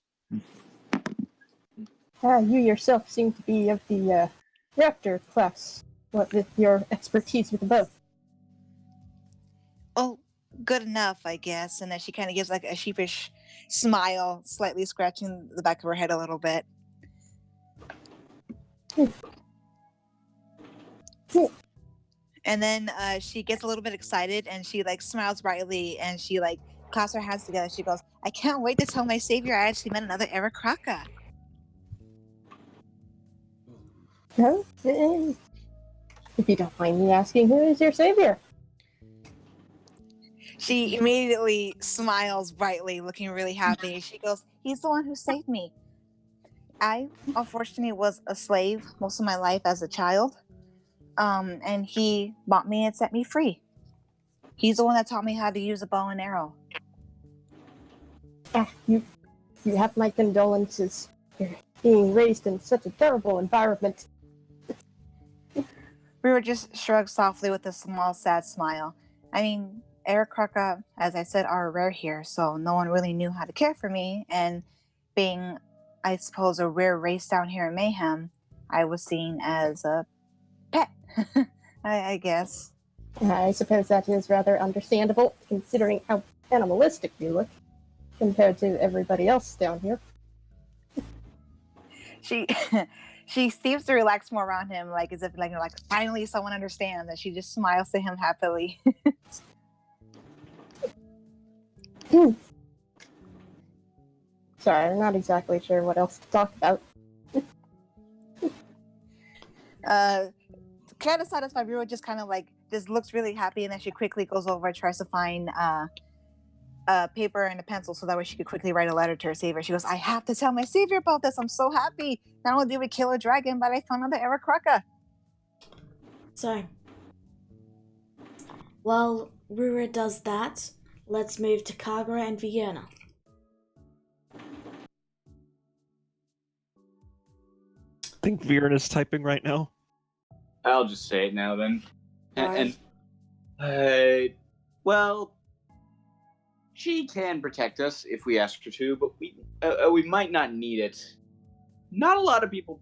You yourself seem to be of the raptor class. What with your expertise with the bow? "Oh, good enough, I guess." And then she kind of gives like a sheepish smile, slightly scratching the back of her head a little bit. And then she gets a little bit excited and she like smiles brightly and she like clasps her hands together. She goes, "I can't wait to tell my savior I actually met another Aarakocra." Huh? If you don't mind me asking, who is your savior? She immediately smiles brightly, looking really happy. She goes, "He's the one who saved me. I, unfortunately, was a slave most of my life as a child. And he bought me and set me free. He's the one that taught me how to use a bow and arrow." You have my condolences. You're being raised in such a terrible environment. Ruru just shrugs softly with a small, sad smile. I mean, Aarakocra, as I said, are rare here, so no one really knew how to care for me. And being, I suppose, a rare race down here in Mayhem, I was seen as a pet, I guess. I suppose that is rather understandable, considering how animalistic you look compared to everybody else down here. She she seems to relax more around him, like as if like finally someone understands, and she just smiles to him happily. Sorry, I'm not exactly sure what else to talk about. Kind of satisfied, Ruru just kind of like just looks really happy, and then she quickly goes over and tries to find a paper and a pencil so that way she could quickly write a letter to her savior. She goes, "I have to tell my savior about this. I'm so happy. Not only did we kill a dragon, but I found another Aarakocra." So, while Rura does that, let's move to Kagura and Vienna. I think Viren is typing right now. I'll just say it now then. Alright. Well, she can protect us if we ask her to, but we might not need it. Not a lot of people.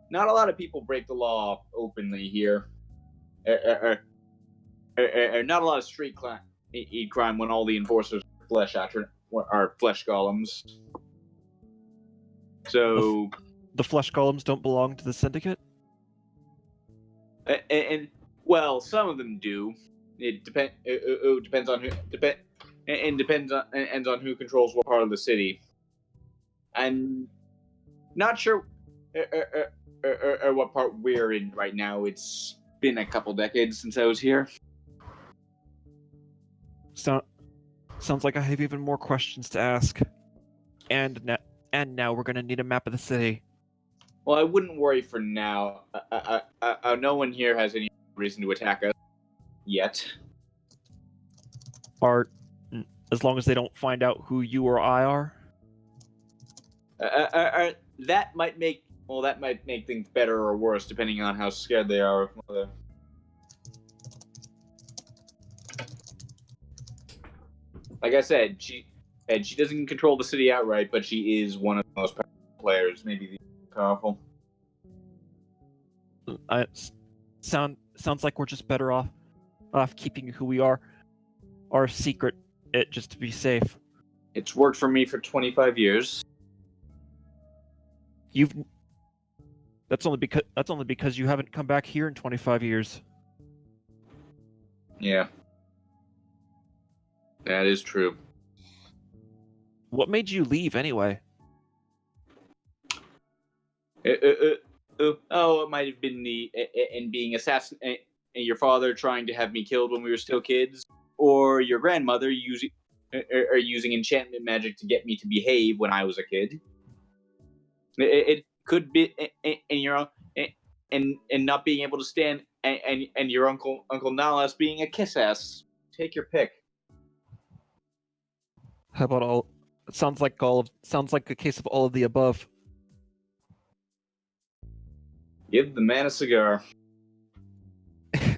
Not a lot of people break the law openly here. Not a lot of street crime when all the enforcers are flesh golems. So The flesh golems don't belong to the syndicate? and well, some of them do. It depends on who depends on who controls what part of the city. I'm not sure what part we're in right now. It's been a couple decades since I was here. Sounds like I have even more questions to ask. And now we're gonna need a map of the city. Well, I wouldn't worry for now. No one here has any reason to attack us yet. As long as they don't find out who you or I are. That might make things better or worse depending on how scared they are of Mother. Like I said, she doesn't control the city outright, but she is one of the most powerful players, maybe the most powerful. Sounds like we're just better off keeping who we are, our secret, just to be safe. It's worked for me for 25 years. That's only because you haven't come back here in 25 years. Yeah. That is true. What made you leave anyway? It might have been being assassinated, your father trying to have me killed when we were still kids, or your grandmother using enchantment magic to get me to behave when I was a kid. It could be, and not being able to stand, and your Uncle Nalas being a kiss ass. Take your pick. How about all? It sounds like a case of all of the above. Give the man a cigar.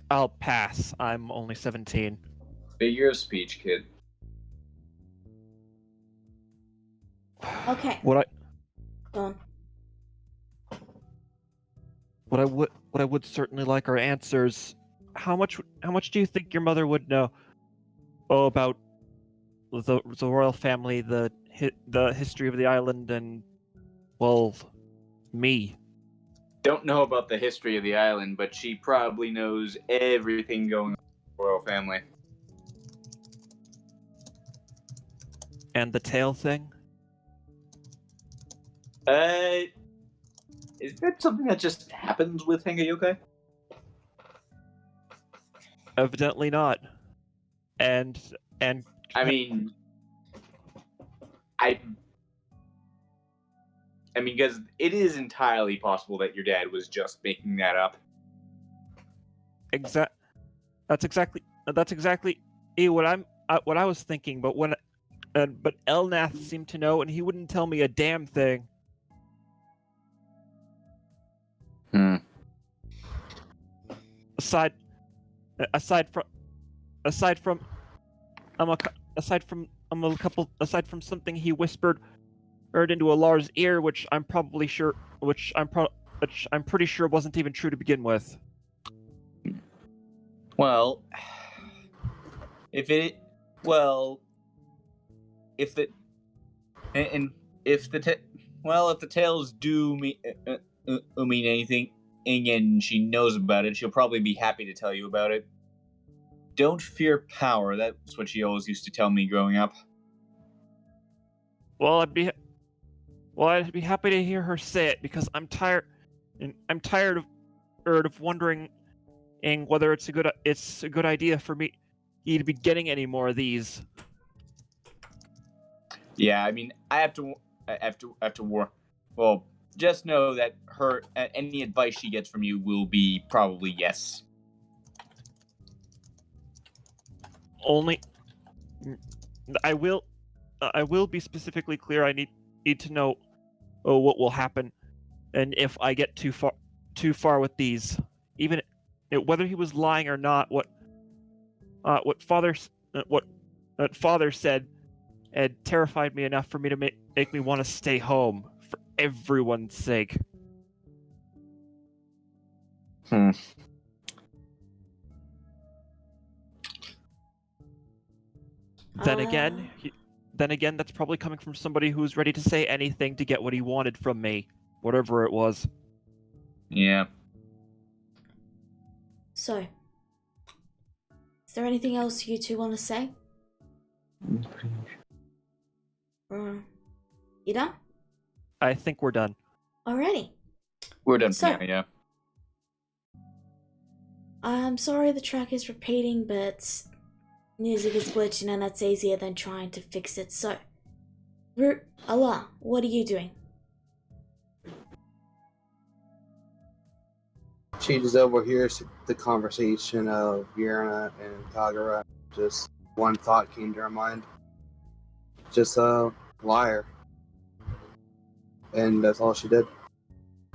I'll pass. I'm only 17. Figure of speech, kid. Okay. What Go on. I would certainly like are answers. How much do you think your mother would know about the royal family, the history of the island, and well, me? Don't know about the history of the island, but she probably knows everything going on in the royal family. And the tail thing? Is that something that just happens with Hengayukai? Evidently not. And I mean, I mean, because it is entirely possible that your dad was just making that up. That's exactly what I was thinking. But but Elnath seemed to know, and he wouldn't tell me a damn thing. Aside from something he whispered into Alar's ear, which I'm pretty sure wasn't even true to begin with. Well, if the tales do mean anything, and she knows about it, she'll probably be happy to tell you about it. Don't fear power. That's what she always used to tell me growing up. Well, I'd be happy to hear her say it, because I'm tired of wondering whether it's a good idea for me to be getting any more of these. Yeah, I mean, I have to war. Well, just know that any advice she gets from you will be probably yes. Only, I will be specifically clear. I need to know what will happen, and if I get too far with these, even whether he was lying or not. What father said had terrified me enough for me to make me want to stay home for everyone's sake. Then again, that's probably coming from somebody who's ready to say anything to get what he wanted from me, whatever it was. Yeah. So, is there anything else you two want to say? You done? I think we're done. Alrighty. We're done So- for now, yeah. I'm sorry the track is repeating, but music is glitching and it's easier than trying to fix it. So, Allah, what are you doing? She just overhears the conversation of Yurina and Kagura. Just one thought came to her mind. Just a liar. And that's all she did.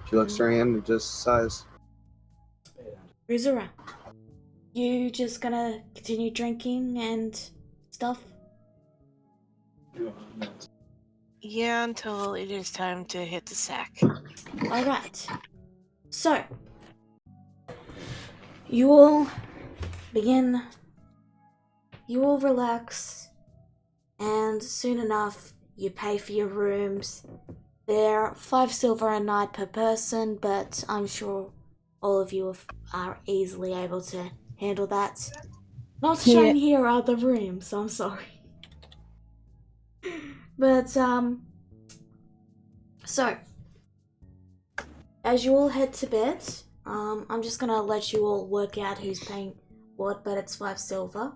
She looks at her hand and just sighs. Ruzura, you just gonna continue drinking and stuff? Yeah, until it is time to hit the sack. Alright. So, you all relax, and soon enough you pay for your rooms. They're 5 silver a night per person, but I'm sure all of you are easily able to handle that. Not showing here are the rooms, so I'm sorry. But, so, as you all head to bed, I'm just gonna let you all work out who's paying what, but it's 5 silver.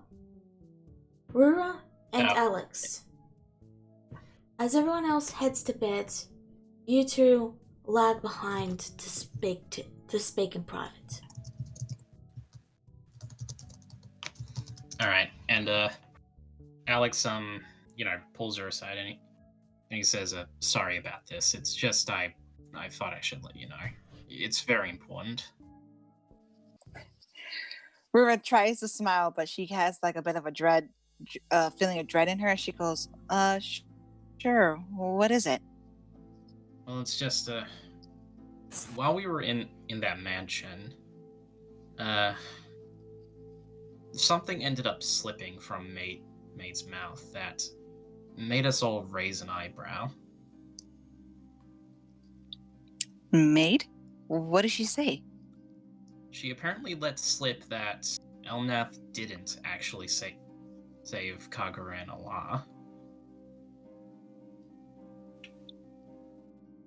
Rura and Alex. As everyone else heads to bed, you two lag behind to speak in private. All right, and Alex, pulls her aside and he says, "Sorry about this. It's just I thought I should let you know. It's very important." Rura tries to smile, but she has like a bit of a feeling of dread in her. She goes, sure. What is it?" Well, it's just while we were in that mansion, something ended up slipping from Maid's mouth that made us all raise an eyebrow. Maid? What did she say? She apparently let slip that Elnath didn't actually save Kagura and Allah.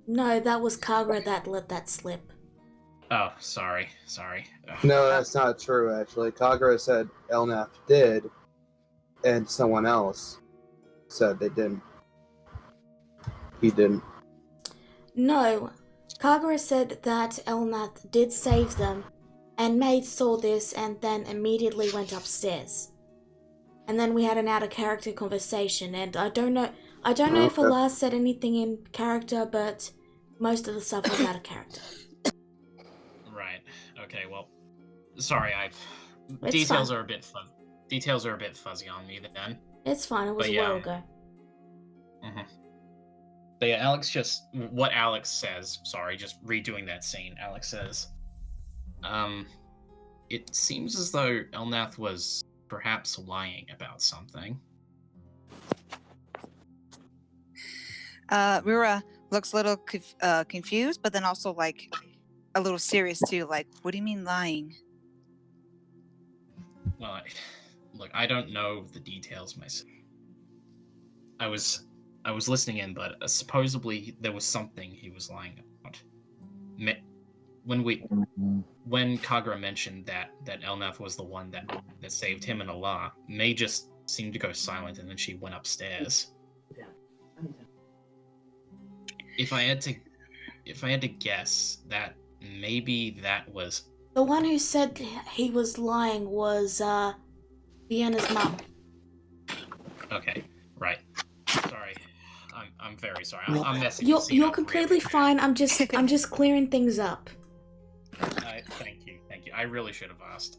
No, that was Kagura that let that slip. Oh, sorry. Ugh. No, that's not true, actually. Kagura said Elnath did, and someone else said they didn't. He didn't. No, Kagura said that Elnath did save them, and Maid saw this and then immediately went upstairs. And then we had an out-of-character conversation, and I don't know if Okay. Allah said anything in character, but most of the stuff was out of character. Right. Okay. Well, sorry. It's Details fine. are a bit Details are a bit fuzzy on me then. It's fine, it was But a yeah. while ago. Mm-hmm. But yeah, what Alex says. Sorry, just redoing that scene. Alex says, "It seems as though Elnath was perhaps lying about something." Rura looks a little confused, but then also like a little serious too. Like, what do you mean lying? Well, look, I don't know the details myself. I was listening in, but supposedly there was something he was lying about. When Kagura mentioned that Elnath was the one that saved him and Allah, May just seemed to go silent, and then she went upstairs. If I had to guess, that maybe that was The one who said he was lying was Vienna's mum. okay. Right. Sorry. I'm very sorry. I'm messing. You're completely fine. I'm just clearing things up. Thank you. I really should have asked.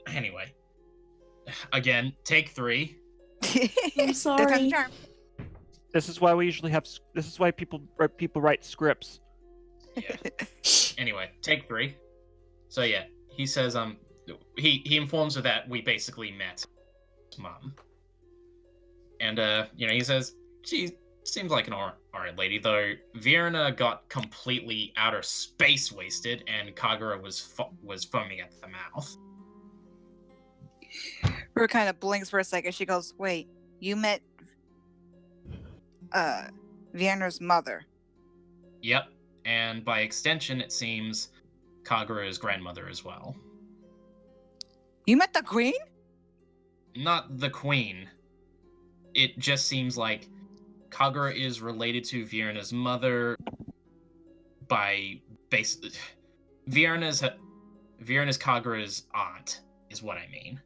Anyway, again, take 3. I'm sorry. This is why we usually have. This is why people write scripts. Yeah. Anyway, take 3. So yeah, he says he informs her that we basically met his mom, and he says she seems like an alright lady, though Vierna got completely outer space wasted, and Kagura was foaming at the mouth. Rura kind of blinks for a second. She goes, "Wait, you met Vienna's mother?" Yep, and by extension, it seems Kagura's grandmother as well. You met the queen? Not the queen. It just seems like Kagura is related to Vierna's mother by basically Vierna's Kagura's aunt is what I mean.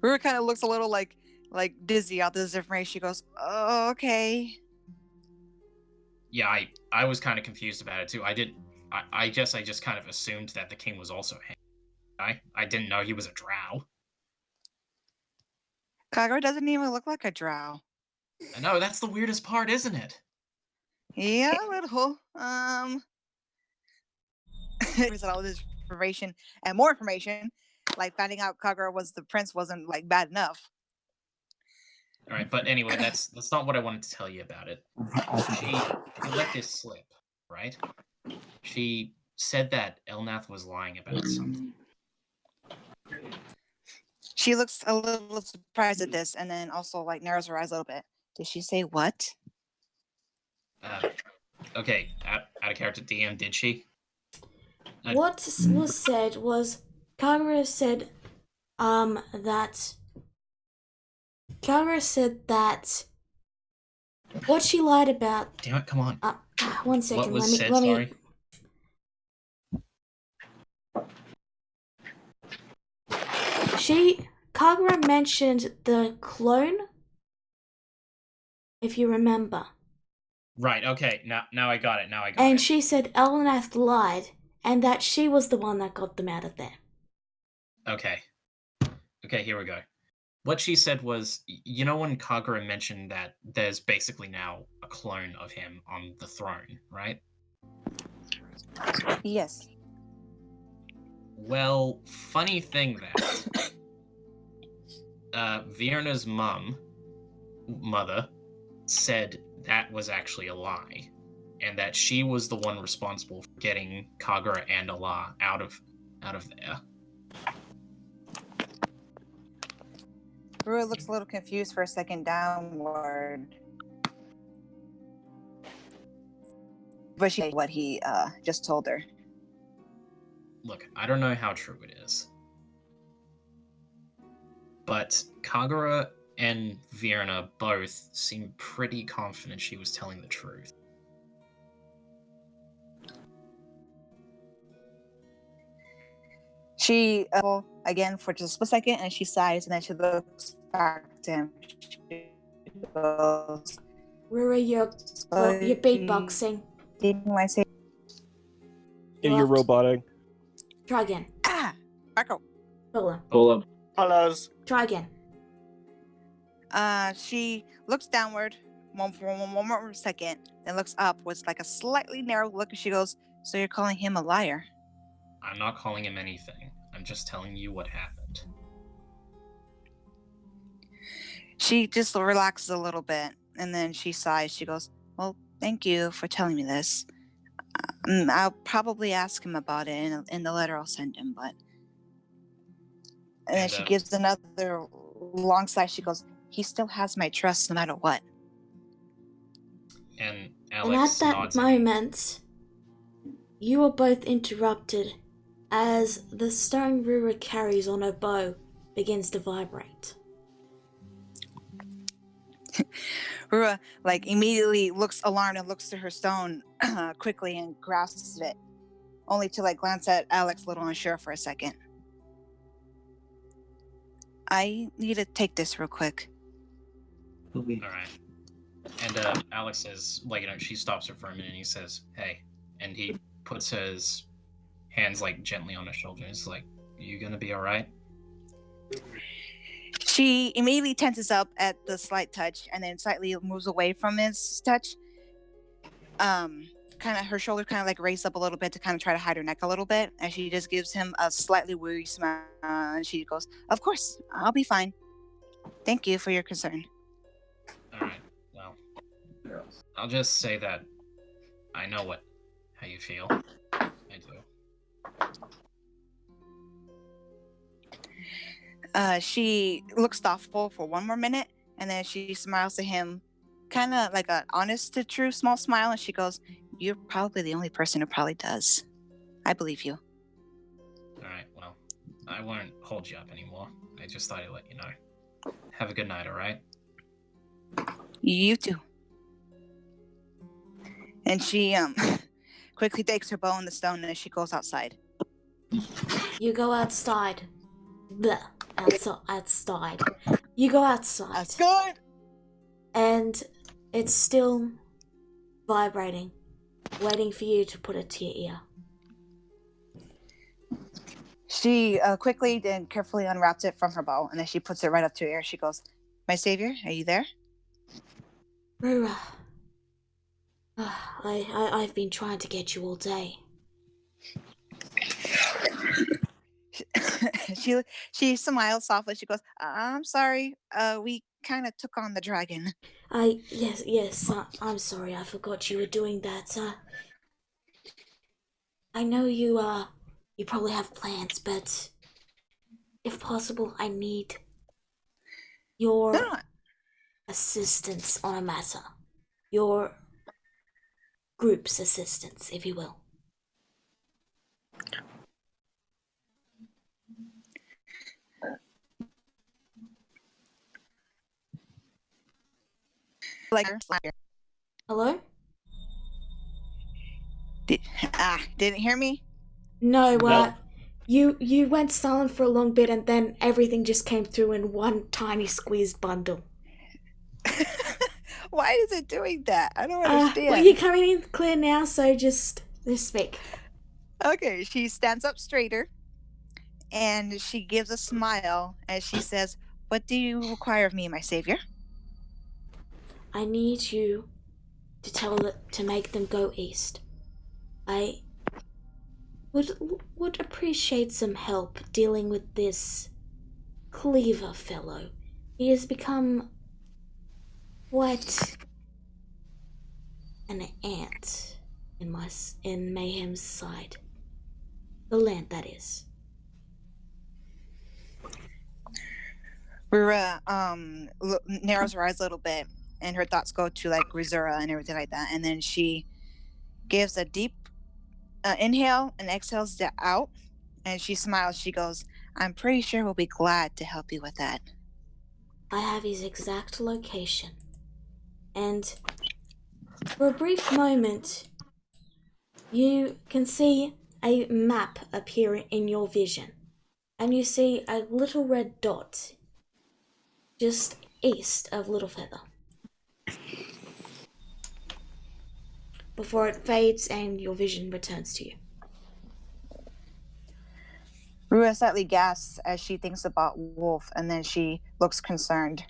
Rura kind of looks a little like dizzy out this information. She goes, "Oh, okay." Yeah, I was kind of confused about it too. I guess I just kind of assumed that the king was also him. I didn't know he was a drow. Kagura doesn't even look like a drow. I know, that's the weirdest part, isn't it? Yeah, a little. All this information and more information, like finding out Kagura was the prince wasn't like bad enough. All right, but anyway, that's not what I wanted to tell you about it. She let this slip, right? She said that Elnath was lying about something. She looks a little surprised at this, and then also like narrows her eyes a little bit. Did she say what? Okay, out of character DM, did she? What was said was Kagura said that what she lied about. Damn it! Come on. 1 second. What was said? Let me. Sorry. Kagura mentioned the clone, if you remember. Right, okay, now I got it, And she said Elnath lied, and that she was the one that got them out of there. Okay. Okay, here we go. What she said was, you know when Kagura mentioned that there's basically now a clone of him on the throne, right? Yes. Well, funny thing that Vierna's mother, said that was actually a lie, and that she was the one responsible for getting Kagura and Allah out of there. Rua looks a little confused for a second downward. But she what he just told her. Look, I don't know how true it is, but Kagura and Vierna both seem pretty confident she was telling the truth. She again for just a second, and she sighs, and then she looks back to him. She goes, Rura, you're beatboxing. Didn't I say? Yeah, you're Left. roboting. Try again. Marco. Pull up. Follows. Try again. She looks downward for one more second, then looks up with like a slightly narrow look, and she goes, "So you're calling him a liar?" I'm not calling him anything. I'm just telling you what happened. She just relaxes a little bit, and then she sighs. She goes, "Well, thank you for telling me this. I'll probably ask him about it in the letter I'll send him, but..." And then she gives another long sigh. She goes, "He still has my trust no matter what." And And Alex at that nods moment, you are both interrupted as the stone Rura carries on her bow begins to vibrate. Rua like immediately looks alarmed and looks to her stone quickly and grasps it, only to like glance at Alex a little unsure for a second. "I need to take this real quick." All right. And Alex says, like, you know, she stops her for a minute, and he says, "Hey," and he puts his hands like gently on her shoulder. He's like, "You gonna be all right?" She immediately tenses up at the slight touch, and then slightly moves away from his touch. Kind of her shoulder kind of like raised up a little bit to kind of try to hide her neck a little bit, and she just gives him a slightly weary smile, and she goes, "Of course, I'll be fine. Thank you for your concern." All right. Well, I'll just say that I know how you feel. I do. She looks thoughtful for one more minute, and then she smiles to him, kind of like an honest to true small smile, and she goes, "You're probably the only person who probably does. I believe you." All right. Well, I won't hold you up anymore. I just thought I'd let you know. Have a good night. All right. "You too." And she quickly takes her bow and the stone, and she goes outside. You go outside. Outside. You go outside. That's good. And it's still vibrating, waiting for you to put it to your ear. She quickly and carefully unwraps it from her bow, and then she puts it right up to her ear. She goes, "My savior, are you there?" Rura, I've been trying to get you all day. She smiles softly. She goes, "I'm sorry. We kind of took on the dragon." Yes. I'm sorry. I forgot you were doing that. I know you probably have plans, but if possible, I need your assistance on a matter. Your group's assistance, if you will. Like, Hello? didn't hear me? No, No. You went silent for a long bit, and then everything just came through in one tiny squeezed bundle. Why is it doing that? I don't Well, understand. you're coming in clear now, so just speak. Okay, she stands up straighter and she gives a smile and she says, "What do you require of me, my savior?" I need you to make them go east. I would appreciate some help dealing with this Cleaver fellow. He has become quite an ant in Mayhem's side. The land, that is. Rura narrows her eyes a little bit and her thoughts go to like Rizura and everything like that. And then she gives a deep inhale and exhales out. And she smiles. She goes, "I'm pretty sure we'll be glad to help you with that." I have his exact location. And for a brief moment, you can see a map appear in your vision. And you see a little red dot just east of Littlefeather. Before it fades and your vision returns to you. Rura slightly gasps as she thinks about Wolf, and then she looks concerned.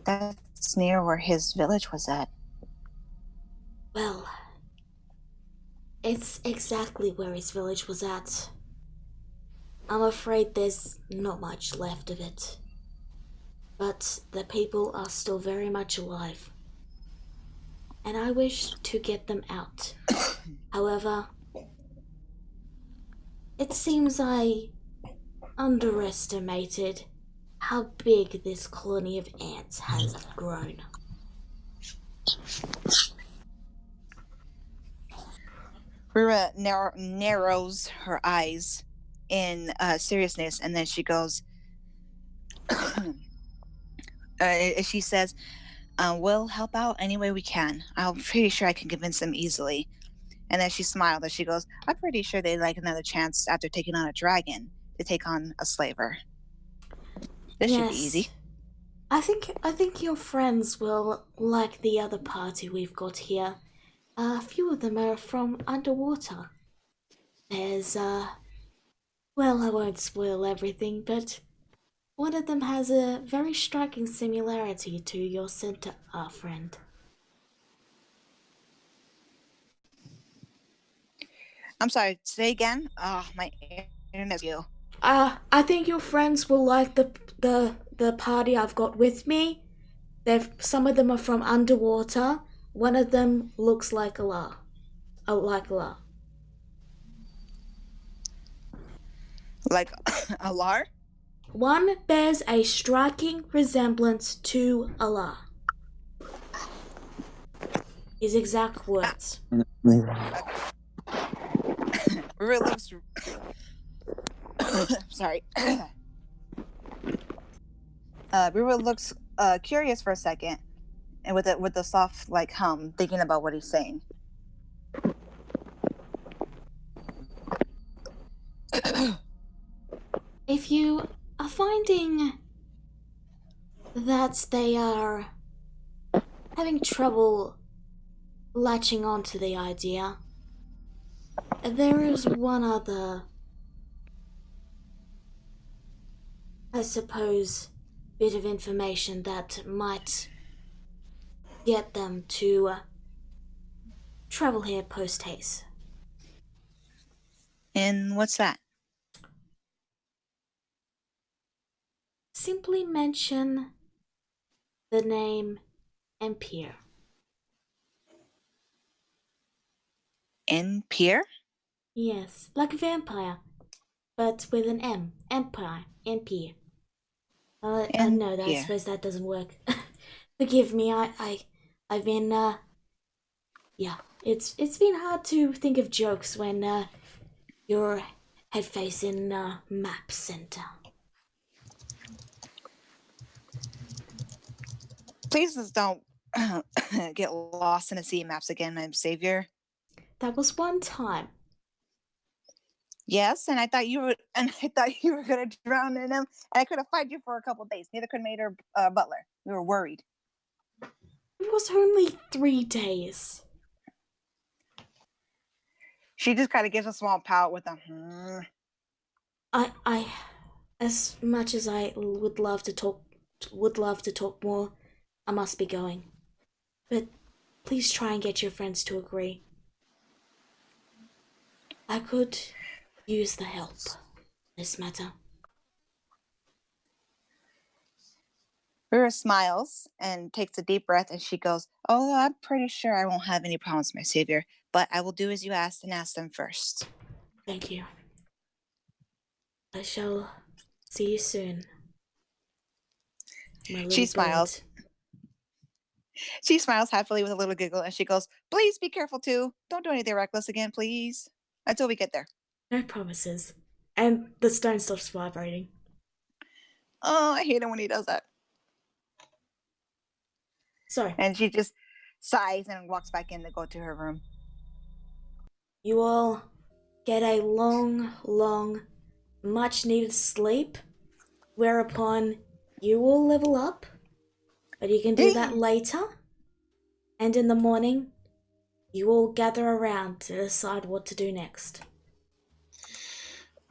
That's near where his village was at. Well, it's exactly where his village was at. I'm afraid there's not much left of it. But the people are still very much alive. And I wish to get them out. However, it seems I underestimated how big this colony of ants has grown. Rura narrows her eyes in seriousness, and then she goes, she says, "We'll help out any way we can. I'm pretty sure I can convince them easily." And then she smiled as she goes, "I'm pretty sure they'd like another chance after taking on a dragon to take on a slaver. This should be easy." I think your friends will like the other party we've got here. A few of them are from underwater. There's well, I won't spoil everything, but one of them has a very striking similarity to your center friend. I'm sorry, say again? Oh, my internet's you. I think your friends will like the party I've got with me. Some of them are from underwater. One of them looks like a la. Oh, like a la. Like a lar? One bears a striking resemblance to Allah. His exact words. Rura looks. Sorry. Rura looks curious for a second, and with the soft like hum, thinking about what he's saying. If you are finding that they are having trouble latching onto the idea, there is one other, I suppose, bit of information that might get them to travel here post haste. And what's that? Simply mention the name Empire. Empire? Yes, like a vampire, but with an M. Empire. Empire. No, I suppose that doesn't work. Forgive me, I've been, yeah, it's been hard to think of jokes when, you're head facing, map center. Please just don't get lost in a sea of maps again, my savior. That was one time. Yes, and I thought you were, and I thought you were gonna drown in him, and I could have fight you for a couple days. Neither could Maid or Butler. We were worried. It was only 3 days. She just kind of gives a small pout with a. I, as much as I would love to talk more, I must be going. But please try and get your friends to agree. I could use the help in this matter. Rura smiles and takes a deep breath, and she goes, "Oh, I'm pretty sure I won't have any problems, my savior. But I will do as you asked and ask them first." Thank you. I shall see you soon. My little She smiles. bird. She smiles happily with a little giggle, and she goes, "Please be careful too. Don't do anything reckless again, please. Until we get there." No promises. And the stone stops vibrating. Oh, I hate it when he does that. So, And she just sighs and walks back in to go to her room. you all get a long, much needed sleep, whereupon you will level up, but you can do that later. And in the morning, you all gather around to decide what to do next.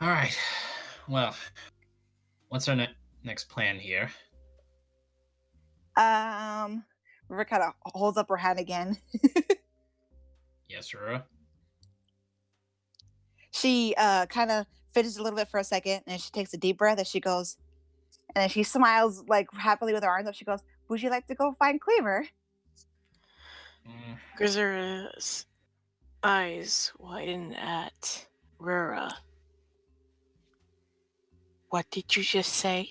All right. Well, what's our next plan here? River kind of holds up her hand again. Yes, Rura? She kind of fidgets a little bit for a second, and she takes a deep breath, and she goes, and then she smiles like happily with her arms up. She goes, "Would you like to go find Cleaver?" Grizera's eyes widen at Rura. What did you just say?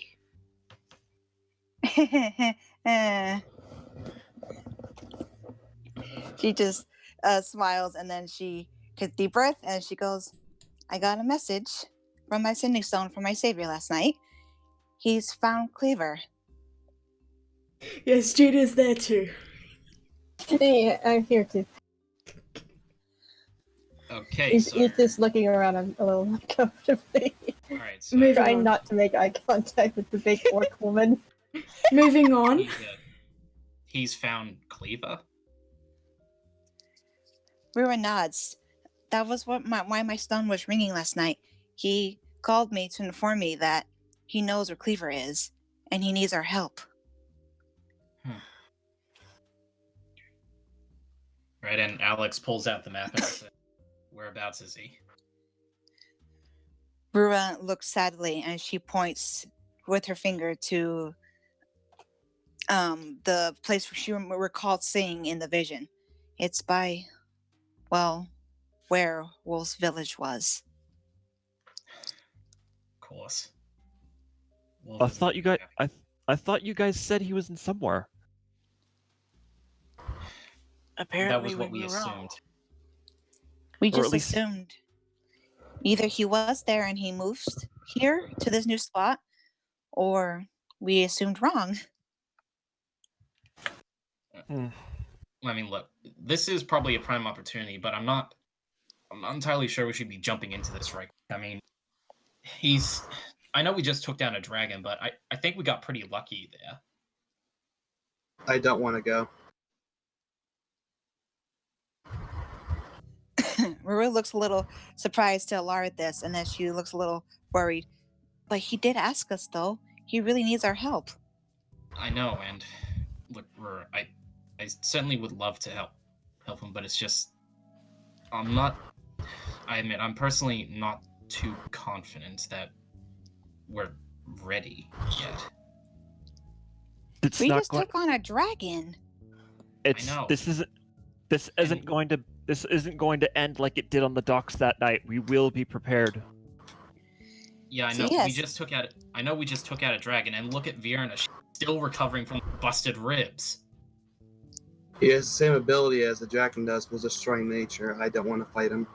She just smiles, and then she takes a deep breath, and she goes, "I got a message from my sending stone from my savior last night. He's found Cleaver." Yes, Juda's there too. Yeah, I'm here too. Okay, He's so... just looking around a little uncomfortably. Alright, so... Moving Trying on. not to make eye contact with the big orc woman. Moving on. He's found Cleaver? Rura nods. That was why my stone was ringing last night. He called me to inform me that he knows where Cleaver is, and he needs our help. Right, and Alex pulls out the map and says, "Whereabouts is he?" Rura looks sadly, and she points with her finger to the place where she recalled seeing in the vision. It's by, well, where Wolf's village was. Of course. I thought you guys said he was in somewhere. Apparently, that was what we were wrong. assumed. We Or just at least- assumed either he was there and he moved here to this new spot, or we assumed wrong. I mean, look, this is probably a prime opportunity, but I'm not entirely sure we should be jumping into this right. I mean, I know we just took down a dragon, but I think we got pretty lucky there. I don't want to go. Rura looks a little surprised to Alar at this, and then she looks a little worried. But he did ask us, though. He really needs our help. I know, and look, I certainly would love to help him, but it's just I admit I'm personally not too confident that we're ready yet. It's We not just going. took on a dragon. It's know. this isn't going to end like it did on the docks that night. We will be prepared. Yeah, I know. Yes. We just took out a dragon, and look at Vierna. She's still recovering from busted ribs. He has the same ability as the dragon does, was destroying nature. I don't want to fight him.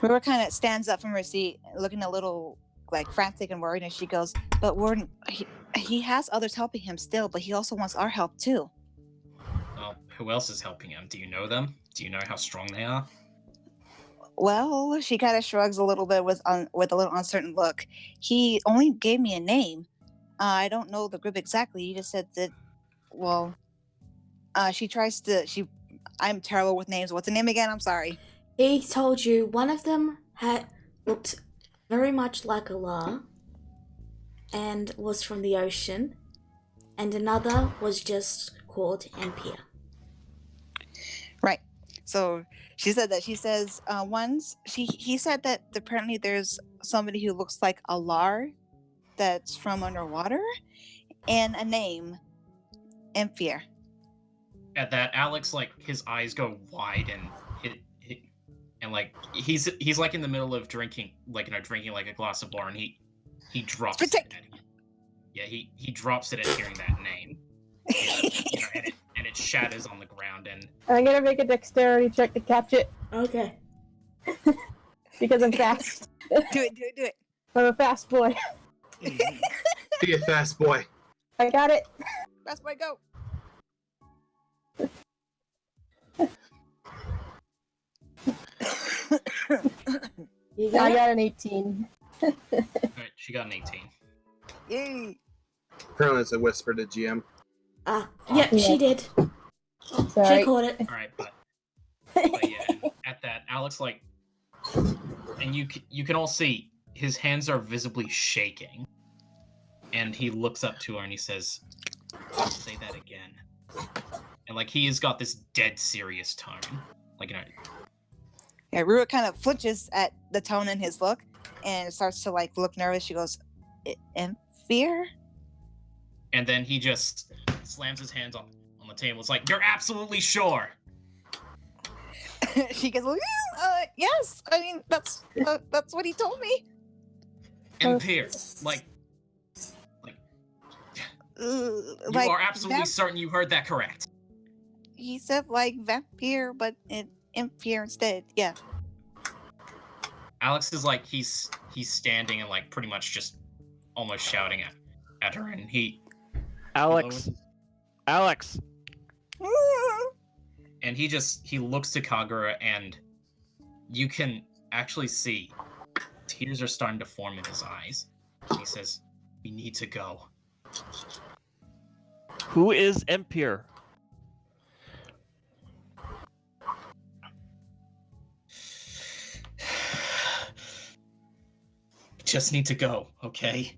Rura kind of stands up from her seat, looking a little like frantic and worried, and she goes, "But he has others helping him still, but he also wants our help too." Well, who else is helping him? Do you know them? Do you know how strong they are? Well, she kind of shrugs a little bit with a little uncertain look. He only gave me a name. I don't know the group exactly. He just said that. Well, she tries to. I'm terrible with names. What's the name again? I'm sorry. He told you one of them had looked very much like a la and was from the ocean, and another was just called Empire. Right. So she said that. She says once he said that apparently there's somebody who looks like a lar that's from underwater, and a name, Empire. At that, Alex, like, his eyes go wide and and like he's like in the middle of drinking, like, drinking like a glass of water, and he drops it. Yeah, he drops it at hearing that name. And it shatters on the ground, and I'm gonna make a dexterity check to catch it Okay. because I'm fast. Do it. I'm a fast boy. Be a fast boy. I got it. Fast boy, go. You I got it? got an 18. Alright, she got an 18. Yay. Apparently, it's a whisper to GM. Yep, she did. Sorry. She caught it. Alright, but yeah, at that, Alex, like, and you can all see his hands are visibly shaking, and he looks up to her and he says, "Say that again." And like he has got this dead serious tone, like, Yeah, Rua kind of flinches at the tone in his look and starts to like look nervous. She goes, "In fear?" And then he just slams his hands on the table. It's like, "You're absolutely sure?" She goes, "Yes. I mean, that's what he told me." And Pierre, like, you are absolutely certain you heard that correct. He said like vampire, but Empire instead. Yeah. Alex is like, he's standing and like pretty much just almost shouting at her, and Alex. and he looks to Kagura, and you can actually see tears are starting to form in his eyes. He says, "We need to go." Who is Empire? Just need to go, okay?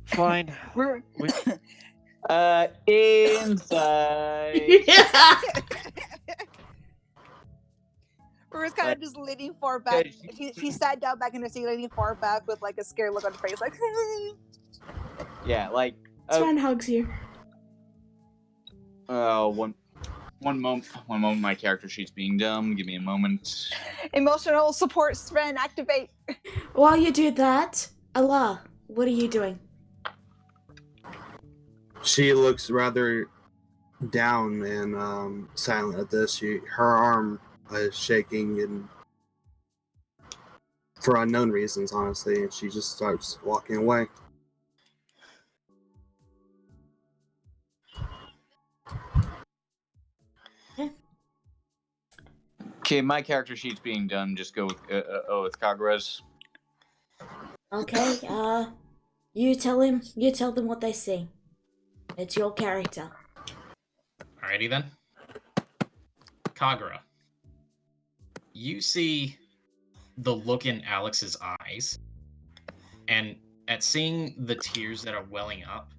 Fine. Inside. Rua's kind of just leaning far back. She sat down back in her seat, leaning far back with like a scared look on her face, like. Yeah, like. Sven hugs you. One moment. My character sheet's being dumb. Give me a moment. Emotional support, Sven, activate. While you do that, Allah, what are you doing? She looks rather down and silent at this. Her arm is shaking, and for unknown reasons, honestly, and she just starts walking away. Okay, my character sheet's being done. Just go with Kagura's. Okay, you tell them what they see. It's your character. Alrighty then. Kagura, you see the look in Alex's eyes, and at seeing the tears that are welling up,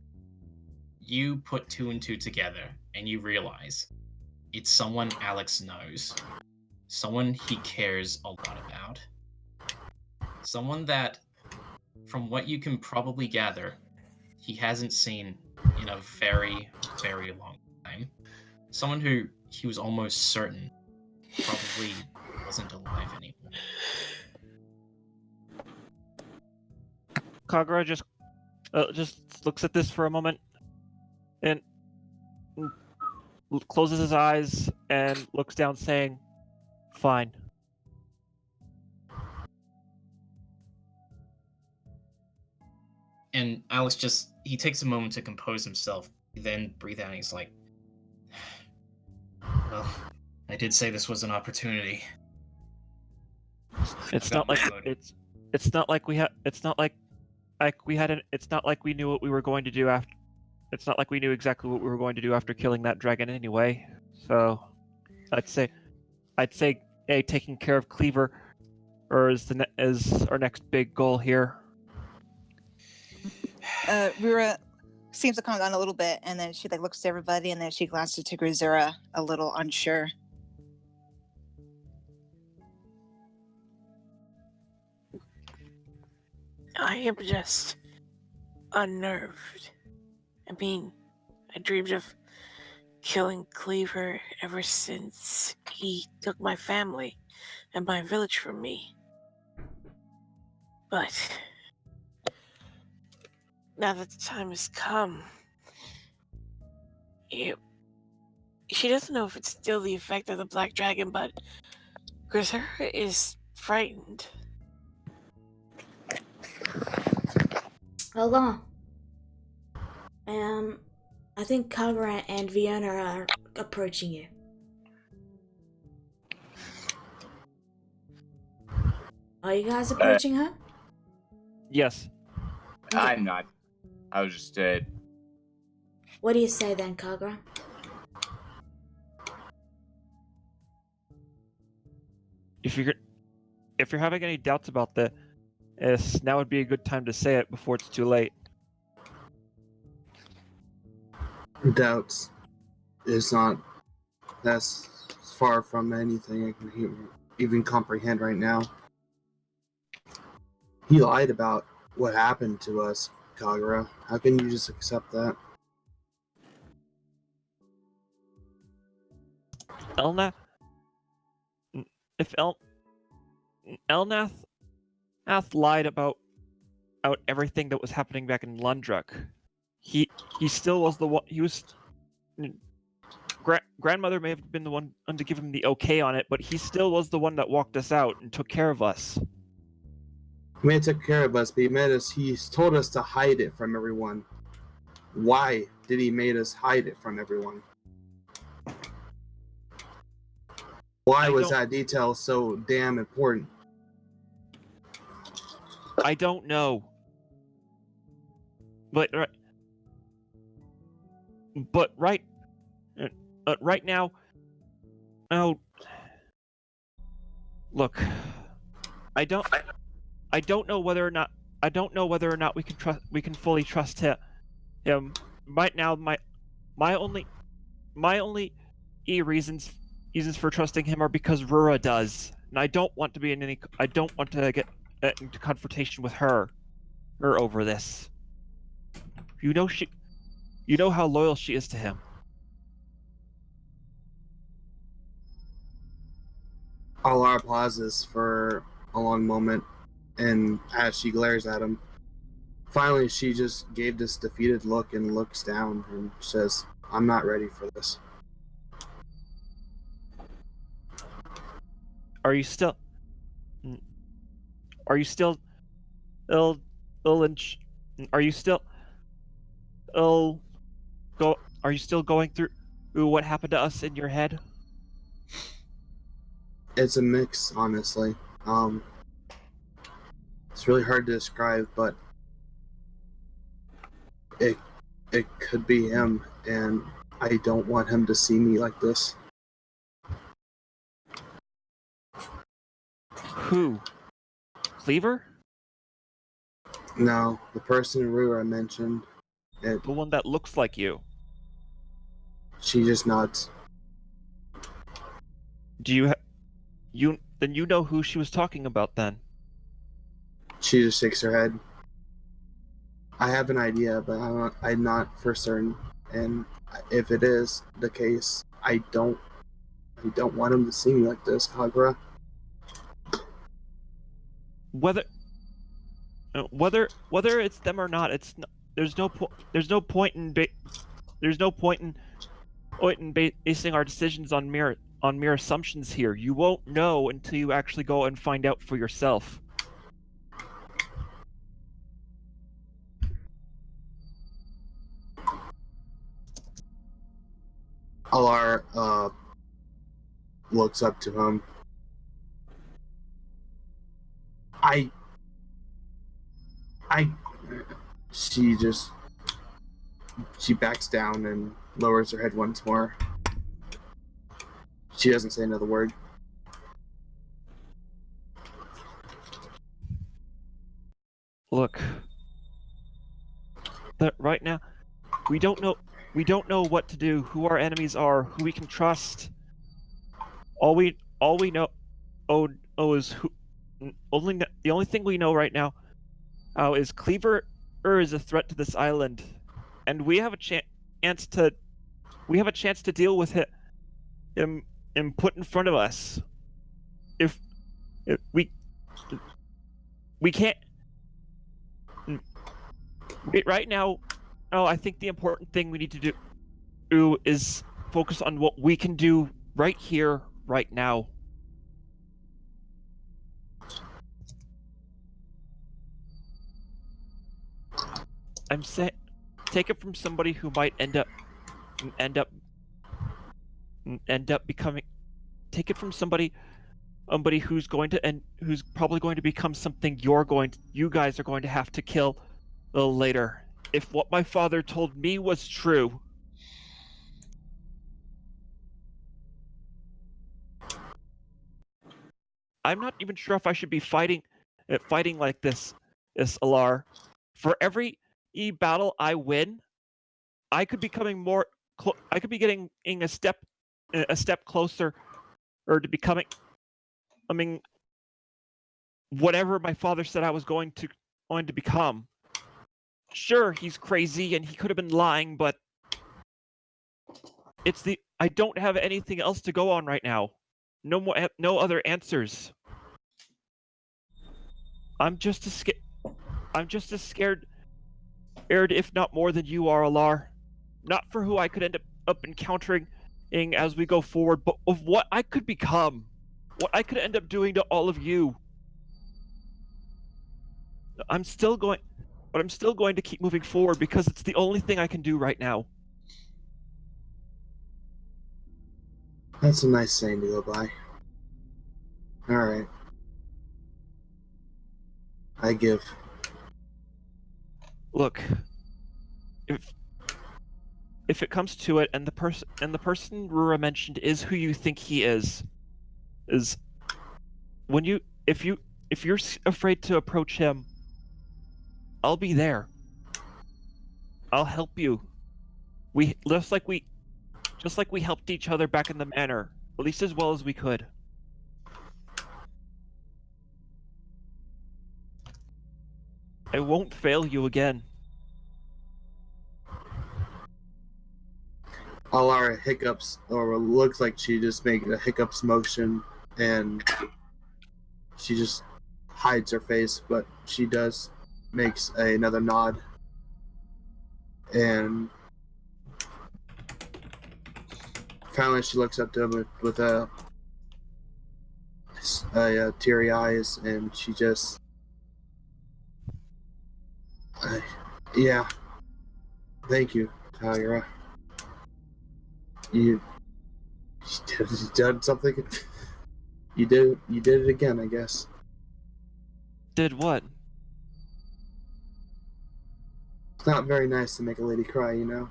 you put two and two together, and you realize it's someone Alex knows. Someone he cares a lot about. Someone that, from what you can probably gather, he hasn't seen in a very, very long time. Someone who he was almost certain probably wasn't alive anymore. Kagura just looks at this for a moment and closes his eyes and looks down, saying, "Fine." And Alex he takes a moment to compose himself, then breathe out, and he's like, "Well, I did say this was an opportunity. It's I've got not like my own. it's not like we had it's not like we had an it's not like we knew what we were going to do after. It's not like we knew exactly what we were going to do after killing that dragon anyway. So, I'd say taking care of Cleaver, is our next big goal here. Rura seems to calm down a little bit, and then she like looks to everybody, and then she glances to Grizura, a little unsure. I am just unnerved. I mean, I dreamed of killing Cleaver ever since he took my family and my village from me. But now that the time has come, she doesn't know if it's still the effect of the black dragon, but Grisera is frightened. Hold on. I think Kagura and Fiona are approaching you. Are you guys approaching her? Yes. I'm not. I was just What do you say then, Kagura? If you're having any doubts about this, now would be a good time to say it before it's too late. Doubts is not. That's far from anything I can even comprehend right now. He lied about what happened to us, Kagura. How can you just accept that? Elnath, if Elnath lied about everything that was happening back in Lundruk, he still was the one. He was. Grandmother may have been the one to give him the okay on it, but he still was the one that walked us out and took care of us. He may have took care of us, but he's told us to hide it from everyone. Why did he make us hide it from everyone? Why was that detail so damn important? I don't know. But right now, look, I don't know whether or not we can fully trust him. Right now, my only reasons for trusting him are because Rura does, and I don't want to get into confrontation with her over this. You know how loyal she is to him. Alara pauses for a long moment, and as she glares at him, finally she just gave this defeated look and looks down and says, "I'm not ready for this." Are you still ill and are you still going through what happened to us in your head? It's a mix, honestly. It's really hard to describe, but it could be him, and I don't want him to see me like this. Who? Cleaver? No, the person Rura mentioned. The one that looks like you. She just nods. Do you then you know who she was talking about then? She just shakes her head. I have an idea, but I'm not for certain. And if it is the case, I don't want him to see me like this, Kagura. Whether it's them or not, there's no point in basing our decisions on mere assumptions here. You won't know until you actually go and find out for yourself. Alar looks up to him. She backs down and lowers her head once more. She doesn't say another word. Look, that right now, we don't know what to do, who our enemies are, who we can trust. All we know is the only thing we know right now is Cleaver is a threat to this island, and we have a chance to deal with him put in front of us. If we can't right now. Oh, I think the important thing we need to do is focus on what we can do right here, right now. I'm saying, take it from somebody who might end up becoming. Take it from somebody who's who's probably going to become something you guys are going to have to kill later. If what my father told me was true. I'm not even sure if I should be fighting like this, Alar. For every battle I win, I could be getting a step closer, or to becoming. I mean, whatever my father said I was going to become. Sure, he's crazy and he could have been lying, but I don't have anything else to go on right now. No other answers. I'm just as scared, if not more than you are, Alar. Not for who I could end up encountering as we go forward, but of what I could become. What I could end up doing to all of you. I'm still going to keep moving forward because it's the only thing I can do right now. That's a nice saying to go by. Alright. I give. Look, if it comes to it, and the person Rura mentioned is who you think he is when if you're afraid to approach him, I'll be there. I'll help you. Just like we helped each other back in the manor, at least as well as we could. I won't fail you again. Alara hiccups, or looks like she just made a hiccups motion, and she just hides her face, but she makes another nod. And finally she looks up to him with teary eyes, and she just... yeah. Thank you, Tyra. You did something. You did it again, I guess. Did what? It's not very nice to make a lady cry, you know.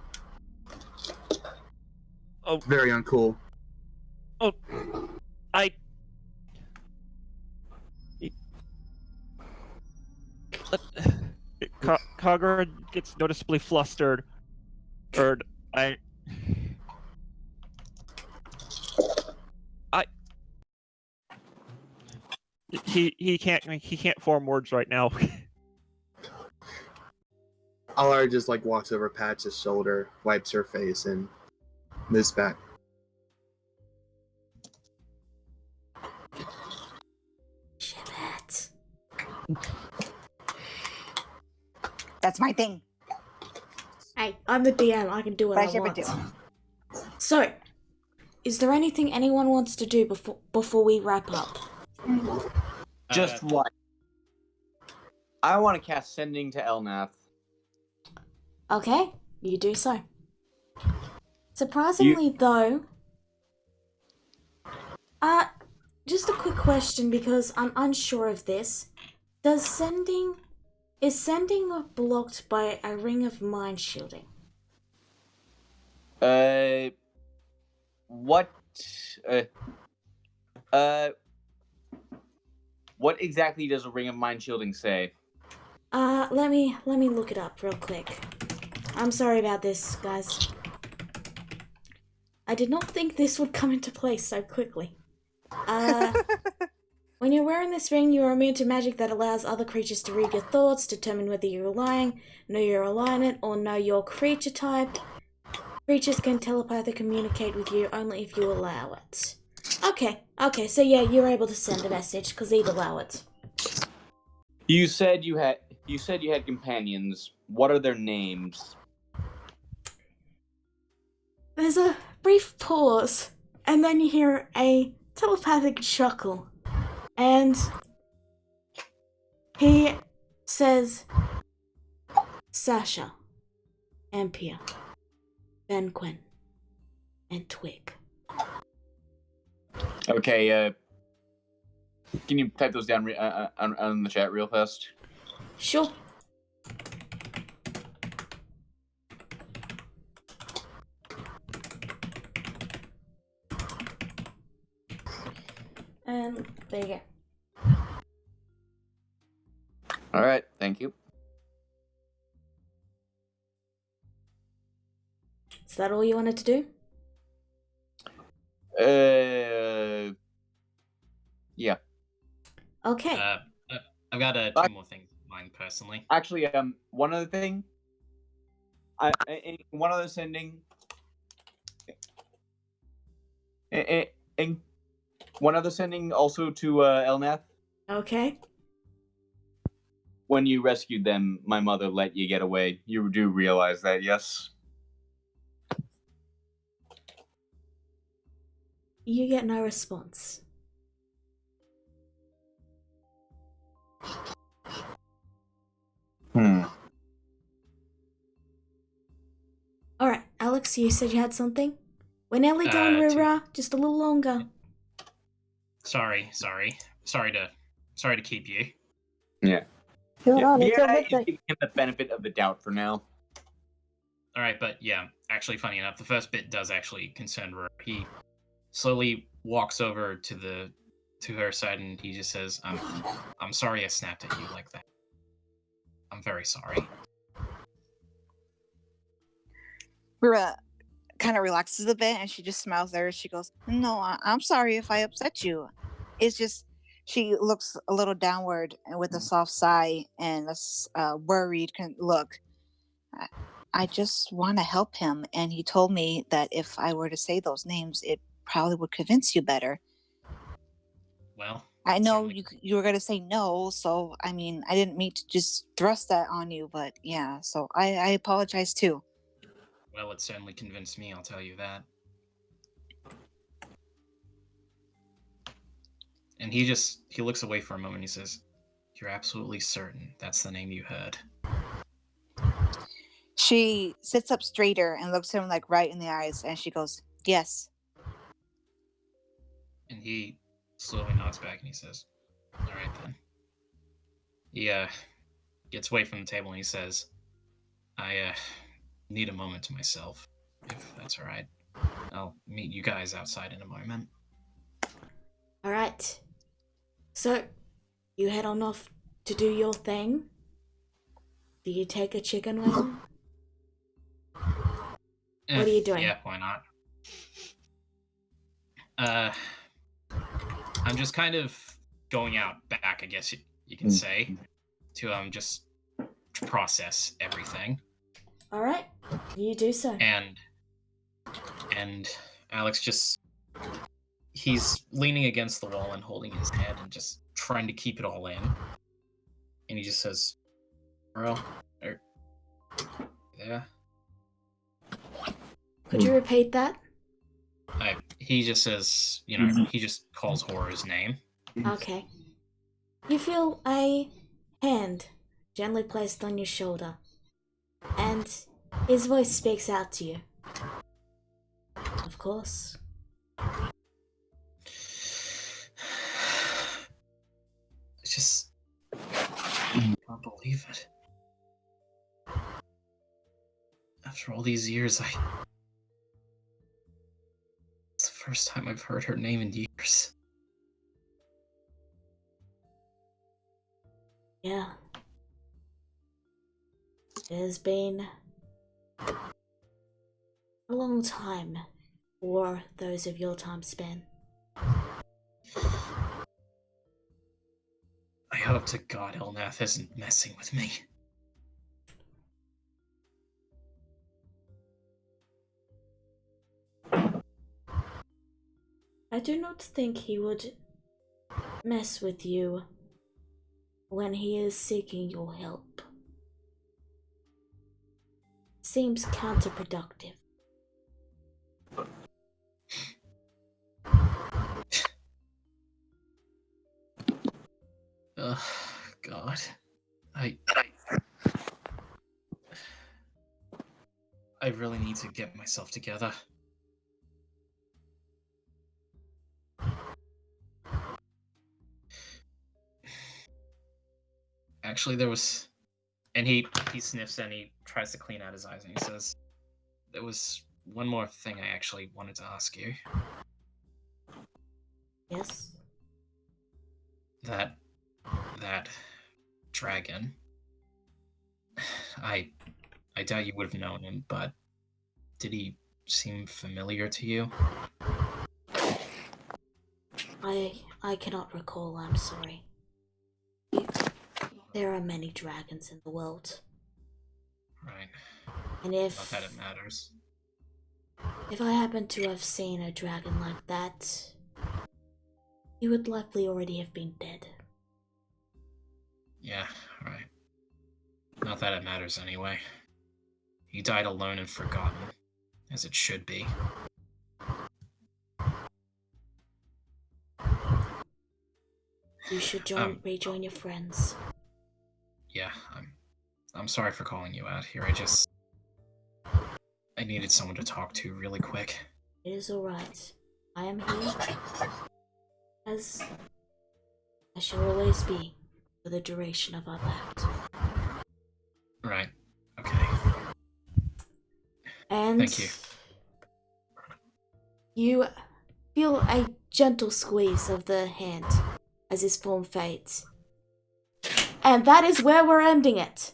Oh, very uncool. Oh, Kagura gets noticeably flustered. He can't form words right now. Alara just walks over, pats his shoulder, wipes her face, and moves back. Shit. That's my thing. Hey, I'm the DM. I can do what I want. So, is there anything anyone wants to do before we wrap up? Just one. I want to cast Sending to Elnath. Okay, you do so. Surprisingly, though, Just a quick question because I'm unsure of this. Is sending blocked by a ring of mind shielding? What? What exactly does a ring of mind shielding say? Let me look it up real quick. I'm sorry about this, guys. I did not think this would come into place so quickly. When you're wearing this ring, you are immune to magic that allows other creatures to read your thoughts, determine whether you're lying, know your alignment, or know your creature type. Creatures can telepathically communicate with you only if you allow it. Okay, so yeah, you're able to send a message because he'd allow it. You said you had companions. What are their names? There's a brief pause, and then you hear a telepathic chuckle. And he says, Sasha, Ampia, Benquin, and Twig. Okay, can you type those down on the chat real fast? Sure. And there you go. All right, thank you. Is that all you wanted to do? Yeah. Okay. I've got two more things in mind personally. Actually, one other thing. One other sending. One other sending also to Elnath. Okay. When you rescued them, my mother let you get away. You do realize that, yes? You get no response. Alright, Alex, you said you had something? We're nearly done, Rura. Just a little longer. Sorry to keep you. Yeah. Hold on, it's a Yeah, good thing. give him the benefit of the doubt for now. All right, but yeah, actually, funny enough, the first bit does actually concern Roar. He slowly walks over to her side and he just says, "I'm sorry I snapped at you like that. I'm very sorry." Rura kind of relaxes a bit and she just smiles there. She goes, "No, I'm sorry if I upset you. It's just," she looks a little downward and with a soft sigh and a worried look. I just want to help him, and he told me that if I were to say those names, it probably would convince you better. Well, I know certainly- you were gonna say no, so I mean, I didn't mean to just thrust that on you, but yeah, so I apologize too. Well, it certainly convinced me, I'll tell you that. And he looks away for a moment and he says, "You're absolutely certain that's the name you heard?" She sits up straighter and looks him like right in the eyes, and she goes, "Yes." And he slowly nods back and he says, "All right then." He gets away from the table and he says, "I need a moment to myself, if that's all right. I'll meet you guys outside in a moment." Alright. So, you head on off to do your thing? Do you take a chicken wing? What are you doing? Yeah, why not? I'm just kind of going out back, I guess you can say, to just process everything. All right, you do so. And Alex he's leaning against the wall and holding his head and just trying to keep it all in. And he just says, "Earl, yeah." Could you repeat that? He just says, he just calls Horror's name. Okay. You feel a hand gently placed on your shoulder, and his voice speaks out to you. Of course. can't believe it. After all these years, it's the first time I've heard her name in years. Yeah. It has been a long time for those of your time span. I hope to God Elnath isn't messing with me. I do not think he would mess with you when he is seeking your help. Seems counterproductive. Ugh, God. I really need to get myself together. Actually, there was... And he sniffs and he tries to clean out his eyes and he says, there was one more thing I actually wanted to ask you. Yes? That dragon. I doubt you would have known him, but did he seem familiar to you? I cannot recall, I'm sorry. There are many dragons in the world. Right. And Not that it matters. if I happen to have seen a dragon like that, he would likely already have been dead. Yeah, right. Not that it matters anyway. He died alone and forgotten, as it should be. You should rejoin your friends. Yeah, I'm sorry for calling you out here. I needed someone to talk to really quick. It is alright. I am here. As I shall always be for the duration of our bout. Right. Okay. And Thank you. You feel a gentle squeeze of the hand as his form fades. And that is where we're ending it.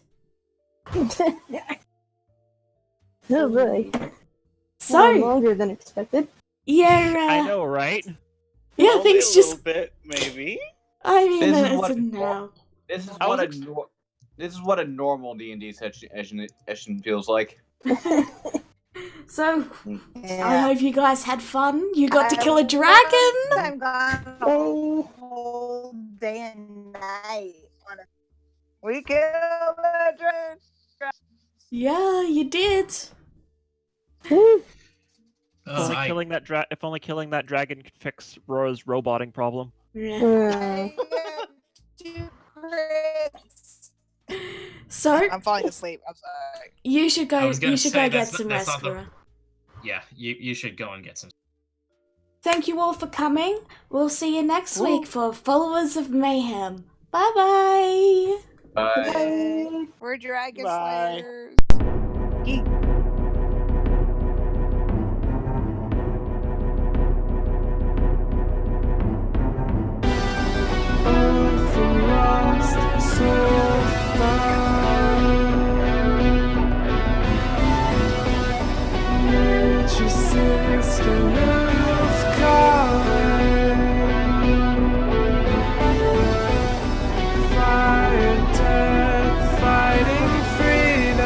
Oh boy. So, Longer than expected. yeah, I know, right? yeah, Only things a just. little bit, maybe. I mean, This is it's what a it- now. This is I what was this is what a normal D&D session feels like. So, I Yeah. hope you guys had fun. You got to kill a dragon. I'm gone a whole day and night. We killed a dragon. Yeah, you did. Woo. If only killing that dragon could fix Rora's roboting problem. Yeah. Uh, Two crits. So, I'm falling asleep. I'm sorry. you should go. I was gonna You should say, go get that's some not rest, the- Gura. Yeah, you should go and get some. Thank you all for coming. We'll see you next week for Followers of Mayhem. Bye-bye. Bye. We're dragon Bye. slayers. Earth lost so far. Nature's sister of calling. Fire, death, fighting freedom.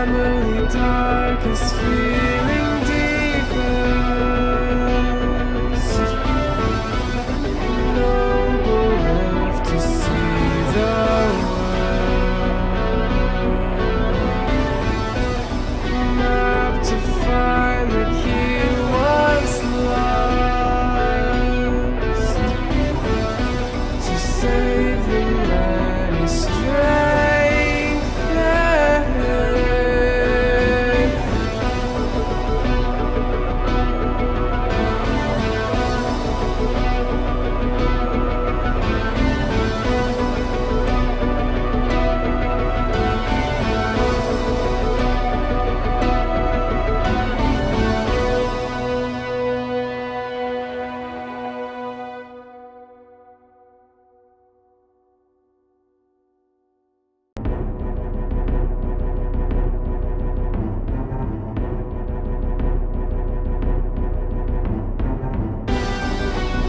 family darkest feeling deepest. Noble left to see the world. Map to find the key once lost. To save the many strength.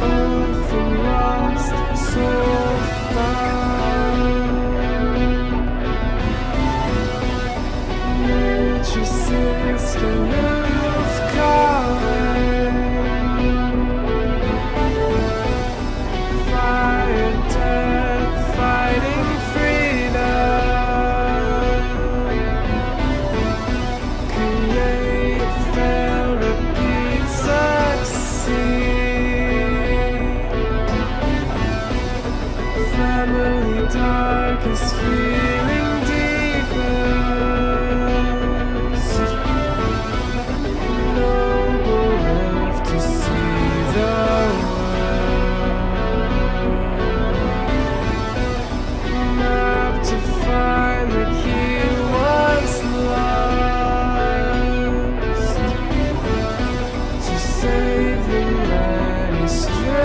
Orphan lost, soul found. Nature's sister of calling. Fire, death, fighting freedom. Create, fail, repeat, succeed. Family darkest feeling deepest. Noble left to see the world. Map to find the key once lost. To save the many strength.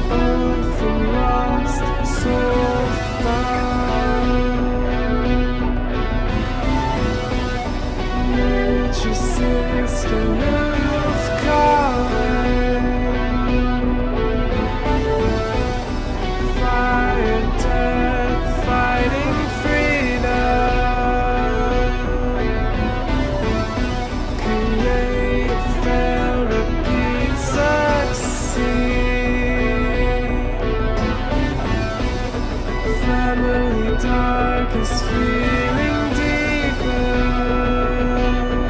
Orphan lost, soul found. Nature's sister.